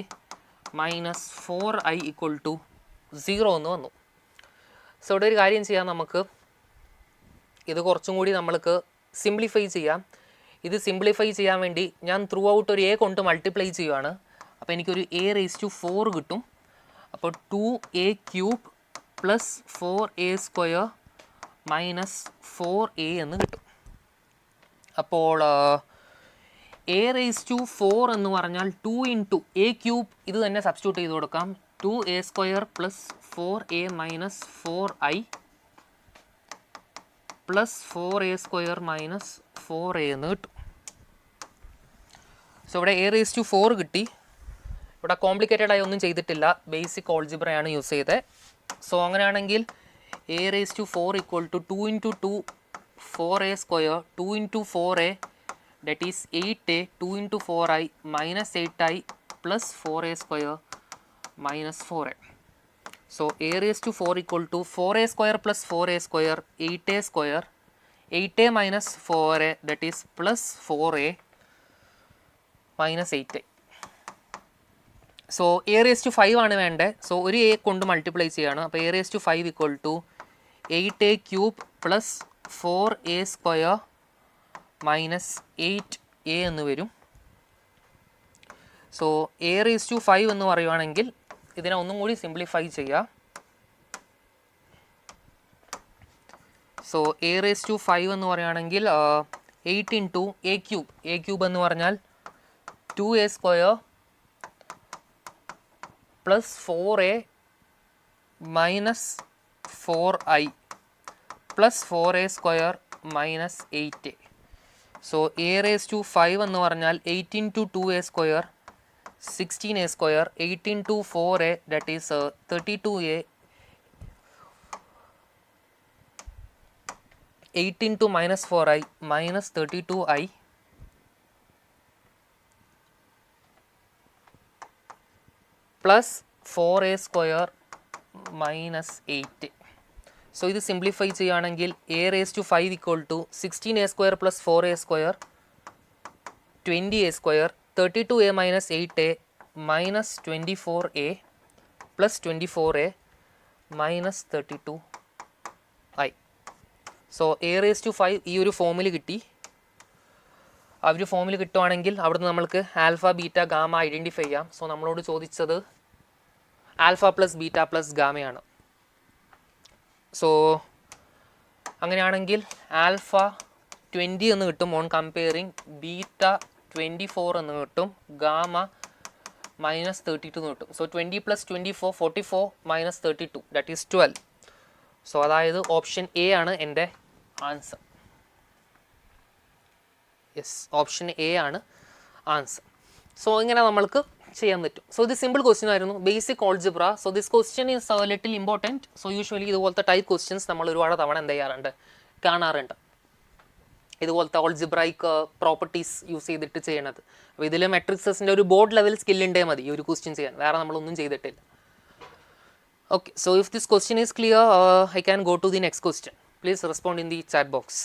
minus 4i equal to 0 എന്ന് വന്നു. സോ ഇവിടെ ഒരു കാര്യം ചെയ്യാം, നമുക്ക് ഇത് കുറച്ചും കൂടി നമ്മൾക്ക് സിംപ്ലിഫൈ ചെയ്യാം. ഇത് സിംപ്ലിഫൈ ചെയ്യാൻ വേണ്ടി ഞാൻ ത്രൂ ഔട്ട് ഒരു a കൊണ്ട് മൾട്ടിപ്ലൈ ചെയ്യുവാണ്. അപ്പോൾ എനിക്കൊരു a⁴ കിട്ടും. അപ്പോൾ 2a³ plus 4a² minus 4a എന്ന് കിട്ടും. അപ്പോൾ a⁴ എന്ന് പറഞ്ഞാൽ 2 ഇൻറ്റു a³ ഇത് തന്നെ സബ്സ്റ്റിറ്റ്യൂട്ട് ചെയ്ത് കൊടുക്കാം. 2a² plus 4a minus 4i plus 4a² minus 4a എന്ന് കിട്ടും. സോ ഇവിടെ a⁴ കിട്ടി. ഇവിടെ കോംപ്ലിക്കേറ്റഡ് ആയി ഒന്നും ചെയ്തിട്ടില്ല, ബേസിക് ഓൾജിബ്രയാണ് യൂസ് ചെയ്തത്. സോ അങ്ങനെയാണെങ്കിൽ a⁴ equal to 2 into 2 4a², 2 into 4a that is 8a, 2 into 4i minus 8i plus 4a² minus 4a. So a⁴ equal to 4a² plus 4a², 8a², 8a minus 4a that is plus 4a minus 8a. So a⁵ ആണ് വേണ്ടത്. So ഒരു a കൊണ്ട് multiply ചെയ്യാണ്. അപ്പോൾ a⁵ equal to 8a³ plus 4a² minus 8a എന്ന് വരും. So a⁵ എന്ന് പറയുവാണെങ്കിൽ ഇതിനെ ഒന്നും കൂടി സിംപ്ലിഫൈ ചെയ്യുക. സോ a⁵ എന്ന് പറയുകയാണെങ്കിൽ 8 ഇൻറ്റു a³ എന്ന് പറഞ്ഞാൽ 2a² plus 4a minus 4i plus 4a² minus 8a. So a⁵ എന്ന് പറഞ്ഞാൽ 8 into 2a², 16a², 8 into 4a that is 32a, 8 into minus 4i minus 32i plus 4a² minus 8a. So ഇത് simplify ചെയ്യുകയാണെങ്കിൽ a⁵ equal to 16a² plus 4a² 20a², 32a minus 8a minus 24a plus 24a minus 32i. So a⁵ ഈ ഒരു ഫോമിൽ കിട്ടി. ആ ഒരു ഫോമിൽ കിട്ടുവാണെങ്കിൽ അവിടുന്ന് നമ്മൾക്ക് ആൽഫ ബീറ്റ ഗാമ ഐഡൻറ്റിഫൈ ചെയ്യാം. സോ നമ്മളോട് ചോദിച്ചത് ആൽഫ പ്ലസ് ബീറ്റ പ്ലസ് ഗാമയാണ്. സോ അങ്ങനെയാണെങ്കിൽ ആൽഫ 20 എന്ന് കിട്ടും ഓൺ കമ്പയറിങ്, ബീറ്റ 24 എന്ന് കിട്ടും, ഗാമ മൈനസ് 32 എന്ന് കിട്ടും. So 20 plus 24 44 minus 32 that is 12. So അതായത് ഓപ്ഷൻ എ ആണ് എൻ്റെ ആൻസർ. യെസ്, ഓപ്ഷൻ എ ആണ് ആൻസർ. സോ ഇങ്ങനെ നമ്മൾക്ക് ചെയ്യാൻ പറ്റും. സോ ഇത് സിമ്പിൾ ക്വസ്റ്റ്യൻ ആയിരുന്നു, basic algebra. So this question is little important. So usually ഇതുപോലത്തെ ടൈപ്പ് ക്വസ്റ്റ്യൻസ് നമ്മൾ ഒരുപാട് തവണ എന്ത് ചെയ്യാറുണ്ട്, കാണാറുണ്ട്. ഇതുപോലത്തെ ഓൾജിബ്രൈക്ക് പ്രോപ്പർട്ടീസ് യൂസ് ചെയ്തിട്ട് ചെയ്യണത്. അപ്പോൾ ഇതിൽ മെട്രിക്സസിൻ്റെ ഒരു ബോർഡ് ലെവൽ സ്കില്ലുണ്ടേ മതി ഈ ഒരു ക്വസ്റ്റ്യൻ ചെയ്യാൻ, വേറെ നമ്മളൊന്നും ചെയ്തിട്ടില്ല. Okay, so if this question is clear I can go to the next question. Please respond in the chat box.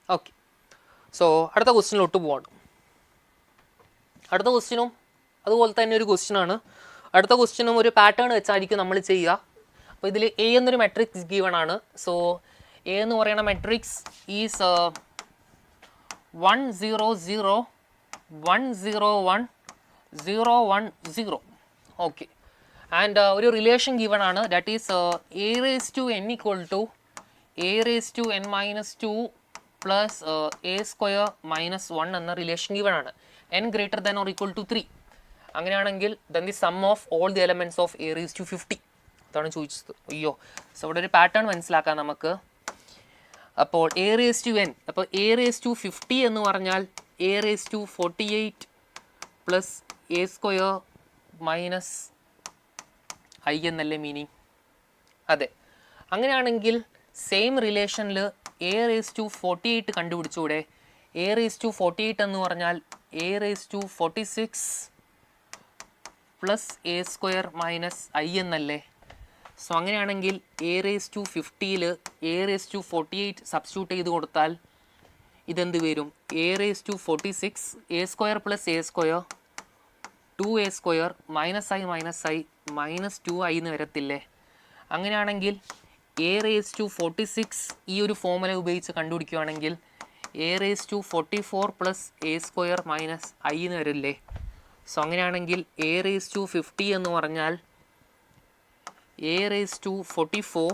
Okay, so അടുത്ത ക്വസ്റ്റ്യനിലോട്ട് പോവാണ്. അടുത്ത ക്വസ്റ്റ്യനും അതുപോലെ തന്നെ ഒരു ക്വസ്റ്റ്യനാണ്. അടുത്ത ക്വസ്റ്റ്യനും ഒരു പാറ്റേൺ വെച്ചായിരിക്കും നമ്മൾ ചെയ്യുക. അപ്പോൾ ഇതിൽ എ എന്നൊരു മെട്രിക്സ് ഗീവൺ ആണ്. സോ എ എന്ന് പറയുന്ന മെട്രിക്സ് ഈസ് 1 0 0 1 0 1 0 1 0. ഓക്കെ, ആൻഡ് ഒരു റിലേഷൻ ഗീവൺ ആണ്, that is a⁴n equal to a⁴n minus 2 plus a² minus 1 എന്ന റിലേഷൻ ഗീവൺ ആണ്. n greater than or equal to 3. അങ്ങനെയാണെങ്കിൽ then the sum of all the elements of a⁵50 അതാണ് ചോദിച്ചത്. അയ്യോ, so ഇവിടെ ഒരു പാറ്റേൺ മനസ്സിലാക്കാം നമുക്ക്. അപ്പോൾ a⁴n, അപ്പോൾ a⁵50 എന്ന് പറഞ്ഞാൽ a⁴48 plus a² minus i എന്നല്ലേ മീനിങ്? അതെ. അങ്ങനെയാണെങ്കിൽ സെയിം റിലേഷനിൽ a⁴48 കണ്ടുപിടിച്ചൂടെ? a⁴48 എന്ന് പറഞ്ഞാൽ a⁴46 plus a² minus i എന്നല്ലേ? സോ അങ്ങനെയാണെങ്കിൽ a⁵50യിൽ a⁴48 സബ്സ്റ്റിറ്റ്യൂട്ട് ചെയ്ത് കൊടുത്താൽ ഇതെന്ത് വരും? A raise to 46 A square plus A square 2a square minus I minus 2i എന്ന് വരത്തില്ലേ? അങ്ങനെയാണെങ്കിൽ എ റേസ് ടു 46 ഈ ഒരു ഫോർമുല ഉപയോഗിച്ച് കണ്ടുപിടിക്കുകയാണെങ്കിൽ A raise to 44 plus A square minus I എന്ന് വരില്ലേ? സോ അങ്ങനെയാണെങ്കിൽ എ റേസ് ടു 50 എന്ന് പറഞ്ഞാൽ A raise to 44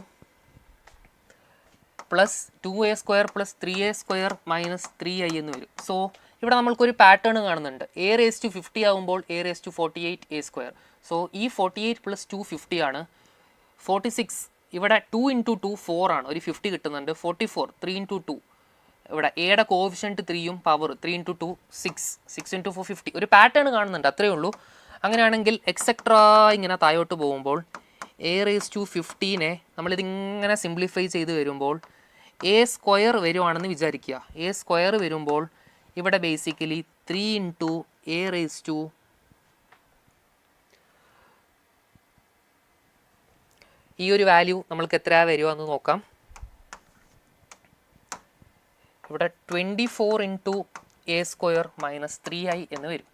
plus 2a square plus 3a square minus 3i എന്ന് വരും. സോ ഇവിടെ നമ്മൾക്കൊരു പാറ്റേൺ കാണുന്നുണ്ട്. എ റേസ് ടു 50 ആകുമ്പോൾ A raise to 48 A square. So ഈ 48 പ്ലസ് 2 50 ആണ്. 46 ഇവിടെ 2 ഇൻറ്റു 2 4 ആണ്, ഒരു 50 കിട്ടുന്നുണ്ട്. 44 3 ഇൻറ്റു 2 ഇവിടെ എയുടെ കോഫിഷ്യൻറ്റ് 3യും പവർ 3 ഇൻറ്റു 2 6 ഇൻറ്റു 4 50. ഒരു പാറ്റേൺ കാണുന്നുണ്ട്, അത്രയേ ഉള്ളൂ. അങ്ങനെയാണെങ്കിൽ എക്സെട്രാ ഇങ്ങനെ താഴോട്ട് പോകുമ്പോൾ എ റേസ് ടു 50നെ നമ്മളിതിങ്ങനെ സിംപ്ലിഫൈ ചെയ്ത് വരുമ്പോൾ എ സ്ക്വയർ വരുവാണെന്ന് വിചാരിക്കുക. എ സ്ക്വയർ വരുമ്പോൾ ഇവിടെ basically 3 into A raise to ഈ ഒരു വാല്യൂ നമ്മൾക്ക് എത്ര വരുമോ എന്ന് നോക്കാം. ഇവിടെ 24 into A square minus 3i എന്ന് വരും.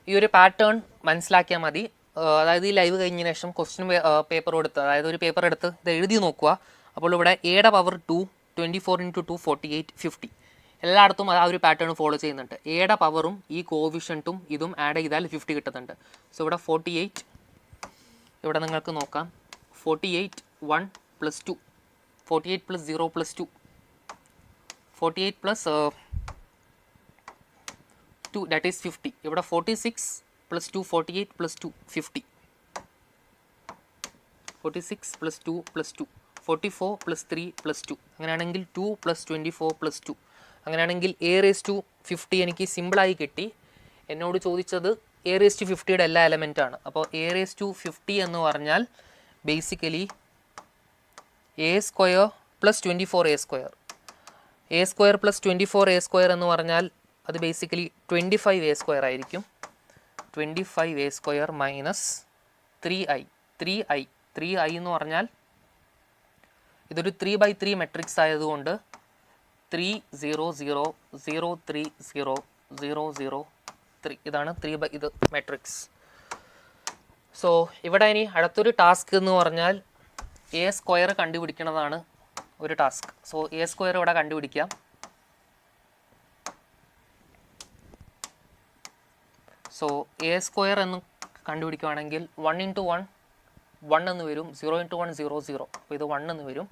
ഈ ഒരു പാറ്റേൺ മനസ്സിലാക്കിയാൽ മതി. അതായത് ഈ ലൈവ് കഴിഞ്ഞതിന് ശേഷം ക്വസ്റ്റ്യൻ പേപ്പർ എടുത്ത്, അതായത് ഒരു പേപ്പർ എടുത്ത് ഇത് എഴുതി നോക്കുക. അപ്പോൾ ഇവിടെ എയുടെ പവർ 2 24 ഇൻറ്റു 2 48 50 എല്ലായിടത്തും ആ ഒരു പാറ്റേൺ ഫോളോ ചെയ്യുന്നുണ്ട്. എയുടെ പവറും ഈ കോഫിഷ്യൻറ്റും ഇതും ആഡ് ചെയ്താൽ 50 കിട്ടുന്നുണ്ട്. സോ ഇവിടെ 48 ഇവിടെ നിങ്ങൾക്ക് നോക്കാം. 48 1 plus 2 48 plus 0 plus 2 48 plus 2 that is 50. ഇവിടെ 46 plus 2 48 plus 2 50 46 plus 2 plus 2 44 plus 3 plus 2 അങ്ങനെയാണെങ്കിൽ 2 പ്ലസ് 24 പ്ലസ് 2 അങ്ങനെയാണെങ്കിൽ എ റേസ് ടു 50 എനിക്ക് സിമ്പിളായി കിട്ടി. എന്നോട് ചോദിച്ചത് എ റേസ് ടു 50യുടെ എല്ലാ എലമെൻ്റ് ആണ്. അപ്പോൾ എ റേസ് ടു 50 എന്ന് പറഞ്ഞാൽ basically A square plus 24 A square. A square plus 24 A square എന്ന് പറഞ്ഞാൽ അത് ബേസിക്കലി 25 എ സ്ക്വയർ ആയിരിക്കും. 25 എ സ്ക്വയർ മൈനസ് 3i എന്ന് പറഞ്ഞാൽ ഇതൊരു 3/3 മെട്രിക്സ് ആയതുകൊണ്ട് 3 0 0 0 3 0 0 0 3 ഇതാണ് 3 ഇത് മെട്രിക്സ്. സോ ഇവിടെ ഇനി അടുത്തൊരു ടാസ്ക് എന്ന് പറഞ്ഞാൽ എ സ്ക്വയർ കണ്ടുപിടിക്കുന്നതാണ് ഒരു ടാസ്ക്. സോ എ സ്ക്വയർ ഇവിടെ കണ്ടുപിടിക്കാം. സോ എ സ്ക്വയർ എന്ന് കണ്ടുപിടിക്കുകയാണെങ്കിൽ 1 ഇൻറ്റു 1 1 എന്ന് വരും. 0 ഇൻറ്റു 1 0 0. അപ്പോൾ ഇത് 1 എന്ന് വരും.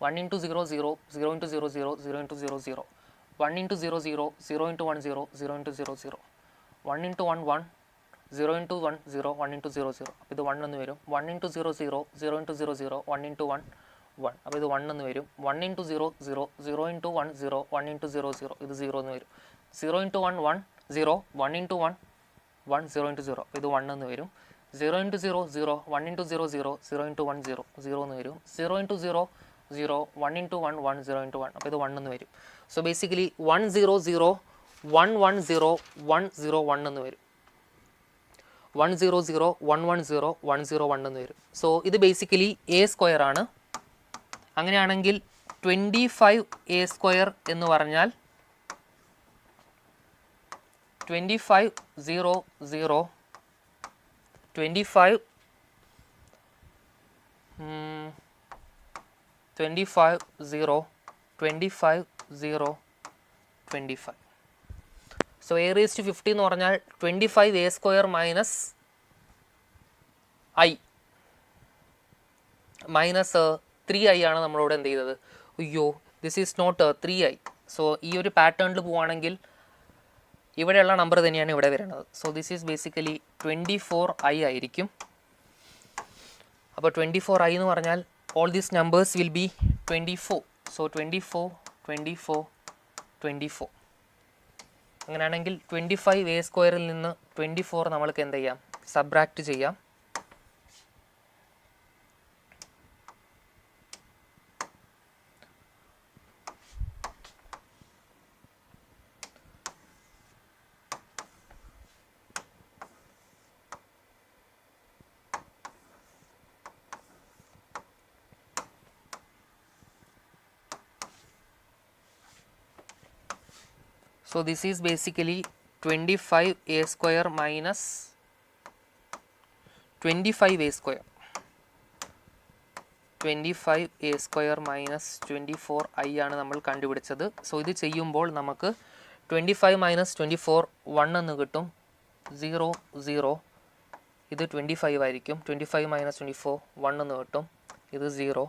1 into 0 0 0 into 0 0 0 into 0 0 1 into 0 0 0 into 1 0 0 into 0 0 1 into 1 1 0 into 1 0 1 into 0 0. അപ്പോൾ ഇത് 1 എന്ന് വരും. 1 ഇൻറ്റു 0 0 0 ഇൻറ്റു 0 0 1 ഇൻറ്റു 1 1. അപ്പോൾ ഇത് 1 എന്ന് വരും. 1 ഇൻറ്റു 0 0 0 ഇൻറ്റു 1 0 1 ഇൻറ്റു 0 0 ഇത് 0 എന്ന് വരും. 0 ഇൻറ്റു 1 1 0 1 ഇൻറ്റു 1 1 0 ഇൻറ്റു 0 ഇത് 1 എന്ന് വരും. 0 ഇൻറ്റു 0 0 1 ഇൻറ്റു 0 0 0 ഇൻറ്റു 1 0 0 എന്ന് വരും. 0 ഇൻറ്റു 0 0 1 ഇൻറ്റു 1 1 0 ഇൻറ്റു 1 അപ്പോൾ ഇത് 1 എന്ന് വരും. സോ ബേസിക്കലി 1 0 0 1 1 0 1 0 1 എന്ന് വരും. 1 0 0 1 1 0 1 0 1 എന്ന് വരും. സോ ഇത് ബേസിക്കലി എ സ്ക്വയർ ആണ്. അങ്ങനെയാണെങ്കിൽ 25 എ സ്ക്വയർ എന്ന് പറഞ്ഞാൽ 25 0 0 25 25 0 25 0 25. സോ എ റേസ് ടു 50 എന്ന് പറഞ്ഞാൽ 25 A square minus I minus 3i ആണ് നമ്മളോട് എന്ത് ചെയ്തത്. അയ്യോ this is not 3i. So ഈ ഒരു പാറ്റേണിൽ പോവുകയാണെങ്കിൽ ഇവിടെയുള്ള നമ്പർ തന്നെയാണ് ഇവിടെ വരുന്നത്. So this is basically 24i ആയിരിക്കും. അപ്പോൾ 24i എന്ന് പറഞ്ഞാൽ all these numbers will be 24. So 24 24 24. അങ്ങനെയാണെങ്കിൽ 25 എ സ്ക്വയറിൽ നിന്ന് 24 നമ്മൾക്ക് എന്ത് ചെയ്യാം, സബ്ട്രാക്റ്റ് ചെയ്യാം. So this is basically 25a square minus 25a square. 25a square minus 24i ആണ് നമ്മൾ കണ്ടുപിടിച്ചത്. സോ ഇത് ചെയ്യുമ്പോൾ നമുക്ക് 25 മൈനസ് 24 1 എന്ന് കിട്ടും. 0 0 ഇത് 25 ആയിരിക്കും. 25 മൈനസ് 24 1 എന്ന് കിട്ടും. ഇത് 0.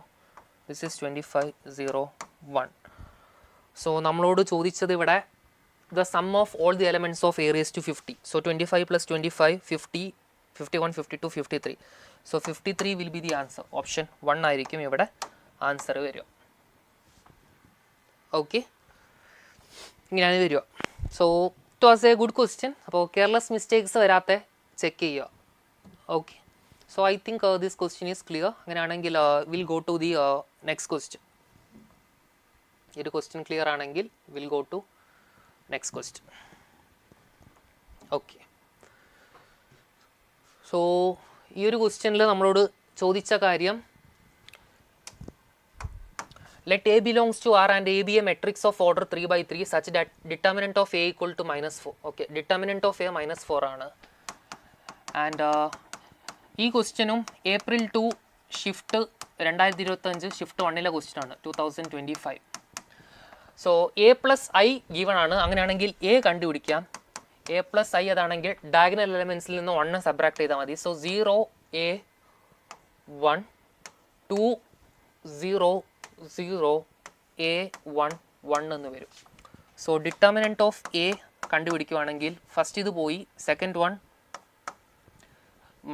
This is 25 0 1. സോ നമ്മളോട് ചോദിച്ചത് ഇവിടെ the sum of all the elements of a raised to 50. So 25 plus 25 50 51 52 53. So 53 will be the answer. Option 1 ആയിരിക്കും ഇവിടെ ആൻസർ വരിക. ഓക്കെ, ഇങ്ങനെയാണ് വരിക. So it was a good question. അപ്പോൾ കെയർലെസ് മിസ്റ്റേക്സ് വരാത്ത ചെക്ക് ചെയ്യുക. Okay, so I think this question is clear. അങ്ങനെയാണെങ്കിൽ will go to the next question. ഈ ഒരു ക്വസ്റ്റ്യൻ ക്ലിയർ ആണെങ്കിൽ will go to next question. Okay, so ഈ ഒരു ക്വസ്റ്റ്യനിൽ നമ്മളോട് ചോദിച്ച കാര്യം let A belongs to R and A be a matrix of order 3 by 3 such that determinant of A equal to -4. Okay, determinant of A -4 ആണ്. And ഈ ക്വസ്റ്റ്യനും April 2 shift 2025 shift 1 question ആണ്, 2025. So A plus I given ആണ്. അങ്ങനെയാണെങ്കിൽ A കണ്ടുപിടിക്കാം. A plus I അതാണെങ്കിൽ diagonal എലമെൻസിൽ നിന്ന് 1 subtract ചെയ്താൽ മതി. സോ 0 A 1 2 0 0 A 1 1 എന്ന് വരും. സോ ഡിറ്റർമിനൻറ്റ് ഓഫ് എ കണ്ടുപിടിക്കുവാണെങ്കിൽ ഫസ്റ്റ് ഇത് പോയി, സെക്കൻഡ് വൺ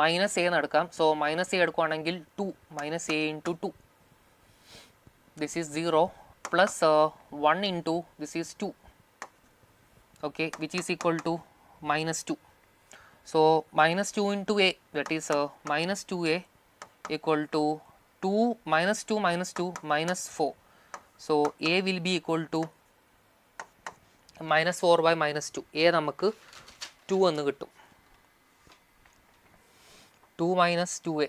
മൈനസ് എ എന്ന് എടുക്കാം. സോ മൈനസ് എ എടുക്കുവാണെങ്കിൽ 2 minus A into 2, this is 0 plus 1 into this is 2, okay, which is equal to -2. So -2 into a, that is minus 2a equal to 2 minus 2 minus 2 minus 4. So a will be equal to -4 by -2. a നമുക്ക് 2 എന്ന് കിട്ടും. 2 minus 2a.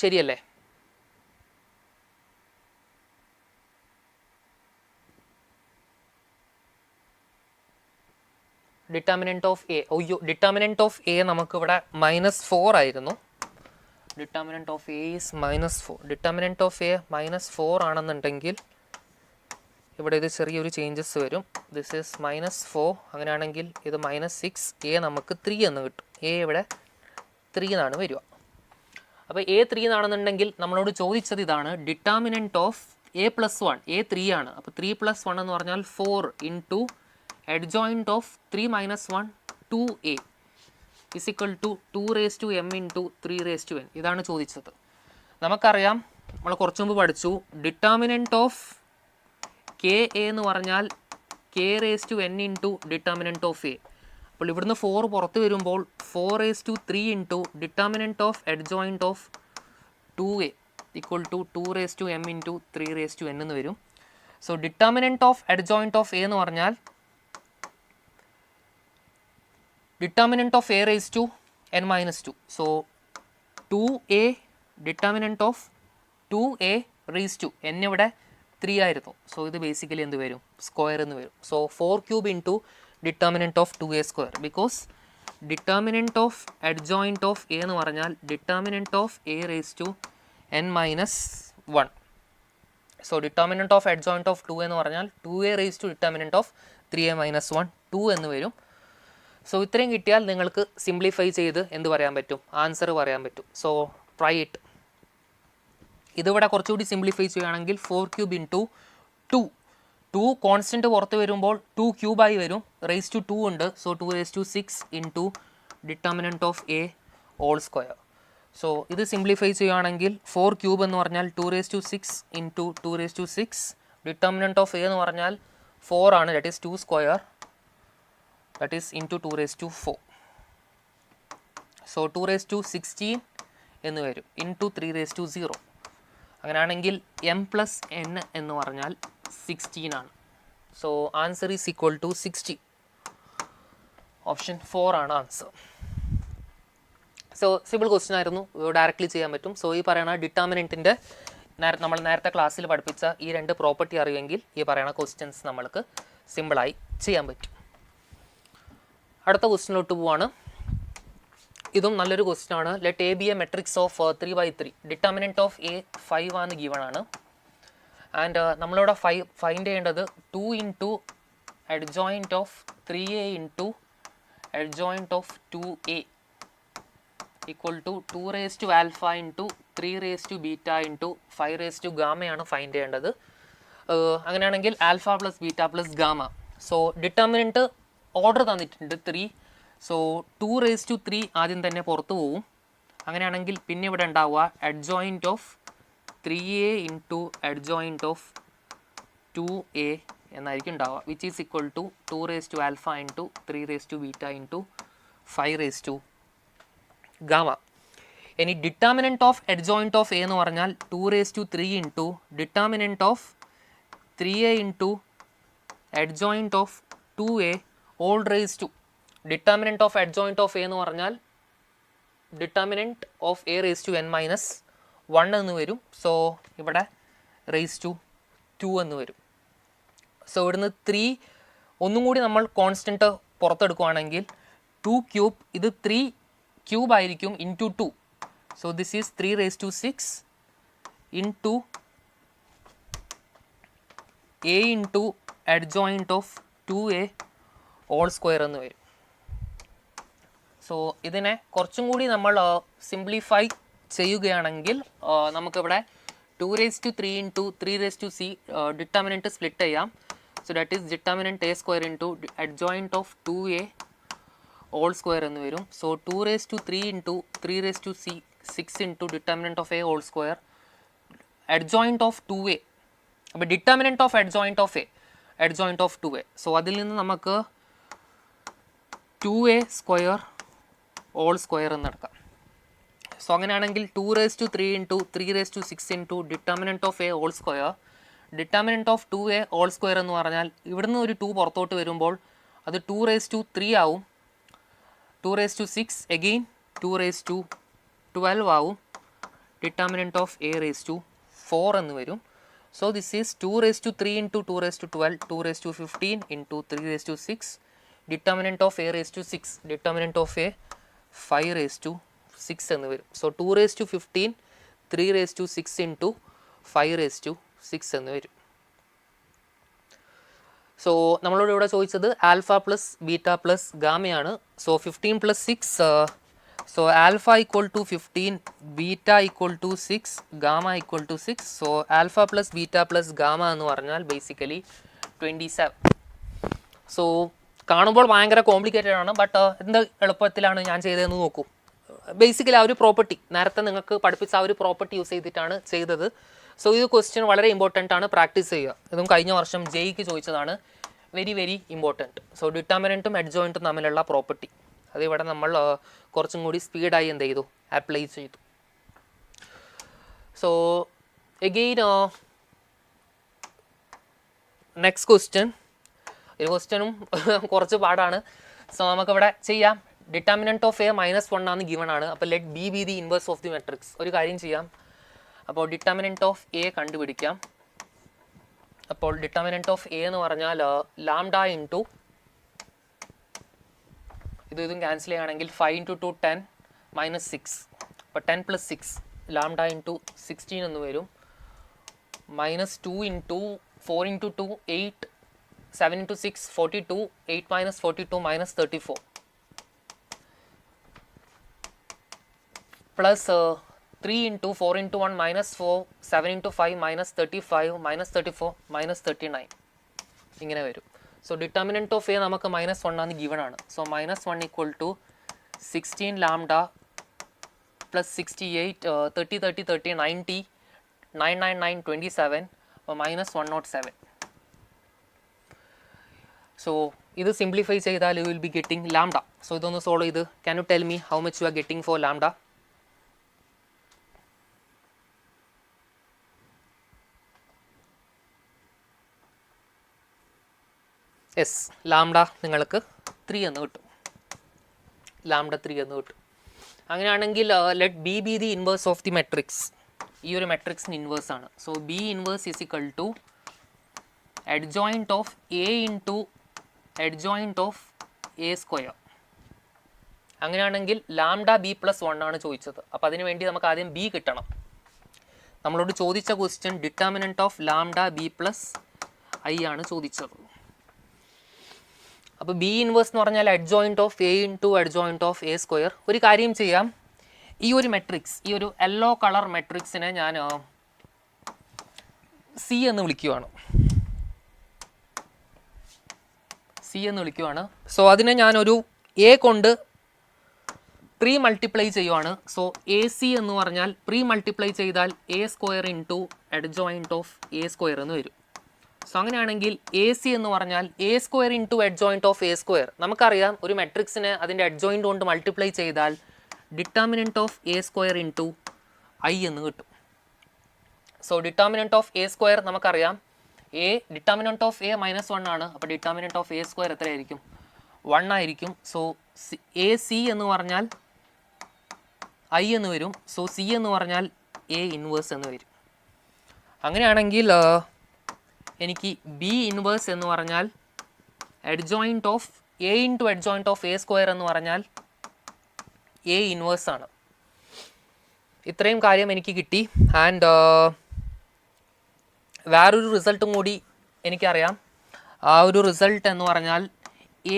ശരിയല്ലേ? Determinant of A, determinant of A നമുക്കിവിടെ -4 ആയിരുന്നു. Determinant of A is -4. Determinant of A -4 ആണെന്നുണ്ടെങ്കിൽ ഇവിടെ ഇത് ചെറിയൊരു ചേഞ്ചസ് വരും. This is -4. അങ്ങനെയാണെങ്കിൽ ഇത് -6. എ നമുക്ക് 3 എന്ന് കിട്ടും. എ ഇവിടെ 3 എന്നാണ് വരിക. അപ്പോൾ എ 3 എന്നാണെന്നുണ്ടെങ്കിൽ നമ്മളോട് ചോദിച്ചത് ഇതാണ്, determinant of A plus 1. A 3 ആണ്. അപ്പോൾ 3 + 1 എന്ന് പറഞ്ഞാൽ 4 into adjoint of 3 minus 1 2a is equal to 2 raised to m into 3 raised to n. ഇതാണ് ചോദിച്ചത്. നമുക്കറിയാം, നമ്മൾ കുറച്ച് മുമ്പ് പഠിച്ചു, ഡിറ്റർമിനൻറ്റ് ഓഫ് കെ എ എന്ന് പറഞ്ഞാൽ k raised to n into determinant of A. അപ്പോൾ ഇവിടുന്ന് 4 പുറത്ത് വരുമ്പോൾ 4 raised to 3 into determinant of adjoint of 2a equal to 2 raised to m into 3 raised to n എന്ന് വരും. So determinant of adjoint of A എന്ന് പറഞ്ഞാൽ determinant of a raised to n minus 2. So 2a determinant of 2a raised to n ഇവിടെ 3 ആയിരുന്നു. So ഇത് basically എന്ത് വരും? Square എന്ന് വരും. So 4 cube into determinant of 2a square, because determinant of adjoint of a എന്ന് പറഞ്ഞാൽ determinant of a raised to n minus 1. So determinant of adjoint of 2 എന്ന് പറഞ്ഞാൽ 2a raised to determinant of 3a minus 1 2 എന്ന് വരും. So ഇത്രയും കിട്ടിയാൽ നിങ്ങൾക്ക് simplify ചെയ്ത് എന്ത് പറയാൻ പറ്റും? ആൻസർ പറയാൻ പറ്റും. So try it. ഇതിവിടെ കുറച്ചുകൂടി സിംപ്ലിഫൈ ചെയ്യുകയാണെങ്കിൽ 4 cube ഇൻറ്റു 2 കോൺസ്റ്റൻറ്റ് പുറത്ത് വരുമ്പോൾ 2 ക്യൂബായി വരും. റേസ് ടു 2 ഉണ്ട്. So 2 raised to 6 into determinant of A whole square. So ഇത് സിംപ്ലിഫൈ ചെയ്യുകയാണെങ്കിൽ 4 ക്യൂബ് എന്ന് പറഞ്ഞാൽ 2 raised to 6 into 2 raised to 6. Determinant of A എന്ന് പറഞ്ഞാൽ 4 ആണ്, that is 2 square, that is into 2 raised to 4. So 2 raised to 16 എന്ന് വരും into 3 raised to 0. അങ്ങനെയാണെങ്കിൽ m plus n എന്ന് പറഞ്ഞാൽ 16 ആണ്. So answer is equal to 60. Option 4 ആണ് ആൻസർ. സോ സിമ്പിൾ ക്വസ്റ്റ്യൻ ആയിരുന്നു, ഡയറക്റ്റ്ലി ചെയ്യാൻ പറ്റും. സോ ഈ പറയുന്ന ഡിറ്റർമിനൻറ്റിൻ്റെ നമ്മൾ നേരത്തെ ക്ലാസ്സിൽ പഠിപ്പിച്ച ഈ രണ്ട് പ്രോപ്പർട്ടി അറിയുമെങ്കിൽ ഈ പറയുന്ന ക്വസ്റ്റ്യൻസ് നമ്മൾക്ക് സിമ്പിളായി ചെയ്യാൻ പറ്റും. അടുത്ത ക്വസ്റ്റ്യനിലോട്ട് പോവാണ്. ഇതും നല്ലൊരു ക്വസ്റ്റ്യൻ ആണ്. Let A B A matrix of 3/3. Determinant of A 5 ആണ് ഗിവൺ ആണ്. ആൻഡ് നമ്മളിവിടെ ഫൈൻഡ് ചെയ്യേണ്ടത് 2 into adjoint of 3a into adjoint of 2a equal to 2 raised to alpha into 3 raised to beta into 5 raised to gamma ആണ് find ചെയ്യേണ്ടത്. അങ്ങനെയാണെങ്കിൽ alpha plus beta plus gamma. So determinant order തന്നിട്ടുണ്ട് 3. So 2 raised to 3 ആദ്യം തന്നെ പുറത്ത് പോവും. അങ്ങനെയാണെങ്കിൽ പിന്നെ ഇവിടെ ഉണ്ടാവുക adjoint of 3a into adjoint of 2a എന്നായിരിക്കും ഉണ്ടാവുക, which is equal to 2 raised to alpha into 3 raised to beta into 5 raised to gamma. ഇനി determinant of adjoint of A എന്ന് പറഞ്ഞാൽ 2 raised to 3 into determinant of 3a into adjoint of 2a all raise to. Determinant of adjoint of A എന്ന് പറഞ്ഞാൽ determinant of A raise to n minus 1 എന്ന് വരും. So ഇവിടെ raise to 2 എന്ന് വരും. So ഇവിടുന്ന് 3 ഒന്നും കൂടി നമ്മൾ കോൺസ്റ്റൻറ്റ് പുറത്തെടുക്കുകയാണെങ്കിൽ 2 ക്യൂബ്, ഇത് 3 ക്യൂബ് ആയിരിക്കും into 2. So this is 3 raised to 6 into A into adjoint of 2a all square എന്ന് വരും. സോ ഇതിനെ കുറച്ചും കൂടി നമ്മൾ സിംപ്ലിഫൈ ചെയ്യുകയാണെങ്കിൽ നമുക്കിവിടെ 2 raised to 3 into 3 raised to c determinant split ചെയ്യാം. So that is determinant a square into adjoint of 2a all square എന്ന് വരും. So 2 raised to 3 into 3 raised to c 6 into determinant of a all square adjoint of 2a. അപ്പോൾ determinant of adjoint of a adjoint of 2a. So അതിൽ നിന്ന് നമുക്ക് 2a square all square എന്ന് എടുക്കാം. So അങ്ങനെയാണെങ്കിൽ 2 raised to 3 into 3 raised to 6 into determinant of a all square. Determinant of 2a all square എന്ന് പറഞ്ഞാൽ ഇവിടുന്ന് ഒരു 2 പുറത്തോട്ട് വരുമ്പോൾ അത് 2 raised to 3 ആവും. 2 raised to 6 again 2 raised to 12 ആവും. Determinant of a raised to 4 എന്ന് വരും. So this is 2 raised to 3 into 2 raised to 12 2 raised to 15 into 3 raised to 6. Determinant of a raised to 6 determinant of a 5 raised to 6 എന്ന് വരും. So 2 raised to 15 3 raised to 6 into 5 raised to 6 എന്ന് വരും. So നമ്മളോട് ഇവിടെ ചോദിച്ചത് alpha plus beta plus ഗാമയാണ്. So 15 plus 6, so alpha equal to 15, beta equal to 6, gamma equal to 6. So alpha plus beta plus gamma എന്ന് പറഞ്ഞാൽ basically 27. So കാണുമ്പോൾ ഭയങ്കര കോംപ്ലിക്കേറ്റഡ് ആണ്, ബട്ട് എന്ത് എളുപ്പത്തിലാണ് ഞാൻ ചെയ്തതെന്ന് നോക്കൂ. ബേസിക്കലി ആ ഒരു പ്രോപ്പർട്ടി നേരത്തെ നിങ്ങൾക്ക് പഠിപ്പിച്ച ആ ഒരു പ്രോപ്പർട്ടി യൂസ് ചെയ്തിട്ടാണ് ചെയ്തത്. സോ ഇത് ക്വസ്റ്റ്യൻ വളരെ ഇമ്പോർട്ടൻ്റ് ആണ്, പ്രാക്ടീസ് ചെയ്യുക. ഇതും കഴിഞ്ഞ വർഷം JEEക്ക് ചോദിച്ചതാണ്, വെരി വെരി ഇമ്പോർട്ടൻറ്റ്. സോ ഡിറ്റർമിനൻറ്റും അഡ്ജോയിൻറ്റും തമ്മിലുള്ള പ്രോപ്പർട്ടി അതിവിടെ നമ്മൾ കുറച്ചും കൂടി സ്പീഡായി എന്ത് ചെയ്തു, അപ്ലൈ ചെയ്തു. So again next question. ഈ ക്വസ്റ്റ്യനും കുറച്ച് പാടാണ്. സോ നമുക്കിവിടെ ചെയ്യാം. ഡിറ്റർമിനൻറ്റ് ഓഫ് a -1 ആണ് ഗിവൺ ആണ്. അപ്പോൾ let b be the inverse of the matrix. ഒരു കാര്യം ചെയ്യാം. അപ്പോൾ ഡിറ്റർമിനൻറ്റ് ഓഫ് a കണ്ടുപിടിക്കാം. അപ്പോൾ ഡിറ്റർമിനൻറ്റ് ഓഫ് a എന്ന് പറഞ്ഞാൽ ലാംഡ ഇൻറ്റു ഇതും ക്യാൻസൽ ചെയ്യുകയാണെങ്കിൽ 5 into 2 10 minus 6. അപ്പോൾ 10 plus 6 ലാംഡ ഇൻറ്റു 16 എന്ന് വരും. -2 into 4 into 2 8 7 into 6 42 8 minus 42 minus 34 plus 3 into 4 into 1 minus 4 7 into 5 minus 35 minus 34 minus 39 ഇങ്ങനെ വരും. സോ ഡിറ്റർമിനൻറ്റ് ഓഫ് a നമുക്ക് -1 ആണ് ഗിവൺ ആണ്. So -1 equal to 16 lambda plus 68 30 30 30 90 9 9 9 27 അപ്പോൾ -107. സോ ഇത് സിംപ്ലിഫൈ ചെയ്താൽ you will be getting lambda. So ഇതൊന്ന് solve ചെയ്ത് can you tell me how much you are getting for lambda? Yes, lambda നിങ്ങൾക്ക് 3 എന്ന് കിട്ടും. ലാംഡ 3 എന്ന് കിട്ടും. അങ്ങനെയാണെങ്കിൽ ലെറ്റ് b be the inverse of the matrix. ഈ ഒരു മെട്രിക്സിന് ഇൻവേഴ്സ് ആണ്. So B inverse is equal to adjoint of a into adjoint of a square. അങ്ങനെയാണെങ്കിൽ ലാംഡ ബി പ്ലസ് 1 ആണ് ചോദിച്ചത്. അപ്പോൾ അതിന് വേണ്ടി നമുക്ക് ആദ്യം ബി കിട്ടണം. നമ്മളോട് ചോദിച്ച question determinant of lambda B plus I ആണ് ചോദിച്ചത്. അപ്പോൾ ബി ഇൻവേഴ്സ് എന്ന് പറഞ്ഞാൽ adjoint of a into adjoint of a square. ഒരു കാര്യം ചെയ്യാം, ഈ ഒരു മെട്രിക്സ്, ഈ ഒരു യെല്ലോ കളർ മെട്രിക്സിനെ ഞാൻ സി എന്ന് വിളിക്കുകയാണ്. സോ അതിനെ ഞാനൊരു എ കൊണ്ട് പ്രീ മൾട്ടിപ്ലൈ ചെയ്യുവാണ്. സോ എ സി എന്ന് പറഞ്ഞാൽ പ്രീ മൾട്ടിപ്ലൈ ചെയ്താൽ A square into adjoint of A square എന്ന് വരും. സോ അങ്ങനെയാണെങ്കിൽ എ സി എന്ന് പറഞ്ഞാൽ A square into adjoint of A square. നമുക്കറിയാം ഒരു മെട്രിക്സിനെ അതിൻ്റെ adjoint കൊണ്ട് മൾട്ടിപ്ലൈ ചെയ്താൽ determinant of A square into I എന്ന് കിട്ടും. So determinant of A square നമുക്കറിയാം A determinant of A minus 1 ആണ്. അപ്പോൾ ഡിറ്റർമിനൻറ്റ് ഓഫ് എ സ്ക്വയർ എത്രയായിരിക്കും? 1 ആയിരിക്കും. സോ എ സി എന്ന് പറഞ്ഞാൽ ഐ എന്ന് വരും. സോ സി എന്ന് പറഞ്ഞാൽ എ ഇൻവേഴ്സ് എന്ന് വരും. അങ്ങനെയാണെങ്കിൽ എനിക്ക് ബി ഇൻവേഴ്സ് എന്ന് പറഞ്ഞാൽ adjoint of A into adjoint of A square എന്ന് പറഞ്ഞാൽ എ ഇൻവേഴ്സ് ആണ്. ഇത്രയും കാര്യം എനിക്ക് കിട്ടി. ആൻഡ് വേറൊരു റിസൾട്ടും കൂടി എനിക്കറിയാം. ആ ഒരു റിസൾട്ട് എന്ന് പറഞ്ഞാൽ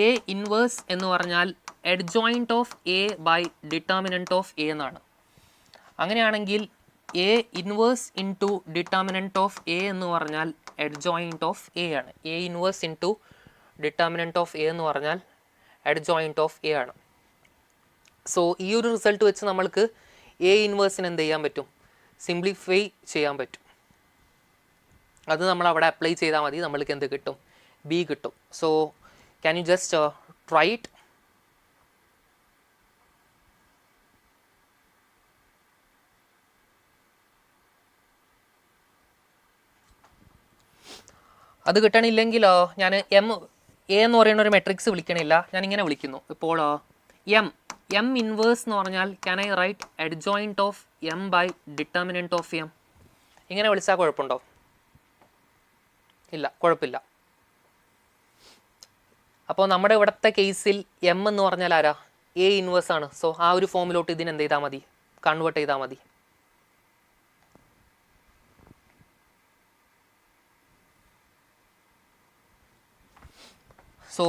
എ ഇൻവേഴ്സ് എന്ന് പറഞ്ഞാൽ adjoint of A by determinant of A എന്നാണ്. അങ്ങനെയാണെങ്കിൽ A inverse into determinant of A എന്ന് പറഞ്ഞാൽ adjoint ഓഫ് എ ആണ്. A inverse into determinant of A എന്ന് പറഞ്ഞാൽ adjoint ഓഫ് എ ആണ്. സോ ഈ ഒരു റിസൾട്ട് വെച്ച് നമ്മൾക്ക് എ ഇൻവേഴ്സിന് എന്ത് ചെയ്യാൻ പറ്റും? സിംപ്ലിഫൈ ചെയ്യാൻ പറ്റും. അത് നമ്മൾ അവിടെ അപ്ലൈ ചെയ്താൽ മതി, നമ്മൾക്ക് എന്ത് കിട്ടും? ബി കിട്ടും. So can you just try it? അത് കിട്ടണില്ലെങ്കിൽ ഞാൻ എ എന്ന് പറയുന്ന ഒരു മെട്രിക്സ് വിളിക്കണില്ല, ഞാൻ ഇങ്ങനെ വിളിക്കുന്നു. ഇപ്പോൾ എം ഇൻവേഴ്സ് എന്ന് പറഞ്ഞാൽ can I write adjoint of M by determinant of M? ഇങ്ങനെ വിളിച്ചാൽ കുഴപ്പമുണ്ടോ? ഇല്ല, കുഴപ്പമില്ല. അപ്പോൾ നമ്മുടെ ഇവിടുത്തെ കേസിൽ എം എന്ന് പറഞ്ഞാൽ ആരാ? എ ഇൻവേഴ്സ് ആണ്. സോ ആ ഒരു ഫോമിലോട്ട് ഇതിന് എന്ത് ചെയ്താൽ മതി? കൺവേർട്ട് ചെയ്താൽ മതി. സോ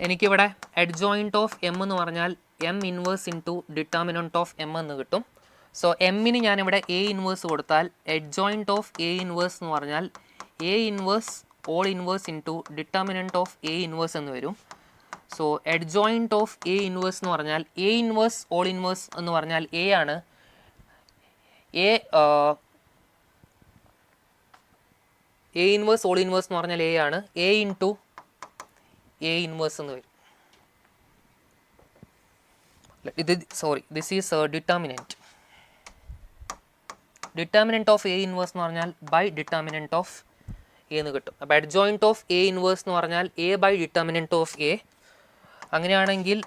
എനിക്കിവിടെ adjoint ഓഫ് എം എന്ന് പറഞ്ഞാൽ M inverse into determinant of M എന്ന് കിട്ടും. സോ എമ്മിന് ഞാനിവിടെ എ ഇൻവേഴ്സ് കൊടുത്താൽ adjoint ഓഫ് എ ഇൻവേഴ്സ് എന്ന് പറഞ്ഞാൽ A inverse all inverse into determinant of A inverse എന്ന് വരും. So adjoint of A inverse എന്ന് പറഞ്ഞാൽ എ ഇൻവേഴ്സ് ഓൾ ഇൻവേഴ്സ് എന്ന് പറഞ്ഞാൽ എ ആണ്. എ ഇൻവേഴ്സ് ഓൾ ഇൻവേഴ്സ് എന്ന് പറഞ്ഞാൽ എ ആണ്. എ ഇൻറ്റു എ ഇൻവേഴ്സ് എന്ന് വരും. This is determinant. Determinant of A inverse എന്ന് പറഞ്ഞാൽ ബൈ ഡിറ്റർമിനൻറ്റ് ഓഫ് എ എന്ന് കിട്ടും. അപ്പോൾ adjoint ഓഫ് എ ഇൻവേഴ്സ് എന്ന് പറഞ്ഞാൽ A by determinant of A. അങ്ങനെയാണെങ്കിൽ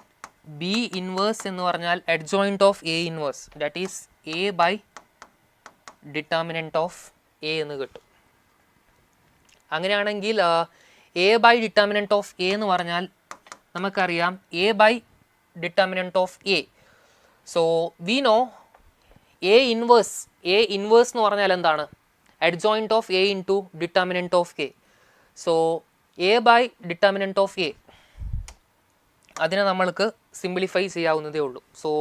ബി ഇൻവേഴ്സ് എന്ന് പറഞ്ഞാൽ adjoint of A inverse, that is A by determinant of A എന്ന് കിട്ടും. അങ്ങനെയാണെങ്കിൽ A by determinant of A എന്ന് പറഞ്ഞാൽ നമുക്കറിയാം A by determinant of A. So we know A inverse എന്ന് പറഞ്ഞാൽ എന്താണ്? adjoint of A into determinant of A. So A by determinant of A, അതിനെ നമ്മൾക്ക് സിംപ്ലിഫൈ ചെയ്യാവുന്നതേ ഉള്ളൂ. സോ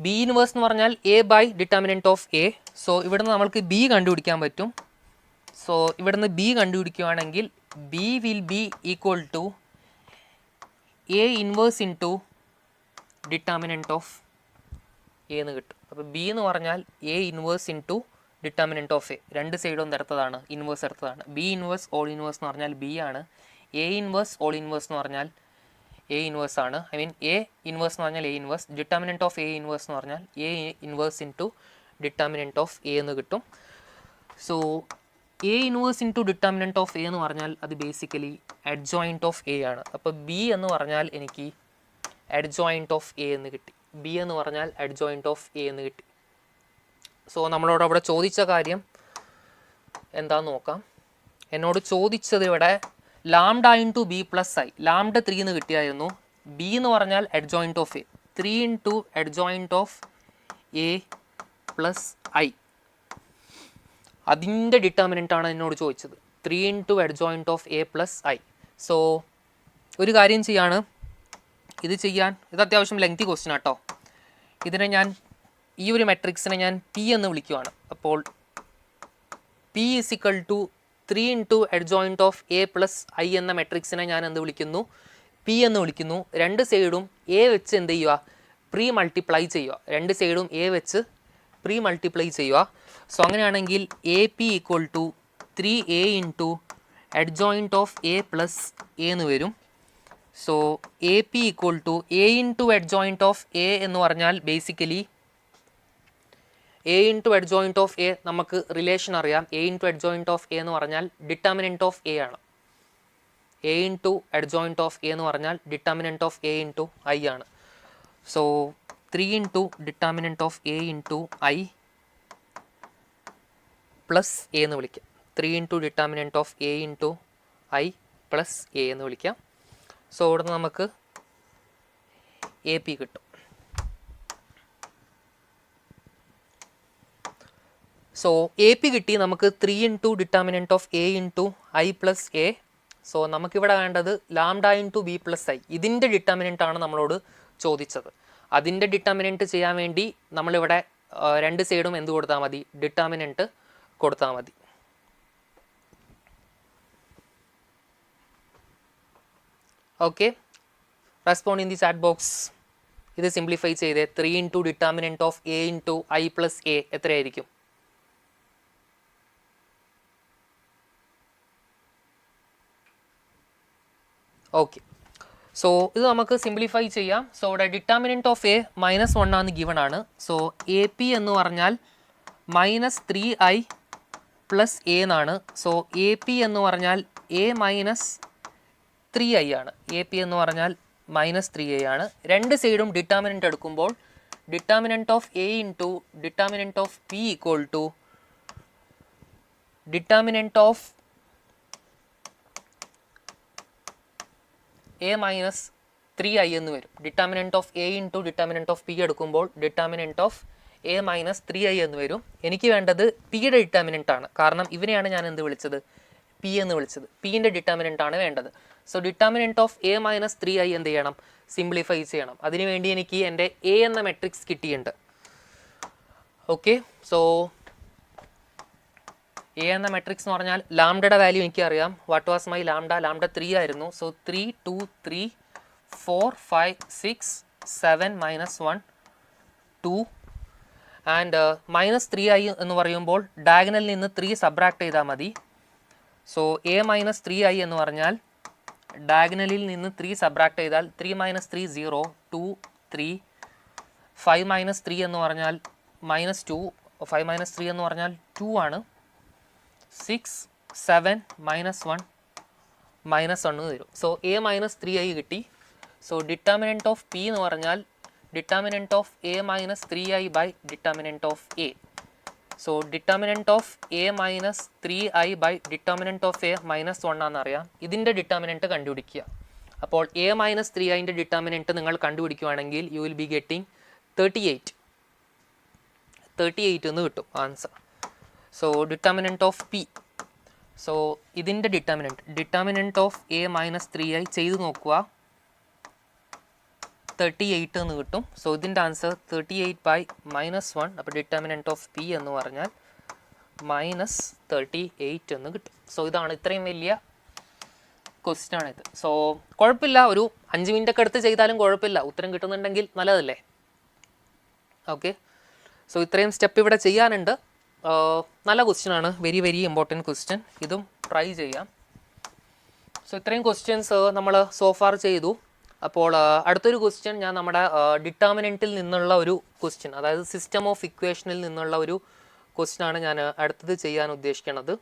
ബി ഇൻവേഴ്സ് എന്ന് പറഞ്ഞാൽ A by determinant of A. So ഇവിടുന്ന് നമ്മൾക്ക് ബി കണ്ടുപിടിക്കാൻ പറ്റും. സോ ഇവിടുന്ന് ബി കണ്ടുപിടിക്കുകയാണെങ്കിൽ B will be equal to A inverse into determinant of A എന്ന് കിട്ടും. അപ്പോൾ ബി എന്ന് പറഞ്ഞാൽ A inverse into determinant of A. രണ്ട് സൈഡും എടുത്തതാണ്, ഇൻവേഴ്സ് എടുത്തതാണ്. ബി ഇൻവേഴ്സ് ഓൾ ഇൻവേഴ്സ് എന്ന് പറഞ്ഞാൽ ബി ആണ്. എ ഇൻവേഴ്സ് ഓൾ ഇൻവേഴ്സ് എന്ന് പറഞ്ഞാൽ എ ഇൻവേഴ്സ് ആണ്. ഐ മീൻ എ ഇൻവേഴ്സ് എന്ന് പറഞ്ഞാൽ A inverse. Determinant of A inverse എന്ന് പറഞ്ഞാൽ A inverse into determinant of A എന്ന് കിട്ടും. So A inverse into determinant of A എന്ന് പറഞ്ഞാൽ അത് ബേസിക്കലി adjoint ഓഫ് എ ആണ്. അപ്പോൾ ബി എന്ന് പറഞ്ഞാൽ എനിക്ക് adjoint ഓഫ് എ എന്ന് കിട്ടി. ബി എന്ന് പറഞ്ഞാൽ adjoint ഓഫ് എ എന്ന് കിട്ടി. സോ നമ്മളോട് അവിടെ ചോദിച്ച കാര്യം എന്താണെന്ന് നോക്കാം. എന്നോട് ചോദിച്ചത് ഇവിടെ lambda into B plus I, lambda 3 എന്ന് കിട്ടിയായിരുന്നു. ബി എന്ന് പറഞ്ഞാൽ adjoint of A, 3 into adjoint of A plus I, അതിൻ്റെ ഡിറ്റർമിനൻ്റ് ആണ് എന്നോട് ചോദിച്ചത്. 3 into adjoint of A plus I. So ഒരു കാര്യം ചെയ്യാണ്, ഇത് അത്യാവശ്യം ലെങ്തി ക്വസ്റ്റ്യൻ ആട്ടോ. ഇതിനെ ഞാൻ ഈ ഒരു മെട്രിക്സിനെ ഞാൻ പി എന്ന് വിളിക്കുവാണ്. അപ്പോൾ P is equal to 3 into adjoint of A plus I എന്ന മെട്രിക്സിനെ ഞാൻ എന്ത് വിളിക്കുന്നു? പി എന്ന് വിളിക്കുന്നു. രണ്ട് സൈഡും എ വെച്ച് എന്ത് ചെയ്യുക? പ്രീ മൾട്ടിപ്ലൈ ചെയ്യുക. രണ്ട് സൈഡും എ വെച്ച് പ്രീ മൾട്ടിപ്ലൈ ചെയ്യുക. സോ അങ്ങനെയാണെങ്കിൽ A P equal to 3a into adjoint of A plus A എന്ന് വരും. So A P equal to A into adjoint of A എന്ന് പറഞ്ഞാൽ basically A into adjoint of A നമുക്ക് relation അറിയാം. A into adjoint of A എന്ന് പറഞ്ഞാൽ determinant of A ആണ്. A into adjoint of A എന്ന് പറഞ്ഞാൽ determinant of A into I ആണ്. So 3 into determinant of A into I plus A എന്ന് വിളിക്കാം. 3 into determinant of A into I plus A എന്ന് വിളിക്കാം. സോ ഇവിടുന്ന് നമുക്ക് എ പി കിട്ടും. സോ എ പി കിട്ടി നമുക്ക്. 3 into determinant of A into I plus A. So നമുക്കിവിടെ വേണ്ടത് lambda into B plus I, ഇതിൻ്റെ ഡിറ്റർമിനൻ്റ് ആണ് നമ്മളോട് ചോദിച്ചത്. അതിൻ്റെ ഡിറ്റർമിനൻറ്റ് ചെയ്യാൻ വേണ്ടി നമ്മളിവിടെ രണ്ട് സൈഡും എന്ത് കൊടുത്താൽ മതി? ഡിറ്റർമിനൻറ്റ് കൊടുത്താൽ മതി. Okay, respond in the chat box. ഇത് സിംപ്ലിഫൈ ചെയ്തേ. 3 into determinant of A into I plus A എത്രയായിരിക്കും? ഓക്കെ, സോ ഇത് നമുക്ക് സിംപ്ലിഫൈ ചെയ്യാം. സോ ഇവിടെ ഡിറ്റർമിനൻറ്റ് ഓഫ് എ -1 ആണ് ഗിവൺ ആണ്. സോ എ പി എന്ന് പറഞ്ഞാൽ -3i പ്ലസ് എ എന്നാണ്. സോ എ പി എന്ന് പറഞ്ഞാൽ a - 3i ആണ്. എ പി എന്ന് പറഞ്ഞാൽ -3i ആണ്. രണ്ട് സൈഡും ഡിറ്റർമിനൻറ്റ് എടുക്കുമ്പോൾ determinant of A into determinant of P equal to determinant of a - 3i എന്ന് വരും. Determinant of A into determinant of P എടുക്കുമ്പോൾ ഡിറ്റർമിനൻറ്റ് ഓഫ് a - 3i എന്ന് വരും. എനിക്ക് വേണ്ടത് പിയുടെ ഡിറ്റർമിനൻ്റ് ആണ്. കാരണം ഇവനെയാണ് ഞാൻ എന്ത് വിളിച്ചത്? പി എന്ന് വിളിച്ചത്. പിൻ്റെ ഡിറ്റർമിനൻ്റ് ആണ് വേണ്ടത്. So determinant of a - 3i എന്ത് ചെയ്യണം? സിംപ്ലിഫൈ ചെയ്യണം. അതിനുവേണ്ടി എനിക്ക് എൻ്റെ എ എന്ന മെട്രിക്സ് കിട്ടിയിട്ടുണ്ട്. ഓക്കെ, സോ എ എന്ന മെട്രിക്സ് എന്ന് പറഞ്ഞാൽ ലാംഡയുടെ വാല്യൂ എനിക്കറിയാം. What was my lambda? Lambda 3 ആയിരുന്നു. സോ 3 2 3 4 5 6 7 -1 2 ആൻഡ് -3i എന്ന് പറയുമ്പോൾ ഡയഗണലിൽ നിന്ന് 3 സബ്ട്രാക്ട് ചെയ്താൽ മതി. സോ a - 3i എന്ന് പറഞ്ഞാൽ ഡയഗണലിൽ നിന്ന് 3 സബ്ട്രാക്ട് ചെയ്താൽ 3 - 3 0 2 3 5 - 3 എന്ന് പറഞ്ഞാൽ -2 5 - 3 എന്ന് പറഞ്ഞാൽ 2 ആണ്. 6 7 -1 -1 തരും. സോ a - 3i കിട്ടി. സോ ഡിറ്റർമിനൻറ്റ് ഓഫ് പി എന്ന് പറഞ്ഞാൽ determinant of a - 3i by determinant of A. So determinant of a - 3i by determinant of a -1 ആണെന്നറിയാം. ഇതിൻ്റെ ഡിറ്റർമിനൻറ്റ് കണ്ടുപിടിക്കുക. അപ്പോൾ a - 3iൻ്റെ ഡിറ്റർമിനൻറ്റ് നിങ്ങൾ കണ്ടുപിടിക്കുകയാണെങ്കിൽ യു വിൽ ബി ഗെറ്റിംഗ് 38 എന്ന് കിട്ടും answer. So determinant of P. So ഇതിൻ്റെ ഡിറ്റർമിനൻറ്റ് ഓഫ് a - 3i ചെയ്ത് നോക്കുക. 38 എന്ന് കിട്ടും. സോ ഇതിൻ്റെ ആൻസർ 38 ബൈ -1. അപ്പോൾ ഡിറ്റർമിനൻറ്റ് ഓഫ് പി എന്ന് പറഞ്ഞാൽ -38 എന്ന് കിട്ടും. സോ ഇതാണ്, ഇത്രയും വലിയ ക്വസ്റ്റ്യൻ ആണിത്. സോ കുഴപ്പമില്ല, ഒരു 5 മിനിറ്റ് ഒക്കെ എടുത്ത് ചെയ്താലും കുഴപ്പമില്ല. ഉത്തരം കിട്ടുന്നുണ്ടെങ്കിൽ നല്ലതല്ലേ? ഓക്കെ, സോ ഇത്രയും സ്റ്റെപ്പ് ഇവിടെ ചെയ്യാനുണ്ട്. നല്ല ക്വസ്റ്റ്യൻ ആണ്, വെരി വെരി ഇമ്പോർട്ടൻറ്റ് ക്വസ്റ്റ്യൻ. ഇതും ട്രൈ ചെയ്യാം. സോ ഇത്രയും ക്വസ്റ്റ്യൻസ് നമ്മൾ സോഫാർ ചെയ്തു. അപ്പോൾ അടുത്തൊരു ക്വസ്റ്റ്യൻ ഞാൻ നമ്മുടെ ഡിറ്റർമിനൻറ്റിൽ നിന്നുള്ള ഒരു ക്വസ്റ്റ്യൻ, അതായത് സിസ്റ്റം ഓഫ് ഇക്വേഷനിൽ നിന്നുള്ള ഒരു ക്വസ്റ്റ്യൻ ആണ് ഞാൻ അടുത്തത് ചെയ്യാൻ ഉദ്ദേശിക്കുന്നത്.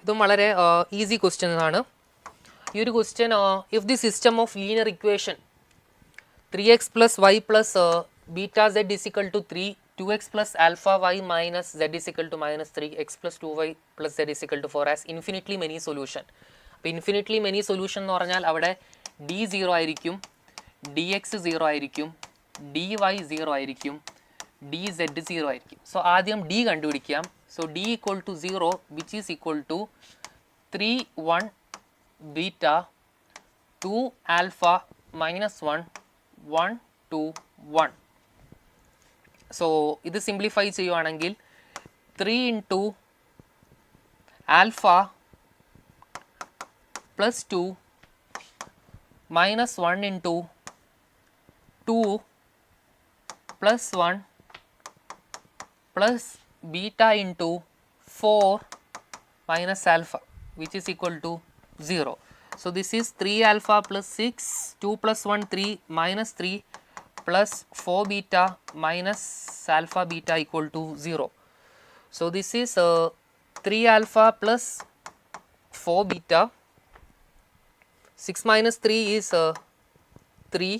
ഇതും വളരെ ഈസി ക്വസ്റ്റ്യൻ ആണ്. ഈ ഒരു question if the system of linear equation 3x plus y plus beta z is equal to 3, 2x plus alpha y minus z is equal to minus 3, x plus 2y plus z is equal to 4 has infinitely many solution. അപ്പോൾ infinitely many solution എന്ന് പറഞ്ഞാൽ അവിടെ d 0 ആയിരിക്കും, dx 0 ആയിരിക്കും, dy 0 ആയിരിക്കും, dz 0 ആയിരിക്കും. So ആദ്യം d കണ്ടുപിടിക്കാം. So d equal to 0 which is equal to 3 1 beta 2 alpha minus 1 1 2 1. So ഇത് സിംപ്ലിഫൈ ചെയ്യുവാണെങ്കിൽ 3 into alpha plus 2 minus 1 into 2 plus 1 plus beta into 4 minus alpha which is equal to 0. So this is 3 alpha plus 6, 2 plus 1 3 minus 3 plus 4 beta minus alpha beta equal to 0. So this is 3 alpha plus 4 beta, 6 minus 3 is 3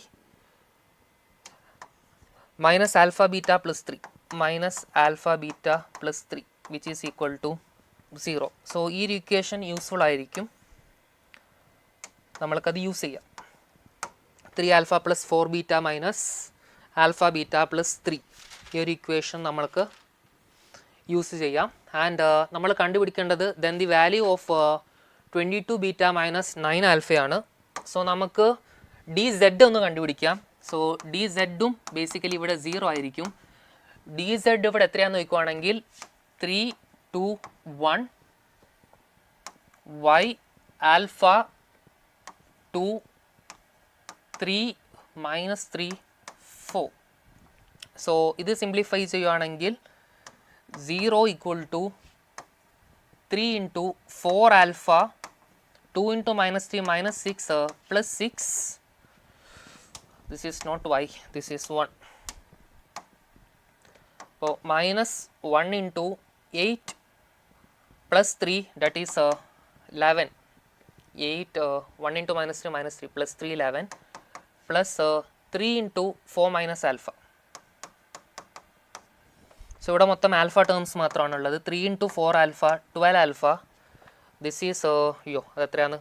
minus alpha beta plus 3 minus alpha beta plus 3 which is equal to 0. So ഈ equation useful ആയിരിക്കും, നമ്മൾക്കത് use ചെയ്യാം. 3 alpha plus 4 beta minus alpha beta plus 3 ഈ ഒരു equation നമ്മൾക്ക് use ചെയ്യാം. And നമ്മൾ കണ്ടുപിടിക്കേണ്ടത് then the value of 22 beta minus 9 ആൽഫയാണ്. സോ നമുക്ക് ഡി സെഡ് ഒന്ന് കണ്ടുപിടിക്കാം. സോ ഡി സെഡും ബേസിക്കലി ഇവിടെ 0 ആയിരിക്കും. ഡി സെഡ് ഇവിടെ എത്രയാണെന്ന് നോക്കുവാണെങ്കിൽ 3 2 1 y ആൽഫ 2 3 minus 3 4. So ഇത് സിംപ്ലിഫൈ ചെയ്യുവാണെങ്കിൽ 0 equal to 3 into 4 alpha 2 into minus 3 minus 6 plus 6. This is not y, this is 1. So minus 1 into 8 plus 3 that is 11. 8 1 into minus 3 plus 3 11 plus 3 into 4 minus alpha. So ഇവിടെ മൊത്തം alpha terms മാത്രമാണ് ഉള്ളത്. 3 into 4 alpha 12 alpha. This is അയ്യോ അത് എത്രയാണ്,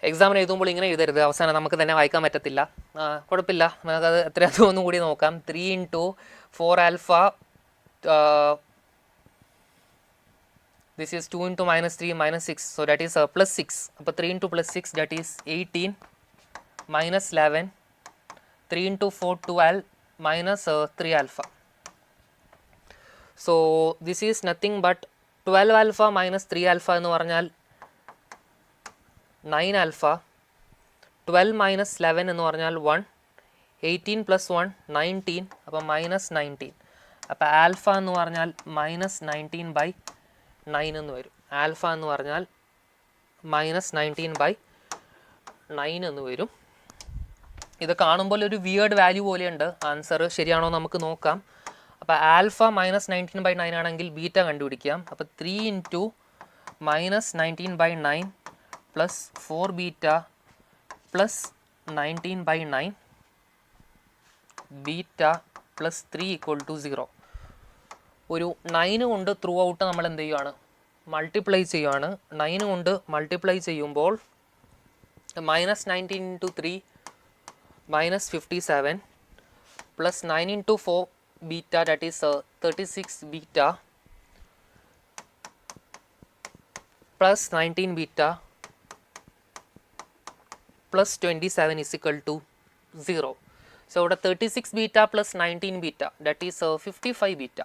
എക്സാമിന് എഴുതുമ്പോൾ ഇങ്ങനെ എഴുതരുത്, അവസാനം നമുക്ക് തന്നെ വായിക്കാൻ പറ്റത്തില്ല. കുഴപ്പമില്ല, നമുക്കത് എത്രയാണെന്ന് ഒന്നും കൂടി നോക്കാം. 3 into 4 alpha this is 2 into minus 3 minus 6, so that is plus 6. അപ്പോൾ 3 into plus 6 that is 18 minus 11, 3 into 4 12 minus 3 alpha. So this is nothing but 12 alpha minus 3 alpha എന്ന് പറഞ്ഞാൽ 9 alpha, 12 minus 11 എന്ന് പറഞ്ഞാൽ 1, 18 plus 1 19, അപ്പോൾ minus 19. അപ്പോൾ alpha എന്ന് പറഞ്ഞാൽ minus 19 by 9 എന്ന് വരും. ആൽഫ എന്ന് പറഞ്ഞാൽ minus 19 by 9 എന്ന് വരും. ഇത് കാണുമ്പോൾ ഒരു വിയേർഡ് വാല്യൂ പോലെയുണ്ട്. ആൻസർ ശരിയാണോ നമുക്ക് നോക്കാം. അപ്പോൾ ആൽഫ minus 19 by 9 ആണെങ്കിൽ ബീറ്റ കണ്ടുപിടിക്കാം. അപ്പോൾ 3 into minus 19 by 9 plus 4 beta plus 19 by 9 beta plus 3 equal to 0. ഒരു 9 കൊണ്ട് ത്രൂ ഔട്ട് നമ്മൾ എന്ത് ചെയ്യുകയാണ്, മൾട്ടിപ്ലൈ ചെയ്യുകയാണ്. 9 കൊണ്ട് മൾട്ടിപ്ലൈ ചെയ്യുമ്പോൾ minus 19 into 3 minus 57 plus 9 into 4 beta that is 36 beta plus 19 beta plus 27 is equal to 0. So ഇവിടെ 36 beta plus 19 beta that is 55 beta,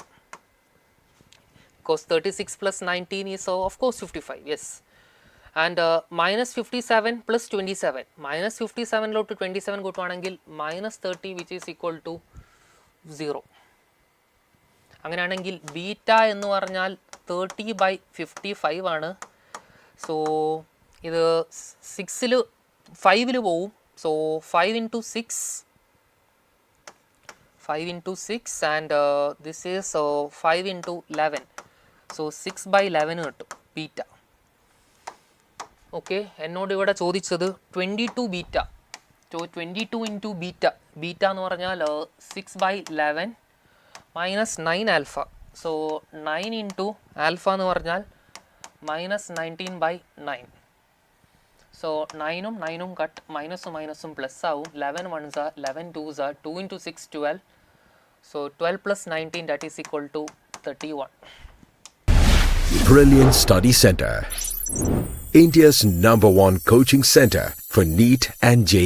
because 36 plus 19 is of course 55, yes. And minus 57 plus 27, minus 57 lot 27 കൂട്ടുവാണെങ്കിൽ minus 30 which is equal to 0. അങ്ങനെയാണെങ്കിൽ beta എന്ന് പറഞ്ഞാൽ 30 by 55 ആണ്. So ഇത് 6ൽ 5ൽ പോവും. So 5 into 6 and this is 5 into 11. So 6 by 11 കിട്ടും beta. Okay, എന്നോട് ഇവിടെ ചോദിച്ചത് 22 ബീറ്റ. 22 into beta. ബീറ്റ എന്ന് പറഞ്ഞാൽ 6/11 minus 9 alpha. So 9 into alpha എന്ന് പറഞ്ഞാൽ -19/9. സോ 9ഉം 9ഉം കട്ട്, മൈനസും മൈനസും പ്ലസ് ആവും. 11 1s are 11 2s are 2 into 6 12. So 12 plus 19 that is equal to 31. Brilliant Study Center, India's #1 coaching center for NEET and JEE.